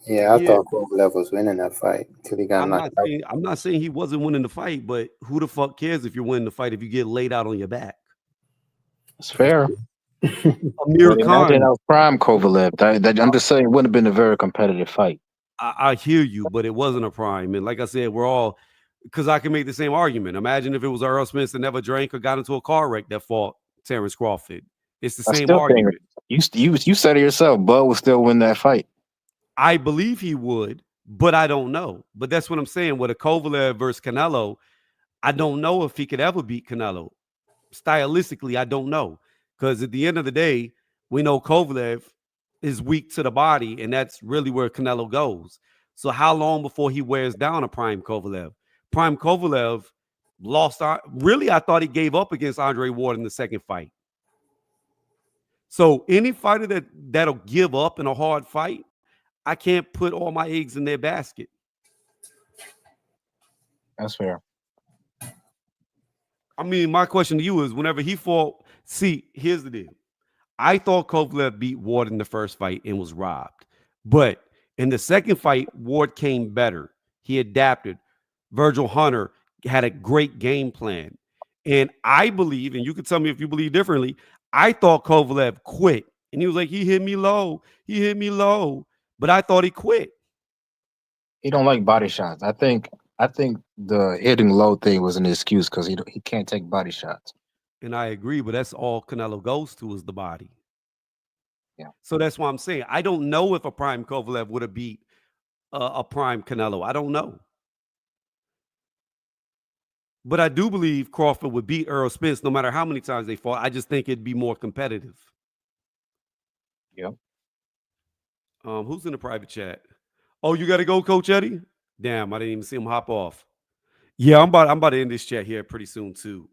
Yeah, I thought Kovalev was winning that fight until he got knocked out. I'm not saying he wasn't winning the fight, but who the fuck cares if you're winning the fight if you get laid out on your back? It's fair. Amir Khan. That was prime Kovalev. I'm just saying it wouldn't have been a very competitive fight. I hear you, but it wasn't a prime. And like I said, we're all, because I can make the same argument. Imagine if it was Earl Spence that never drank or got into a car wreck that fought Terence Crawford. It's the same argument. You said it yourself. Bud would still win that fight. I believe he would, but I don't know. But that's what I'm saying. With a Kovalev versus Canelo, I don't know if he could ever beat Canelo. Stylistically, I don't know. Because at the end of the day, we know Kovalev is weak to the body, and that's really where Canelo goes. So how long before he wears down a prime Kovalev? Prime Kovalev lost. Really, I thought he gave up against Andre Ward in the second fight. So any fighter that'll give up in a hard fight, I can't put all my eggs in their basket. That's fair. I mean, my question to you is, whenever he fought, here's the deal. I thought Kovalev beat Ward in the first fight and was robbed. But in the second fight, Ward came better. He adapted. Virgil Hunter had a great game plan. And I believe, and you can tell me if you believe differently, I thought Kovalev quit. And he was like, he hit me low. But I thought he quit. He don't like body shots. I think the hitting low thing was an excuse because he can't take body shots. And I agree, but that's all Canelo goes to is the body. Yeah. So that's why I'm saying I don't know if a prime Kovalev would have beat a prime Canelo. I don't know. But I do believe Crawford would beat Earl Spence no matter how many times they fought. I just think it'd be more competitive. Yep. Who's in the private chat? Oh, you got to go, Coach Eddie? Damn, I didn't even see him hop off. Yeah, I'm about to end this chat here pretty soon too.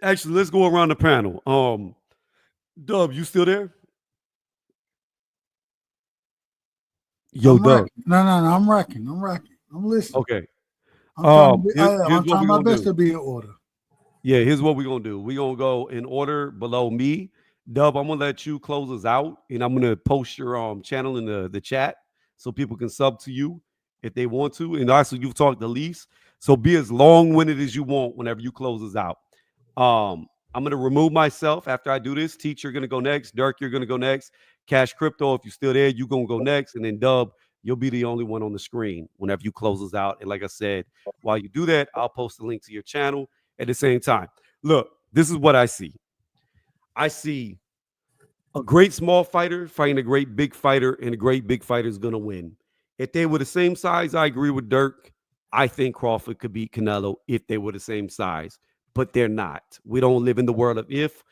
Actually, let's go around the panel. Dub, you still there? Yo, Dub. No, I'm rocking. I'm listening. Okay. I'm trying my best to be in order. Yeah, here's what we're gonna do. We're gonna go in order below me. Dub, I'm gonna let you close us out, and I'm gonna post your channel in the chat so people can sub to you if they want to. And also, you've talked the least, so be as long-winded as you want whenever you close us out. I'm gonna remove myself after I do this. Teach, you're gonna go next. Dirk, you're gonna go next. Cash Crypto, if you're still there, you're gonna go next, and then Dub, you'll be the only one on the screen whenever you close us out. And like I said, while you do that, I'll post a link to your channel at the same time. Look, this is what I see. I see a great small fighter fighting a great big fighter, and a great big fighter is going to win. If they were the same size, I agree with Dirk. I think Crawford could beat Canelo if they were the same size, but they're not. We don't live in the world of if.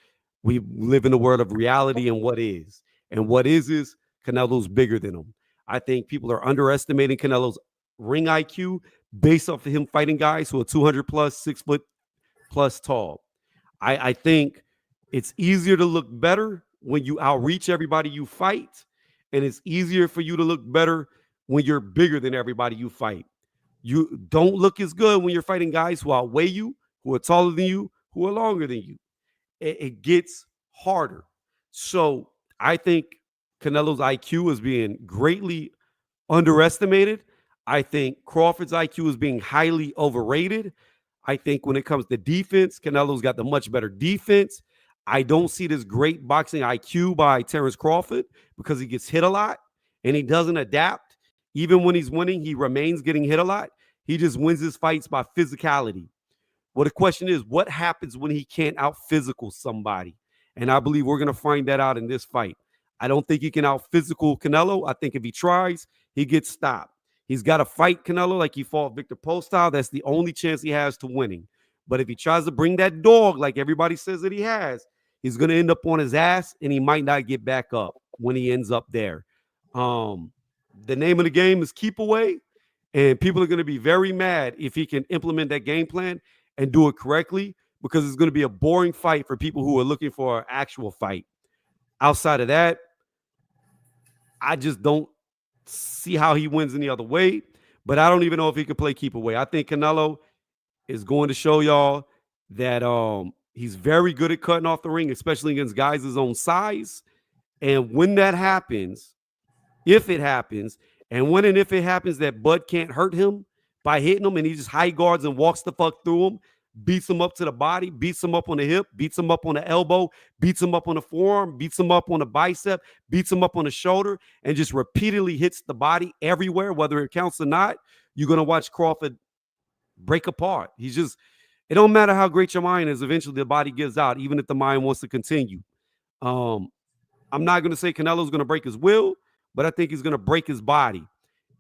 We live in the world of reality and what is. And what is Canelo's bigger than him. I think people are underestimating Canelo's ring IQ based off of him fighting guys who are 200 plus, 6 foot plus tall. I think it's easier to look better when you outreach everybody you fight, and it's easier for you to look better when you're bigger than everybody you fight. You don't look as good when you're fighting guys who outweigh you, who are taller than you, who are longer than you. It gets harder. So I think Canelo's IQ is being greatly underestimated. I think Crawford's IQ is being highly overrated. I think when it comes to defense, Canelo's got the much better defense. I don't see this great boxing IQ by Terence Crawford because he gets hit a lot and he doesn't adapt. Even when he's winning, he remains getting hit a lot. He just wins his fights by physicality. Well, the question is, what happens when he can't out physical somebody? And I believe we're going to find that out in this fight. I don't think he can out physical Canelo. I think if he tries, he gets stopped. He's got to fight Canelo like he fought Victor Postol. That's the only chance he has to winning. But if he tries to bring that dog like everybody says that he has, he's going to end up on his ass and he might not get back up when he ends up there. The name of the game is keep away, and people are going to be very mad if he can implement that game plan and do it correctly, because it's going to be a boring fight for people who are looking for an actual fight. Outside of that, I just don't see how he wins any other way, but I don't even know if he could play keep away. I think Canelo is going to show y'all that he's very good at cutting off the ring, especially against guys his own size. And when that happens, if it happens, and when and if it happens that Bud can't hurt him by hitting him and he just high guards and walks the fuck through him, beats him up to the body, beats him up on the hip, beats him up on the elbow, beats him up on the forearm, beats him up on the bicep, beats him up on the shoulder, and just repeatedly hits the body everywhere, whether it counts or not, you're going to watch Crawford break apart. It don't matter how great your mind is, eventually the body gives out, even if the mind wants to continue. I'm not going to say Canelo's going to break his will, but I think he's going to break his body.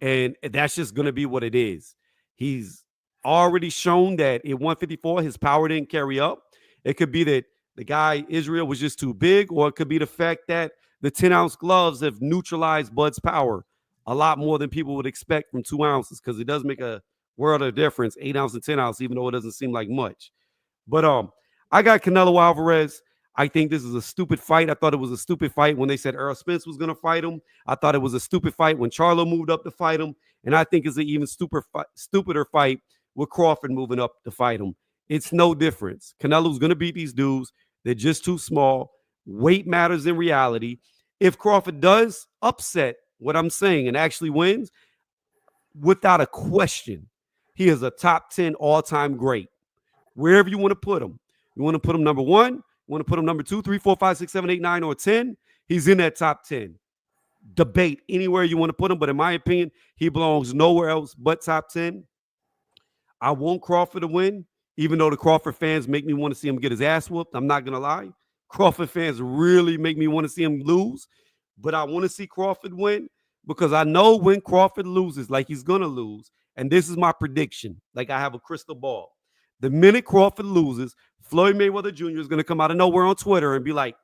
And that's just going to be what it is. He's already shown that at 154, his power didn't carry up. It could be that the guy, Israel, was just too big, or it could be the fact that the 10-ounce gloves have neutralized Bud's power a lot more than people would expect from 2 ounces, because it does make a world of difference, 8 ounce and 10 ounce, even though it doesn't seem like much. But I got Canelo Alvarez. I think this is a stupid fight. I thought it was a stupid fight when they said Errol Spence was going to fight him. I thought it was a stupid fight when Charlo moved up to fight him. And I think it's an even stupider fight with Crawford moving up to fight him. It's no difference. Canelo's going to beat these dudes. They're just too small. Weight matters in reality. If Crawford does upset what I'm saying and actually wins, without a question, he is a top 10 all-time great. Wherever you want to put him. You want to put him number 1? You want to put him number 2, 3, 4, 5, 6, 7, 8, 9, or 10? He's in that top 10. Debate anywhere you want to put him, but in my opinion, he belongs nowhere else but top 10. I want Crawford to win, even though the Crawford fans make me want to see him get his ass whooped. I'm not going to lie. Crawford fans really make me want to see him lose, but I want to see Crawford win because I know when Crawford loses, like he's going to lose, and this is my prediction, like I have a crystal ball. The minute Crawford loses, Floyd Mayweather Jr. is going to come out of nowhere on Twitter and be like,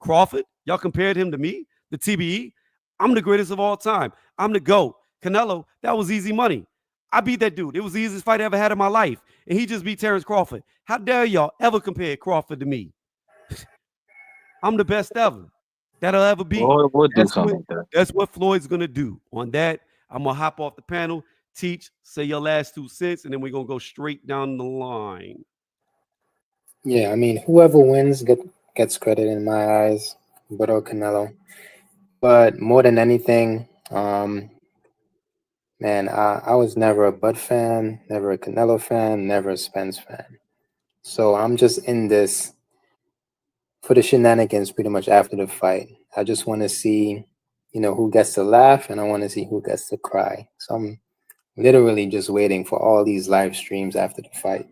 Crawford, y'all compared him to me, the TBE? I'm the greatest of all time. I'm the GOAT. Canelo, that was easy money. I beat that dude. It was the easiest fight I ever had in my life. And he just beat Terence Crawford. How dare y'all ever compare Crawford to me? I'm the best ever that'll ever be. We'll do something like that. That's what Floyd's going to do. On that, I'm going to hop off the panel, teach, say your last 2 cents, and then we're going to go straight down the line. Yeah, I mean, whoever wins gets credit in my eyes, but Canelo. But more than anything, man, I was never a Bud fan, never a Canelo fan, never a Spence fan. So I'm just in this for the shenanigans pretty much after the fight. I just want to see, who gets to laugh, and I want to see who gets to cry. So I'm literally just waiting for all these live streams after the fight.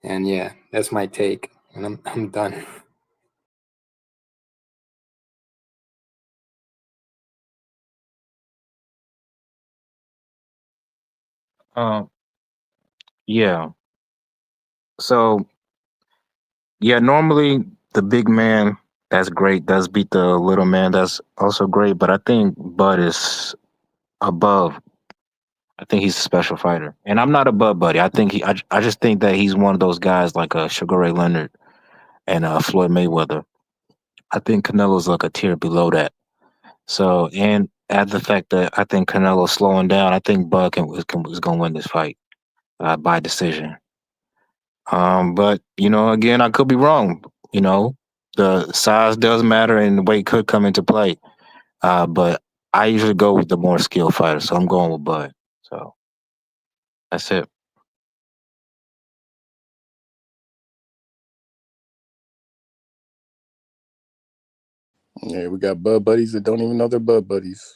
And yeah, that's my take, and I'm done. Yeah. So yeah, normally the big man that's great does beat the little man that's also great, but I think Bud is above. I think he's a special fighter, and I'm not a Bud buddy. I think I just think that he's one of those guys like a Sugar Ray Leonard and Floyd Mayweather. I think Canelo's like a tier below that. So, and add the fact that I think Canelo's slowing down, I think Bud is going to win this fight by decision. But again, I could be wrong. The size does matter, and the weight could come into play. But I usually go with the more skilled fighter, so I'm going with Bud. That's it. Yeah, we got bud buddies that don't even know they're bud buddies.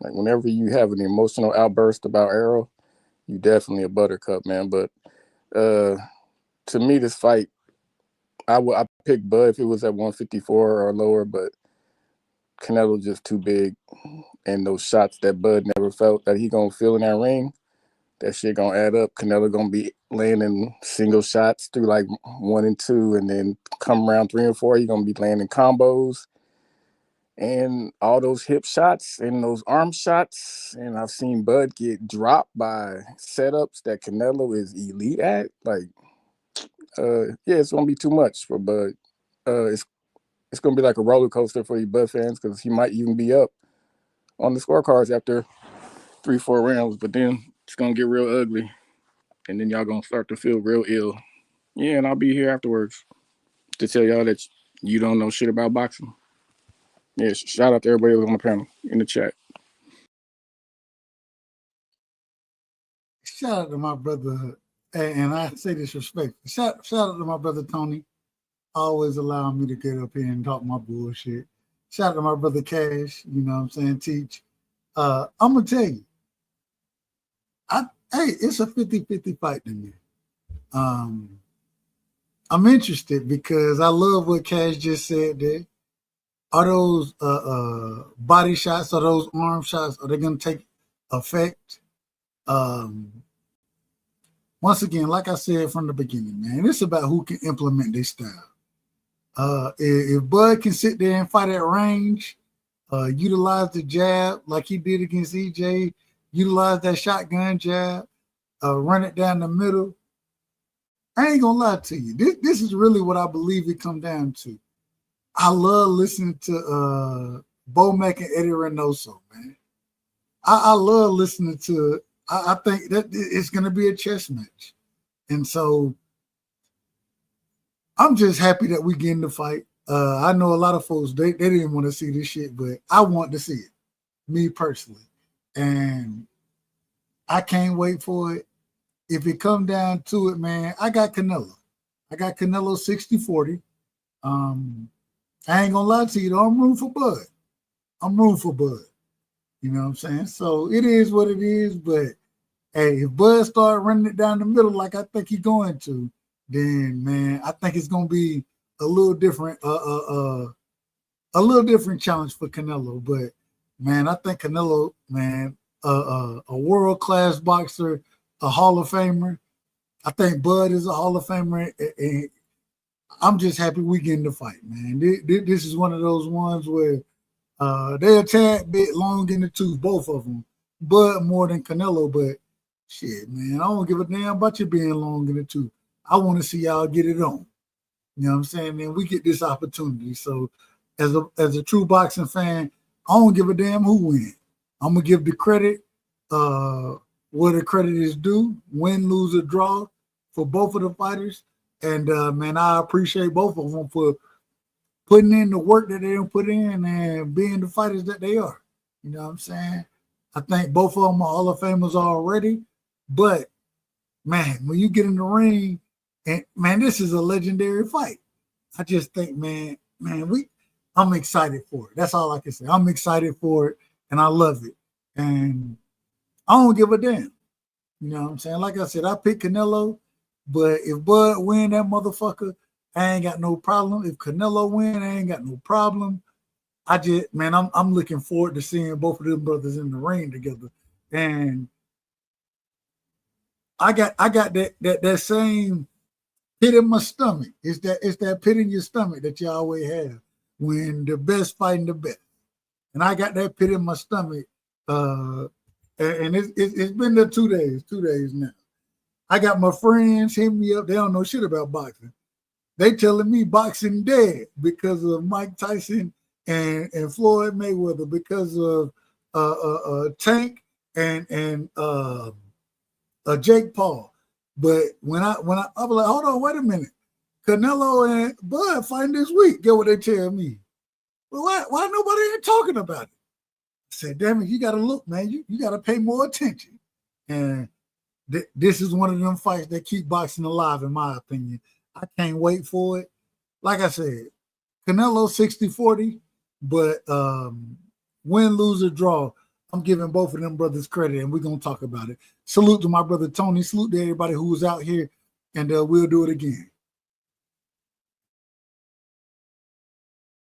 Like whenever you have an emotional outburst about Arrow, you definitely a buttercup, man. But to me, this fight, I pick Bud if it was at 154 or lower, but Canelo just too big, and those shots that Bud never felt that he gonna feel in that ring, that shit gonna add up. Canelo gonna be landing single shots through like 1 and 2, and then come around 3 and 4, he gonna be landing combos and all those hip shots and those arm shots. And I've seen Bud get dropped by setups that Canelo is elite at. Like, yeah, it's gonna be too much for Bud. It's gonna be like a roller coaster for you Bud fans because he might even be up on the scorecards after 3-4 rounds, but then it's gonna get real ugly, and then y'all gonna start to feel real ill. Yeah, and I'll be here afterwards to tell y'all that you don't know shit about boxing. Yeah, shout out to everybody who was on the panel in the chat. Shout out to my brother, and I say this respect. Shout out to my brother Tony, always allowing me to get up here and talk my bullshit. Shout out to my brother Cash, you know what I'm saying, Teach. I'm gonna tell you, it's a 50-50 fight to me. I'm interested because I love what Cash just said there. Are those body shots, are those arm shots, are they gonna take effect? Once again, like I said from the beginning, man, it's about who can implement their style. If Bud can sit there and fight at range, utilize the jab like he did against EJ, utilize that shotgun jab, run it down the middle. I ain't gonna lie to you. This is really what I believe it come down to. I love listening to Bo Mack and Eddie Reynoso, man. I love listening to. I think that it's gonna be a chess match, and so I'm just happy that we get in the fight. I know a lot of folks they didn't want to see this shit, but I want to see it, me personally, and I can't wait for it. If it come down to it, man, I got Canelo. I got Canelo 60-40. I ain't gonna lie to you, though. I'm rooting for Bud. I'm rooting for Bud. You know what I'm saying? So it is what it is, but hey, if Bud start running it down the middle like I think he's going to, then man, I think it's gonna be a little different, a little different challenge for Canelo. But man, I think Canelo, man, a world-class boxer, a Hall of Famer. I think Bud is a Hall of Famer, and I'm just happy we get in the fight, man. This is one of those ones where they're a tad bit long in the tooth, both of them. Bud more than Canelo, but shit, man, I don't give a damn about you being long in the tooth. I want to see y'all get it on. You know what I'm saying? Man, we get this opportunity. So as a true boxing fan, I don't give a damn who wins. I'm gonna give the credit where the credit is due, win, lose, or draw for both of the fighters. And man, I appreciate both of them for putting in the work that they don't put in and being the fighters that they are. You know what I'm saying? I think both of them are Hall of Famers already. But man, when you get in the ring, and man, this is a legendary fight. I just think, man, I'm excited for it. That's all I can say. I'm excited for it, and I love it. And I don't give a damn. You know what I'm saying? Like I said, I picked Canelo, but if Bud win that motherfucker, I ain't got no problem. If Canelo win, I ain't got no problem. I'm looking forward to seeing both of them brothers in the ring together. And I got that same pit in my stomach. It's that pit in your stomach that you always have when the best fighting the best. And I got that pit in my stomach. And it's been there 2 days now. I got my friends hitting me up. They don't know shit about boxing. They telling me boxing dead because of Mike Tyson and Floyd Mayweather, because of Tank and Jake Paul. But when I was like, hold on, wait a minute, Canelo and Bud fighting this week. Get what they tell me? Well, why nobody ain't talking about it? I said, damn it, you got to look, man. You got to pay more attention. And This is one of them fights that keep boxing alive, in my opinion. I can't wait for it. Like I said, Canelo 60-40, but win, lose, or draw, I'm giving both of them brothers credit, and we're going to talk about it. Salute to my brother Tony. Salute to everybody who was out here, and we'll do it again.